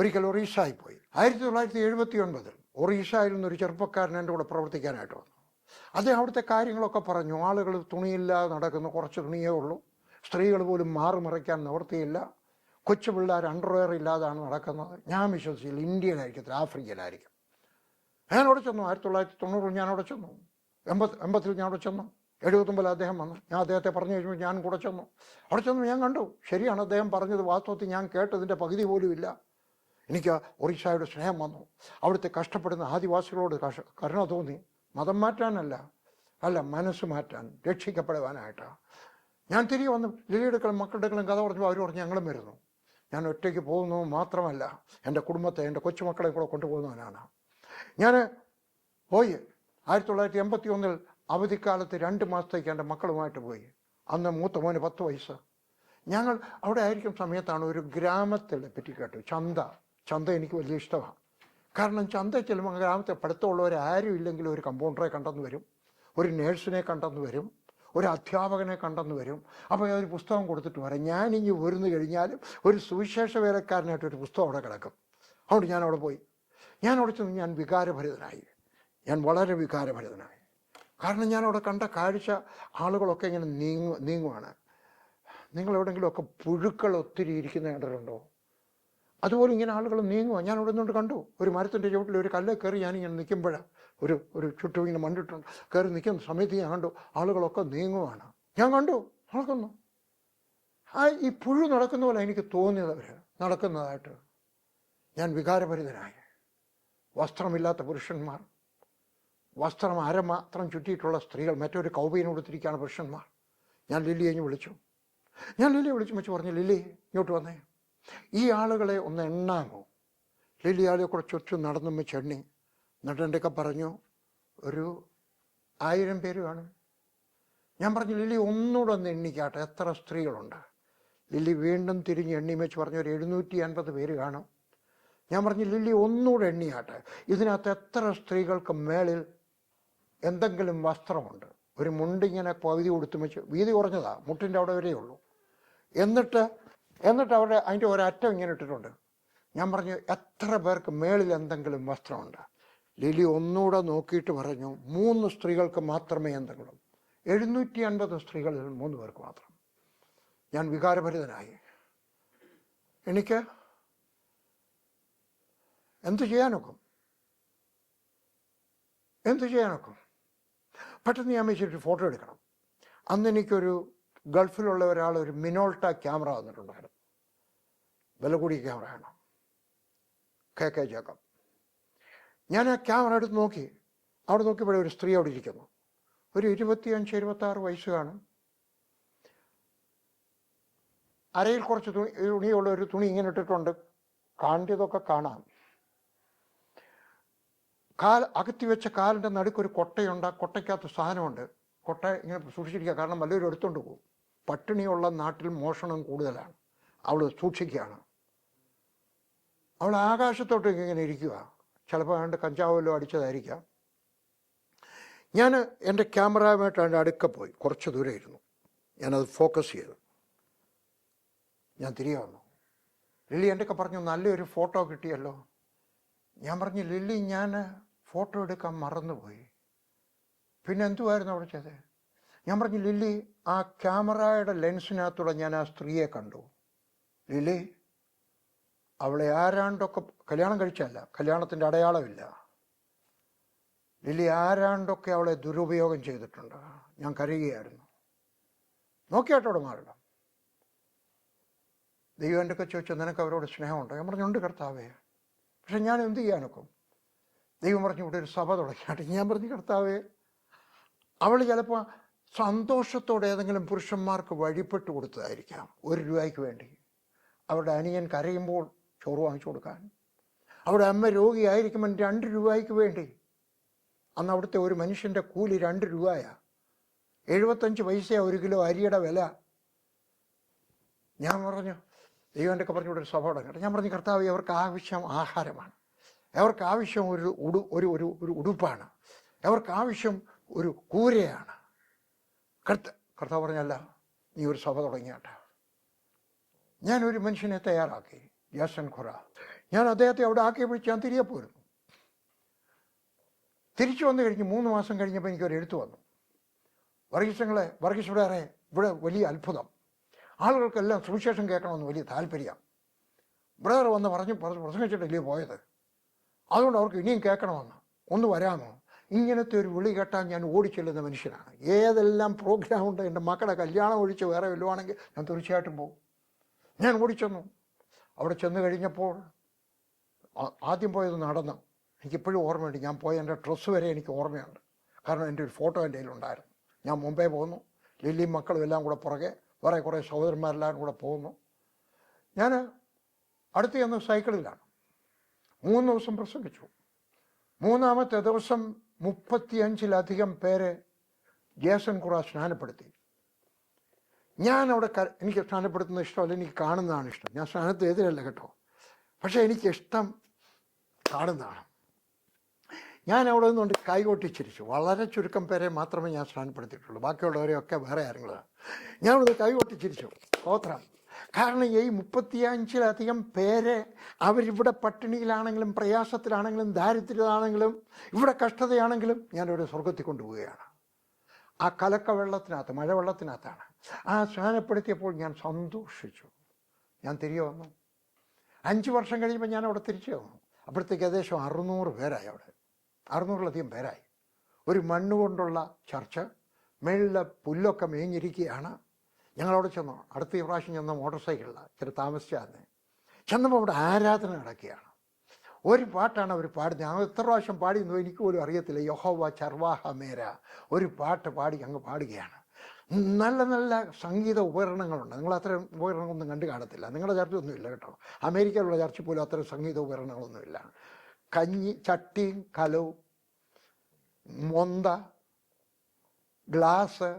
ഒരിക്കൽ ഒറീസായി പോയി. 1979 ഒറീസയിൽ നിന്നൊരു ചെറുപ്പക്കാരൻ എൻ്റെ കൂടെ പ്രവർത്തിക്കാനായിട്ട് വന്നു. അദ്ദേഹം അവിടുത്തെ കാര്യങ്ങളൊക്കെ പറഞ്ഞു. ആളുകൾ തുണിയില്ലാതെ നടക്കുന്നു, കുറച്ച് തുണിയേ ഉള്ളൂ. സ്ത്രീകൾ പോലും മാറുമറയ്ക്കാൻ നിവൃത്തിയില്ല. കൊച്ചു പിള്ളേർ അണ്ടർവെയർ ഇല്ലാതാണ് നടക്കുന്നത്. ഞാൻ വിശ്വസിച്ചില്ല ഇന്ത്യയിലായിരിക്കും, ആഫ്രിക്കയിലായിരിക്കും. ഞാൻ അവിടെ ചെന്നു. 1990 ഞാൻ അവിടെ ചെന്നു. 80 ഞാൻ അവിടെ ചെന്നു. 79 അദ്ദേഹം വന്നു. ഞാൻ അദ്ദേഹത്തെ പറഞ്ഞു കഴിഞ്ഞപ്പോൾ ഞാൻ കൂടെ ചെന്നു. അവിടെ ചെന്നു ഞാൻ കണ്ടു. ശരിയാണ്, അദ്ദേഹം പറഞ്ഞത് വാസ്തവത്തിൽ ഞാൻ കേട്ടതിൻ്റെ പകുതി പോലും ഇല്ല. എനിക്ക് ഒറീസയുടെ സ്നേഹം വന്നു. അവിടുത്തെ കഷ്ടപ്പെടുന്ന ആദിവാസികളോട് കരുണ തോന്നി. മതം മാറ്റാനല്ല, മനസ്സ് മാറ്റാൻ, രക്ഷിക്കപ്പെടുവാനായിട്ടാണ്. ഞാൻ തിരികെ വന്നു. ലിലിയുടെ മക്കളുടെ കഥ പറഞ്ഞു. അവർ പറഞ്ഞു ഞങ്ങളും വരുന്നു. ഞാൻ ഒറ്റയ്ക്ക് പോകുന്നു മാത്രമല്ല, എൻ്റെ കുടുംബത്തെ, എൻ്റെ കൊച്ചുമക്കളെ കൂടെ കൊണ്ടുപോകുന്നവനാണ്. ഞാൻ പോയി 1981 അവധിക്കാലത്ത് 2 മാസത്തേക്ക് എൻ്റെ മക്കളുമായിട്ട് പോയി. അന്ന് മൂത്ത മോന് 10 വയസ്സ്. ഞങ്ങൾ അവിടെ ആയിരിക്കും സമയത്താണ് ഒരു ഗ്രാമത്തിലെ പറ്റി കേട്ടു. ചന്ത എനിക്ക് വലിയ ഇഷ്ടമാണ്. കാരണം ചന്ത ചെല്ലുമ്പോൾ ഗ്രാമത്തെ പഠിത്തമുള്ളവർ ആരും ഇല്ലെങ്കിൽ ഒരു കമ്പൗണ്ടറെ കണ്ടെന്ന് വരും, ഒരു നേഴ്സിനെ കണ്ടെന്ന് വരും, ഒരു അധ്യാപകനെ കണ്ടെന്ന് വരും. അപ്പോൾ ഒരു പുസ്തകം കൊടുത്തിട്ട് പറയും ഞാനിങ്ങ് വരുന്നു കഴിഞ്ഞാലും ഒരു സുവിശേഷ വേലക്കാരനായിട്ടൊരു പുസ്തകം അവിടെ കിടക്കും. അതുകൊണ്ട് ഞാൻ അവിടെ പോയി. ഞാൻ അവിടെ ചെന്ന് ഞാൻ വികാരഭരിതനായി. ഞാൻ വളരെ വികാരഭരിതനായി. കാരണം ഞാൻ അവിടെ കണ്ട കാഴ്ച, ആളുകളൊക്കെ ഇങ്ങനെ നീങ്ങുവാണ്. നിങ്ങൾ എവിടെയെങ്കിലുമൊക്കെ പുഴുക്കൾ ഒത്തിരി ഇരിക്കുന്ന കണ്ടിട്ടുണ്ടോ? അതുപോലെ ഇങ്ങനെ ആളുകൾ നീങ്ങുക. ഞാൻ അവിടെ നിന്നുകൊണ്ട് കണ്ടു. ഒരു മരത്തിൻ്റെ ചുവട്ടിൽ ഒരു കല്ല് കയറി ഞാനിങ്ങനെ നിൽക്കുമ്പോഴാണ് ഒരു ചുറ്റും ഇങ്ങനെ മണ്ടിട്ടുണ്ട് കയറി നിൽക്കുന്ന സമയത്ത് ഞാൻ കണ്ടു ആളുകളൊക്കെ നീങ്ങുവാണ്. ഞാൻ കണ്ടു നടക്കുന്നു. ഈ പുഴു നടക്കുന്ന പോലെ എനിക്ക് തോന്നിയത് അവർ നടക്കുന്നതായിട്ട്. ഞാൻ വികാരഭരിതനായി. വസ്ത്രമില്ലാത്ത പുരുഷന്മാർ, വസ്ത്രം മാത്രം ചുറ്റിയിട്ടുള്ള സ്ത്രീകൾ, മറ്റൊരു കൗബീൻ കൊടുത്തിരിക്കുകയാണ് പുരുഷന്മാർ. ഞാൻ ലില്ലിയെ വിളിച്ചു. ലില്ലിയെ വെച്ച് പറഞ്ഞു, ലില്ലി ഇങ്ങോട്ട് വന്നേ, ഈ ആളുകളെ ഒന്ന് എണ്ണാമോ? ലില്ലി ആളുകളെ കൂടെ ചുറ്റും നടന്നും വെച്ചെണ്ണി. എന്നിട്ട് എൻ്റെയൊക്കെ പറഞ്ഞു ഒരു 1000 പേര് കാണും. ഞാൻ പറഞ്ഞു ലില്ലി ഒന്നുകൂടെ ഒന്ന് എണ്ണിക്കാട്ടെ, എത്ര സ്ത്രീകളുണ്ട്? ലില്ലി വീണ്ടും തിരിഞ്ഞ് എണ്ണി വെച്ച് പറഞ്ഞു ഒരു 750 പേര് കാണും. ഞാൻ പറഞ്ഞു ലില്ലി ഒന്നുകൂടെ എണ്ണിയാട്ടെ, ഇതിനകത്ത് എത്ര സ്ത്രീകൾക്ക് മേളിൽ എന്തെങ്കിലും വസ്ത്രമുണ്ട്? ഒരു മുണ്ടിങ്ങനെ പകുതി കൊടുത്തു വെച്ച്, വീതി കുറഞ്ഞതാ, മുട്ടിൻ്റെ അവിടെ വരെയേ ഉള്ളൂ. എന്നിട്ട് അവിടെ അതിൻ്റെ ഒരറ്റം ഇങ്ങനെ ഇട്ടിട്ടുണ്ട്. ഞാൻ പറഞ്ഞു എത്ര പേർക്ക് മേളിൽ എന്തെങ്കിലും വസ്ത്രമുണ്ട്? ലിലി ഒന്നുകൂടെ നോക്കിയിട്ട് പറഞ്ഞു 3 സ്ത്രീകൾക്ക് മാത്രമേ എന്തെങ്കിലും. 750 സ്ത്രീകളിൽ 3 പേർക്ക് മാത്രം. ഞാൻ വികാരഭരിതനായി. എനിക്ക് എന്തു ചെയ്യാനൊക്കും? പെട്ടെന്ന് ഞാൻ വെച്ചിട്ട് ഫോട്ടോ എടുക്കണം. അന്ന് എനിക്കൊരു ഗൾഫിലുള്ള ഒരാൾ ഒരു മിനോൾട്ട ക്യാമറ വന്നിട്ടുണ്ടായിരുന്നു. വില കൂടിയ ക്യാമറയാണ്, KK ജേക്കബ്. ഞാൻ ആ ക്യാമറ എടുത്ത് നോക്കി. അവിടെ നോക്കിയപ്പോഴേ ഒരു സ്ത്രീ അവിടെ ഇരിക്കുന്നു. ഒരു 25-26 വയസ്സ് കാണും. അരയിൽ കുറച്ച് തുണിയുള്ള ഒരു തുണി ഇങ്ങനെ ഇട്ടിട്ടുണ്ട്. കാണേണ്ടതൊക്കെ കാണാം. അകത്തി വെച്ച കാലിൻ്റെ നടുക്കൊരു കൊട്ടയുണ്ട്. ആ കൊട്ടയ്ക്കകത്ത് സാധനമുണ്ട്. കൊട്ട ഇങ്ങനെ സൂക്ഷിച്ചിരിക്കുക, കാരണം വല്ലവരും എടുത്തുകൊണ്ട് പോകും. പട്ടിണിയുള്ള നാട്ടിൽ മോഷണം കൂടുതലാണ്. അവൾ സൂക്ഷിക്കുകയാണ്. അവൾ ആകാശത്തോട്ട് ഇങ്ങനെ ഇരിക്കുക. ചിലപ്പോൾ അതിൻ്റെ കഞ്ചാവല്ലോ അടിച്ചതായിരിക്കാം. ഞാൻ എൻ്റെ ക്യാമറയുമായിട്ട് അതിൻ്റെ അടുക്ക പോയി, കുറച്ച് ദൂരെ ഇരുന്നു. ഞാനത് ഫോക്കസ് ചെയ്തു. ഞാൻ തിരികെ വന്നു. ലില്ലി എൻ്റെ പറഞ്ഞു, നല്ലൊരു ഫോട്ടോ കിട്ടിയല്ലോ. ഞാൻ പറഞ്ഞു, ലില്ലി, ഞാൻ ഫോട്ടോ എടുക്കാൻ മറന്നുപോയി. പിന്നെ എന്തുമായിരുന്നു അവിടെ ചെയ്തത്? ഞാൻ പറഞ്ഞു, ലില്ലി, ആ ക്യാമറയുടെ ലെൻസിനകത്തൂടെ ഞാൻ ആ സ്ത്രീയെ കണ്ടു. ലില്ലി, അവളെ ആരാണ്ടൊക്കെ കല്യാണം കഴിച്ചല്ല, കല്യാണത്തിൻ്റെ അടയാളമില്ല. ലില്ലി ആരാണ്ടൊക്കെ അവളെ ദുരുപയോഗം ചെയ്തിട്ടുണ്ട്. ഞാൻ കരയുകയായിരുന്നു. നോക്കിയാട്ടോട് മാറില്ല. ദൈവം എൻ്റെ ഒക്കെ ചോദിച്ചു, നിനക്ക് അവരോട് സ്നേഹമുണ്ടോ? ഞാൻ പറഞ്ഞു, ഉണ്ട് കർത്താവേ. പക്ഷെ ഞാൻ എന്ത് ചെയ്യാനൊക്കും? ദൈവം പറഞ്ഞു, ഇവിടെ ഒരു സഭ തുടങ്ങിയാട്ടെ. ഞാൻ പറഞ്ഞു, കർത്താവേ, അവൾ ചിലപ്പോൾ സന്തോഷത്തോടെ ഏതെങ്കിലും പുരുഷന്മാർക്ക് വഴിപ്പെട്ട് കൊടുത്തതായിരിക്കാം, 1 രൂപയ്ക്ക് വേണ്ടി. അവരുടെ അനിയൻ കരയുമ്പോൾ ചോറ് വാങ്ങിച്ചു കൊടുക്കാൻ. അവിടെ അമ്മ രോഗിയായിരിക്കുമ്പോൾ 2 രൂപയ്ക്ക് വേണ്ടി. അന്ന് അവിടുത്തെ ഒരു മനുഷ്യൻ്റെ കൂലി 2 രൂപയാണ്. 75 പൈസയാണ് 1 കിലോ അരിയുടെ വില. ഞാൻ പറഞ്ഞു, ദൈവം എൻ്റെ ഒക്കെ പറഞ്ഞു, ഇവിടെ ഒരു സഭ തുടങ്ങട്ടെ. ഞാൻ പറഞ്ഞു, കർത്താവ്, അവർക്ക് ആവശ്യം ആഹാരമാണ്, അവർക്ക് ആവശ്യം ഒരു ഉടുപ്പാണ്, അവർക്ക് ആവശ്യം ഒരു കൂരയാണ്. കർത്താവ് പറഞ്ഞല്ല, നീ ഒരു സഭ തുടങ്ങിയാട്ടെ. ഞാനൊരു മനുഷ്യനെ തയ്യാറാക്കി, ജാസൻ ഖുറ. ഞാൻ അദ്ദേഹത്തെ അവിടെ ആക്കി വിളിച്ച് ഞാൻ തിരികെ പോയിരുന്നു. തിരിച്ചു വന്നു കഴിഞ്ഞ് 3 മാസം കഴിഞ്ഞപ്പോൾ എനിക്കൊരു എഴുത്ത് വന്നു. വർഗീസ് ബ്രദറെ, ഇവിടെ വലിയ അത്ഭുതം, ആളുകൾക്കെല്ലാം സുവിശേഷം കേൾക്കണമെന്ന് വലിയ താല്പര്യം. ബ്രദർ വന്ന് പ്രസംഗിച്ചിട്ടില്ലേ പോയത്, അതുകൊണ്ട് അവർക്ക് ഇനിയും കേൾക്കണമെന്ന്, ഒന്ന് വരാമോ? ഇങ്ങനത്തെ ഒരു വിളി കേട്ടാൽ ഞാൻ ഓടിച്ചെല്ലുന്ന മനുഷ്യനാണ്. ഏതെല്ലാം പ്രോഗ്രാം ഉണ്ട്, എൻ്റെ മക്കളുടെ കല്യാണം ഒഴിച്ച് വേറെ വല്ലതുവാണെങ്കിൽ ഞാൻ തീർച്ചയായിട്ടും പോകും. ഞാൻ ഓടിച്ചെന്നു. അവിടെ ചെന്ന് കഴിഞ്ഞപ്പോൾ ആദ്യം പോയത് നടന്നു. എനിക്കിപ്പോഴും ഓർമ്മയുണ്ട്. ഞാൻ പോയ എൻ്റെ ഡ്രസ്സ് വരെ എനിക്ക് ഓർമ്മയുണ്ട്, കാരണം എൻ്റെ ഒരു ഫോട്ടോ എൻ്റെ കയ്യിലുണ്ടായിരുന്നു. ഞാൻ മുമ്പേ പോന്നു, ലില്ലിയും മക്കളും എല്ലാം കൂടെ പുറകെ, വേറെ കുറേ സഹോദരന്മാരെല്ലാം കൂടെ പോകുന്നു. ഞാൻ അടുത്ത് ചെന്ന് സൈക്കിളിലാണ്. 3 ദിവസം പ്രസംഗിച്ചു. 3-ാമത്തെ ദിവസം 35-ലധികം പേരെ ജേസൻ ഖുറ സ്നാനപ്പെടുത്തി. ഞാനവിടെ എനിക്ക് സ്നാനപ്പെടുത്തുന്ന ഇഷ്ടമല്ല, എനിക്ക് കാണുന്നതാണ് ഇഷ്ടം. ഞാൻ സ്നാനത്തിന് എതിരല്ല കേട്ടോ, പക്ഷേ എനിക്കിഷ്ടം കാണുന്നതാണ്. ഞാൻ അവിടെ നിന്നുകൊണ്ട് കൈകൊട്ടിച്ചിരിച്ചു. വളരെ ചുരുക്കം പേരെ മാത്രമേ ഞാൻ സ്നാനപ്പെടുത്തിയിട്ടുള്ളൂ, ബാക്കിയുള്ളവരെയൊക്കെ വേറെ ആരെങ്കിലും. ഞാനത് കൈകൊട്ടിച്ചിരിച്ചു. സ്തോത്രം. കാരണം ഈ 35-ലധികം പേരെ അവരിവിടെ പട്ടിണിയിലാണെങ്കിലും പ്രയാസത്തിലാണെങ്കിലും ദാരിദ്ര്യത്തിലാണെങ്കിലും ഇവിടെ കഷ്ടതയാണെങ്കിലും ഞാനിവിടെ സ്വർഗത്തിൽ കൊണ്ടുപോവുകയാണ്. ആ കലക്ക വെള്ളത്തിനകത്ത്, മഴവെള്ളത്തിനകത്താണ്. ആ സ്നാനപ്പെടുത്തിയപ്പോൾ ഞാൻ സന്തോഷിച്ചു. ഞാൻ തിരികെ വന്നു. 5 വർഷം കഴിയുമ്പോൾ ഞാൻ അവിടെ തിരിച്ചു വന്നു. അപ്പോഴത്തേക്ക് ഏകദേശം 600 പേരായി. അവിടെ 600-ലധികം പേരായി. ഒരു മണ്ണുകൊണ്ടുള്ള ചർച്ച, മേളിലെ പുല്ലൊക്കെ മേഞ്ഞിരിക്കുകയാണ്. ഞങ്ങളവിടെ ചെന്നു. അടുത്ത പ്രാവശ്യം ചെന്ന മോട്ടോർ സൈക്കിളിലാണ്, ഇച്ചിരി താമസിച്ചാന്ന്. ചെന്നപ്പോൾ അവിടെ ആരാധന നടക്കുകയാണ്. ഒരു പാട്ടാണ് അവർ പാടുന്നത്. ഞങ്ങൾ എത്ര പ്രാവശ്യം പാടിയെന്നോ എനിക്ക് പോലും അറിയത്തില്ല. യഹോവ ചർവാഹ മേര, ഒരു പാട്ട് പാടി അങ്ങ് പാടുകയാണ്. നല്ല നല്ല സംഗീത ഉപകരണങ്ങളുണ്ട്. നിങ്ങൾ അത്തരം ഉപകരണങ്ങളൊന്നും കണ്ടു കാണത്തില്ല. നിങ്ങളുടെ ചർച്ചയൊന്നുമില്ല കേട്ടോ. അമേരിക്കയിലുള്ള ചർച്ച പോലും അത്തരം സംഗീത ഉപകരണങ്ങളൊന്നുമില്ല. കഞ്ഞി, ചട്ടിയും കലവും, മൊന്ത, ഗ്ലാസ്,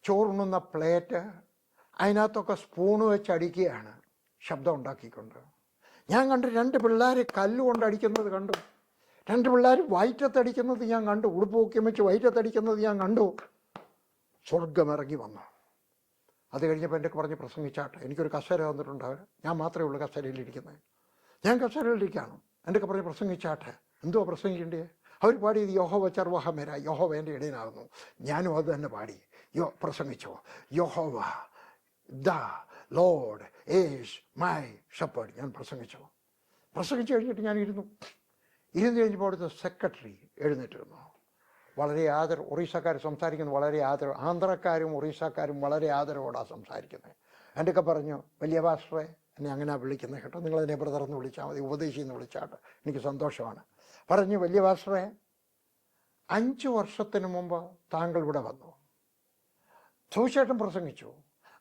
ചോറുണ്ണുന്ന പ്ലേറ്റ്, അതിനകത്തൊക്കെ സ്പൂണ് വെച്ചടിക്കുകയാണ് ശബ്ദം ഉണ്ടാക്കിക്കൊണ്ട്. ഞാൻ കണ്ടു 2 പിള്ളേർ കല്ലുകൊണ്ട് അടിക്കുന്നത് കണ്ടു. 2 പിള്ളേർ വയറ്റത്തടിക്കുന്നത് ഞാൻ കണ്ടു. ഉടുപ്പ് പൊക്കിയും വെച്ച് വയറ്റത്തടിക്കുന്നത് ഞാൻ കണ്ടു. സ്വർഗമിറങ്ങി വന്നു. അത് കഴിഞ്ഞപ്പോൾ എൻ്റെ പറഞ്ഞ് പ്രസംഗിച്ചാട്ടെ. എനിക്കൊരു കസേര തന്നിട്ടുണ്ട്. ഞാൻ മാത്രമേ ഉള്ളൂ കസേരയിലിരിക്കുന്നത്. ഞാൻ കസേരയിലിരിക്കുകയാണ്. എൻ്റെ പറഞ്ഞ് പ്രസംഗിച്ചാട്ടെ. എന്തുവാ പ്രസംഗിക്കേണ്ടേ? അവർ പാടിയത് യഹോവ ചർവാഹ മേര, യഹോവ എൻ്റെ ഇടയനാകുന്നു. ഞാനും അത് തന്നെ പാടി പ്രസംഗിച്ചോ. യഹോവ the Lord is my shepherd. ഞാൻ പ്രസംഗിച്ചു കഴിഞ്ഞിട്ട് ഞാൻ ഇരുന്നു കഴിഞ്ഞപ്പോൾ അവിടുത്തെ സെക്രട്ടറി എഴുന്നേറ്റിരുന്നു. വളരെ ഒറീസക്കാർ സംസാരിക്കുന്നത് വളരെ ആന്ധ്രക്കാരും ഒറീസക്കാരും വളരെ ആദരവോടാണ് സംസാരിക്കുന്നത്. എൻ്റെ പറഞ്ഞു, വലിയ പാസ്റ്ററെ, എന്നെ അങ്ങനെ വിളിക്കുന്നത് കേട്ടോ, നിങ്ങളതിനെ ബ്രദറെന്ന് വിളിച്ചാൽ മതി, ഉപദേശിയെന്ന് വിളിച്ചാട്ട് എനിക്ക് സന്തോഷമാണ്. പറഞ്ഞു, വലിയ പാസ്റ്ററെ, 5 വർഷത്തിന് മുമ്പ് താങ്കൾ ഇവിടെ വന്നു, സുവിശേഷം പ്രസംഗിച്ചു.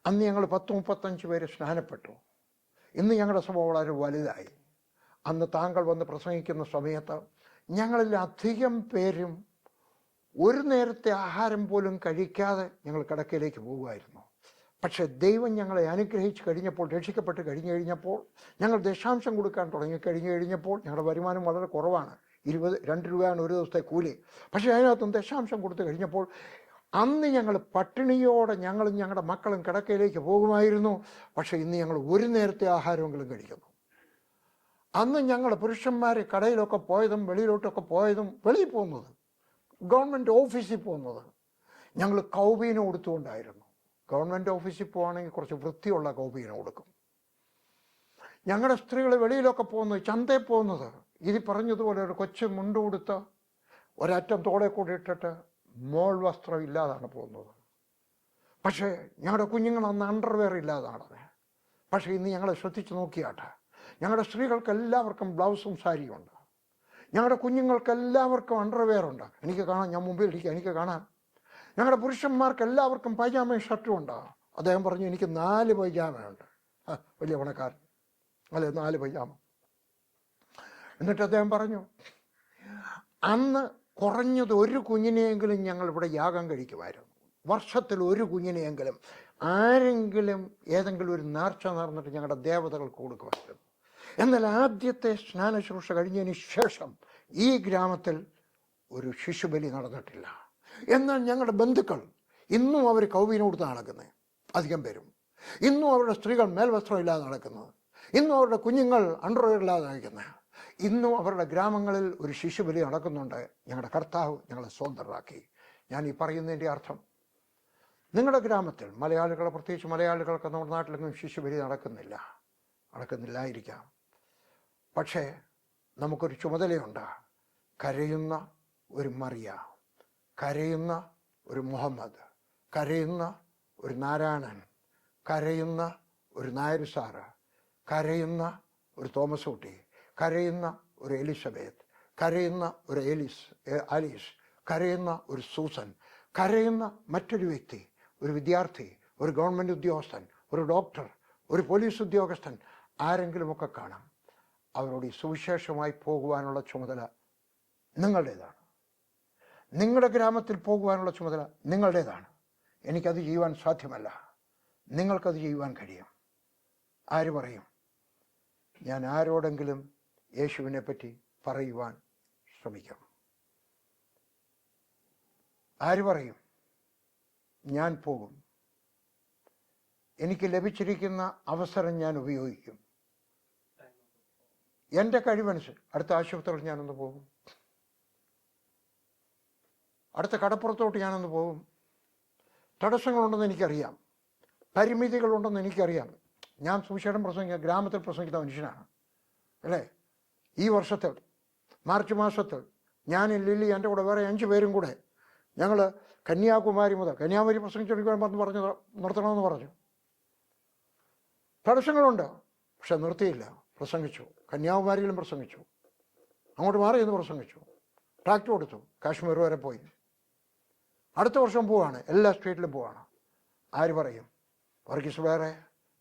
അന്ന് ഞങ്ങൾ 10-35 പേര് സ്നാനപ്പെട്ടു. ഇന്ന് ഞങ്ങളുടെ സഭ വളരെ വലുതായി. അന്ന് താങ്കൾ വന്ന് പ്രസംഗിക്കുന്ന സമയത്ത് ഞങ്ങളിൽ അധികം പേരും ഒരു നേരത്തെ ആഹാരം പോലും കഴിക്കാതെ ഞങ്ങൾ കിടക്കയിലേക്ക് പോകുമായിരുന്നു. പക്ഷേ ദൈവം ഞങ്ങളെ അനുഗ്രഹിച്ച് കഴിഞ്ഞപ്പോൾ, രക്ഷിക്കപ്പെട്ട് കഴിഞ്ഞു കഴിഞ്ഞപ്പോൾ, ഞങ്ങൾ ദശാംശം കൊടുക്കാൻ തുടങ്ങിക്കഴിഞ്ഞു കഴിഞ്ഞപ്പോൾ, ഞങ്ങളുടെ വരുമാനം വളരെ കുറവാണ്. 2 രൂപയാണ് ഒരു ദിവസത്തെ കൂലി. പക്ഷേ അതിനകത്തും ദശാംശം കൊടുത്തു കഴിഞ്ഞപ്പോൾ അന്ന് ഞങ്ങൾ പട്ടിണിയോടെ ഞങ്ങളും ഞങ്ങളുടെ മക്കളും കിടക്കയിലേക്ക് പോകുമായിരുന്നു. പക്ഷേ ഇന്ന് ഞങ്ങൾ ഒരു നേരത്തെ ആഹാരമെങ്കിലും കഴിക്കുന്നു. അന്ന് ഞങ്ങൾ പുരുഷന്മാർ കടയിലൊക്കെ പോയതും വെളിയിലോട്ടൊക്കെ പോയതും, വെളിയിൽ പോകുന്നത്, ഗവൺമെൻറ് ഓഫീസിൽ പോകുന്നത് ഞങ്ങൾ കൗബീനം കൊടുത്തുകൊണ്ടായിരുന്നു. ഗവൺമെൻറ് ഓഫീസിൽ പോകുകയാണെങ്കിൽ കുറച്ച് വൃത്തിയുള്ള കൗബീനം കൊടുക്കും. ഞങ്ങളുടെ സ്ത്രീകൾ വെളിയിലൊക്കെ പോകുന്നത്, ചന്തയിൽ പോകുന്നത്, ഇത് പറഞ്ഞതുപോലെ ഒരു കൊച്ചു മുണ്ട് കൊടുത്ത് ഒരറ്റം തോളെ കൂടി ഇട്ടിട്ട് മോൾ വസ്ത്രം ഇല്ലാതാണ് പോകുന്നത്. പക്ഷേ ഞങ്ങളുടെ കുഞ്ഞുങ്ങൾ അന്ന് അണ്ടർവെയർ ഇല്ലാതാണ്. പക്ഷേ ഇന്ന് ഞങ്ങളെ ശ്രദ്ധിച്ച് നോക്കിയാട്ടെ, ഞങ്ങളുടെ സ്ത്രീകൾക്ക് എല്ലാവർക്കും ബ്ലൗസും സാരിയും ഉണ്ട്. ഞങ്ങളുടെ കുഞ്ഞുങ്ങൾക്ക് എല്ലാവർക്കും അണ്ടർവെയർ ഉണ്ട്. എനിക്ക് കാണാം, ഞാൻ മുമ്പിൽ ഇരിക്കുക, എനിക്ക് കാണാം. ഞങ്ങളുടെ പുരുഷന്മാർക്ക് എല്ലാവർക്കും പൈജാമയും ഷർട്ടും ഉണ്ട്. അദ്ദേഹം പറഞ്ഞു, എനിക്ക് 4 പൈജാമയുണ്ട്. വലിയ പണക്കാരൻ അല്ലെ, 4 പൈജാമ. എന്നിട്ട് അദ്ദേഹം പറഞ്ഞു, അന്ന് കുറഞ്ഞത് ഒരു കുഞ്ഞിനെയെങ്കിലും ഞങ്ങൾ ഇവിടെ യാഗം കഴിക്കുമായിരുന്നു. വർഷത്തിൽ ഒരു കുഞ്ഞിനെയെങ്കിലും ആരെങ്കിലും ഏതെങ്കിലും ഒരു നേർച്ച നടന്നിട്ട് ഞങ്ങളുടെ ദേവതകൾക്ക് കൊടുക്കുമായിരുന്നു. എന്നാൽ ആദ്യത്തെ സ്നാനശുശ്രൂഷ കഴിഞ്ഞതിന് ശേഷം ഈ ഗ്രാമത്തിൽ ഒരു ശിശുബലി നടന്നിട്ടില്ല. എന്നാൽ ഞങ്ങളുടെ ബന്ധുക്കൾ ഇന്നും അവർ കൗബീനം കൊടുത്ത് നടക്കുന്നത്, അധികം പേരും. ഇന്നും അവരുടെ സ്ത്രീകൾ മേൽവസ്ത്രം ഇല്ലാതെ നടക്കുന്നത്. ഇന്നും അവരുടെ കുഞ്ഞുങ്ങൾ അണ്ടർവെയർ ഇല്ലാതെ നടക്കുന്നത്. ഇന്നും അവരുടെ ഗ്രാമങ്ങളിൽ ഒരു ശിശുബലി നടക്കുന്നുണ്ട്. ഞങ്ങളുടെ കർത്താവ് ഞങ്ങളെ സ്വതന്ത്രരാക്കി. ഞാൻ ഈ പറയുന്നതിൻ്റെ അർത്ഥം, നിങ്ങളുടെ ഗ്രാമത്തിൽ മലയാളികൾ, പ്രത്യേകിച്ച് മലയാളികൾക്ക് നമ്മുടെ നാട്ടിലെങ്കിലും ശിശുബലി നടക്കുന്നില്ലായിരിക്കാം. പക്ഷേ നമുക്കൊരു ചുമതലയുണ്ട്. കരയുന്ന ഒരു മറിയ, കരയുന്ന ഒരു മുഹമ്മദ്, കരയുന്ന ഒരു നാരായണൻ, കരയുന്ന ഒരു നായർ സാറ്, കരയുന്ന ഒരു തോമസ് കുട്ടി, കരയുന്ന ഒരു എലിസബത്ത്, കരയുന്ന ഒരു ആലീസ്, കരയുന്ന ഒരു സൂസൻ, കരയുന്ന മറ്റൊരു വ്യക്തി, ഒരു വിദ്യാർത്ഥി, ഒരു ഗവൺമെൻറ് ഉദ്യോഗസ്ഥൻ, ഒരു ഡോക്ടർ, ഒരു പോലീസ് ഉദ്യോഗസ്ഥൻ, ആരെങ്കിലുമൊക്കെ കാണാം. അവരോട് ഈ സുവിശേഷമായി പോകുവാനുള്ള ചുമതല നിങ്ങളുടേതാണ്. നിങ്ങളുടെ ഗ്രാമത്തിൽ പോകുവാനുള്ള ചുമതല നിങ്ങളുടേതാണ്. എനിക്കത് ചെയ്യുവാൻ സാധ്യമല്ല, നിങ്ങൾക്കത് ചെയ്യുവാൻ കഴിയും. ആര് പറയും? ഞാൻ ആരോടെങ്കിലും യേശുവിനെ പറ്റി പറയുവാൻ ശ്രമിക്കും. ആര് പറയും? ഞാൻ പോകും. എനിക്ക് ലഭിച്ചിരിക്കുന്ന അവസരം ഞാൻ ഉപയോഗിക്കും. എൻ്റെ കഴിവനുസരിച്ച് അടുത്ത ആശുപത്രിയിൽ ഞാനൊന്ന് പോകും, അടുത്ത കടപ്പുറത്തോട്ട് ഞാനൊന്ന് പോകും. തടസ്സങ്ങളുണ്ടെന്ന് എനിക്കറിയാം, പരിമിതികളുണ്ടെന്ന് എനിക്കറിയാം. ഞാൻ സുവിശേഷം പ്രസംഗിക്കുക, ഗ്രാമത്തിൽ പ്രസംഗിക്കുന്ന മനുഷ്യനാണ് അല്ലേ. ഈ വർഷത്തിൽ മാർച്ച് മാസത്തിൽ ഞാനും ലില്ലി, എൻ്റെ കൂടെ വേറെ 5 പേരും കൂടെ ഞങ്ങൾ കന്യാകുമാരി മുതൽ, കന്യാകുമാരി പ്രസംഗിച്ചെടുക്കാൻ പറഞ്ഞു നിർത്തണമെന്ന് പറഞ്ഞു. തടസ്സങ്ങളുണ്ട്, പക്ഷെ നിർത്തിയില്ല, പ്രസംഗിച്ചു. കന്യാകുമാരിയിലും പ്രസംഗിച്ചു, അങ്ങോട്ട് മാറി എന്ന് പ്രസംഗിച്ചു, ട്രാക്ട് കൊടുത്തു, കാശ്മീർ വരെ പോയി. അടുത്ത വർഷം പോവാണ്, എല്ലാ സ്റ്റേറ്റിലും പോവാണ്. ആര് പറയും? വർഗീസ് വേറെ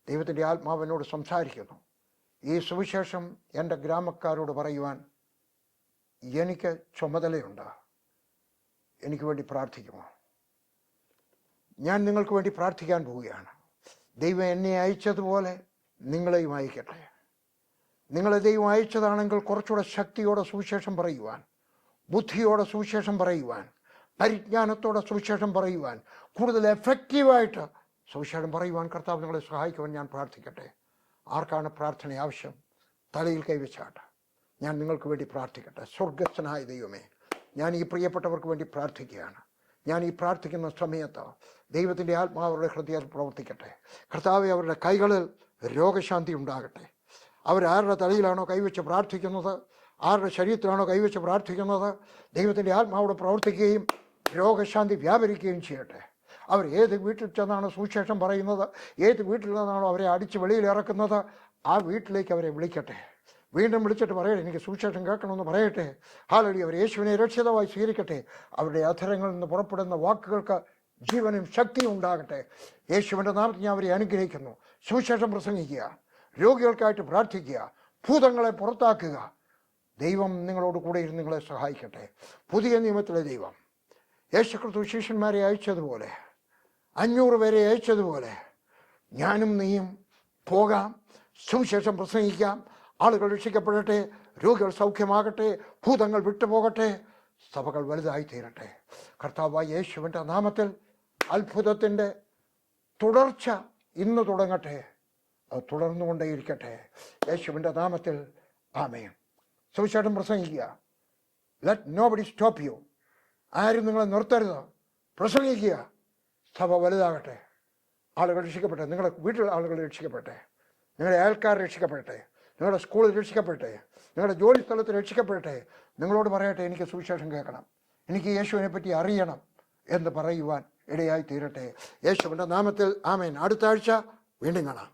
ദൈവത്തിൻ്റെ ആത്മാവിനോട് സംസാരിക്കുന്നു. ഈ സുവിശേഷം എൻ്റെ ഗ്രാമക്കാരോട് പറയുവാൻ എനിക്ക് ചുമതലയുണ്ട്. എനിക്ക് വേണ്ടി പ്രാർത്ഥിക്കുമോ? ഞാൻ നിങ്ങൾക്ക് വേണ്ടി പ്രാർത്ഥിക്കാൻ പോവുകയാണ്. ദൈവം എന്നെ അയച്ചതുപോലെ നിങ്ങളെയും അയക്കട്ടെ. നിങ്ങളെ ദൈവം അയച്ചതാണെങ്കിൽ കുറച്ചുകൂടെ ശക്തിയോടെ സുവിശേഷം പറയുവാൻ, ബുദ്ധിയോടെ സുവിശേഷം പറയുവാൻ, പരിജ്ഞാനത്തോടെ സുവിശേഷം പറയുവാൻ, കൂടുതൽ എഫക്റ്റീവായിട്ട് സുവിശേഷം പറയുവാൻ കർത്താവ് നിങ്ങളെ സഹായിക്കുവാൻ ഞാൻ പ്രാർത്ഥിക്കട്ടെ. ആർക്കാണ് പ്രാർത്ഥന ആവശ്യം? തലയിൽ കൈവച്ചാട്ട് ഞാൻ നിങ്ങൾക്ക് വേണ്ടി പ്രാർത്ഥിക്കട്ടെ. സ്വർഗസ്ഥനായ ദൈവമേ, ഞാൻ ഈ പ്രിയപ്പെട്ടവർക്ക് വേണ്ടി പ്രാർത്ഥിക്കുകയാണ്. ഞാൻ ഈ പ്രാർത്ഥിക്കുന്ന സമയത്ത് ദൈവത്തിൻ്റെ ആത്മാവ് അവരുടെ ഹൃദയത്തിൽ പ്രവർത്തിക്കട്ടെ. കർത്താവെ, അവരുടെ കൈകളിൽ രോഗശാന്തി ഉണ്ടാകട്ടെ. അവരാരുടെ തലയിലാണോ കൈവച്ച് പ്രാർത്ഥിക്കുന്നത്, ആരുടെ ശരീരത്തിലാണോ കൈവച്ച് പ്രാർത്ഥിക്കുന്നത്, ദൈവത്തിൻ്റെ ആത്മാവോട് പ്രവർത്തിക്കുകയും രോഗശാന്തി വ്യാപരിക്കുകയും ചെയ്യട്ടെ. അവർ ഏത് വീട്ടിൽ ചെന്നാണ് സുവിശേഷം പറയുന്നത്, ഏത് വീട്ടിൽ നിന്നാണോ അവരെ അടിച്ച് വെളിയിൽ ഇറക്കുന്നത്, ആ വീട്ടിലേക്ക് അവരെ വിളിക്കട്ടെ. വീണ്ടും വിളിച്ചിട്ട് പറയട്ടെ, എനിക്ക് സുവിശേഷം കേൾക്കണമെന്ന് പറയട്ടെ. ഹല്ലേലൂയ. അവർ യേശുവിനെ രക്ഷിതാവായി സ്വീകരിക്കട്ടെ. അവരുടെ അധരങ്ങളിൽ നിന്ന് പുറപ്പെടുന്ന വാക്കുകൾക്ക് ജീവനും ശക്തിയും ഉണ്ടാകട്ടെ. യേശുവിൻ്റെ നാമത്തിൽ ഞാൻ അവരെ അനുഗ്രഹിക്കുന്നു. സുവിശേഷം പ്രസംഗിക്കുക, രോഗികൾക്കായിട്ട് പ്രാർത്ഥിക്കുക, ഭൂതങ്ങളെ പുറത്താക്കുക. ദൈവം നിങ്ങളോട് കൂടെ ഇരുന്ന് നിങ്ങളെ സഹായിക്കട്ടെ. പുതിയ നിയമത്തിലെ ദൈവം യേശുക്രിസ്തു ശിഷ്യന്മാരെ അയച്ചതുപോലെ, 500 പേരെ അയച്ചതുപോലെ ഞാനും നീയും പോകാം, സുവിശേഷം പ്രസംഗിക്കാം, ആളുകൾ രക്ഷിക്കപ്പെടട്ടെ, രോഗികൾ സൗഖ്യമാകട്ടെ, ഭൂതങ്ങൾ വിട്ടുപോകട്ടെ, സഭകൾ വലുതായി തീരട്ടെ. കർത്താവായ യേശുവിൻ്റെ നാമത്തിൽ അത്ഭുതത്തിൻ്റെ തുടർച്ച ഇന്ന് തുടങ്ങട്ടെ, അത് തുടർന്നുകൊണ്ടേയിരിക്കട്ടെ. യേശുവിൻ്റെ നാമത്തിൽ ആമേൻ. സുവിശേഷം പ്രസംഗിക്കുക. Let nobody stop you. ആരും നിങ്ങളെ നിർത്തരുത്. പ്രസംഗിക്കുക. സഭ വലുതാകട്ടെ, ആളുകൾ രക്ഷിക്കപ്പെട്ടെ, നിങ്ങളുടെ വീട്ടിൽ ആളുകൾ രക്ഷിക്കപ്പെട്ടെ, നിങ്ങളുടെ അയൽക്കാർ രക്ഷിക്കപ്പെട്ടെ, നിങ്ങളുടെ സ്കൂളിൽ രക്ഷിക്കപ്പെട്ടെ, നിങ്ങളുടെ ജോലി സ്ഥലത്ത് രക്ഷിക്കപ്പെട്ടെ. നിങ്ങളോട് പറയട്ടെ, എനിക്ക് സുവിശേഷം കേൾക്കണം, എനിക്ക് യേശുവിനെ പറ്റി അറിയണം എന്ന് പറയുവാൻ ഇടയായി തീരട്ടെ. യേശുവിൻ്റെ നാമത്തിൽ ആമേൻ. അടുത്ത ആഴ്ച വീണ്ടും കാണാം.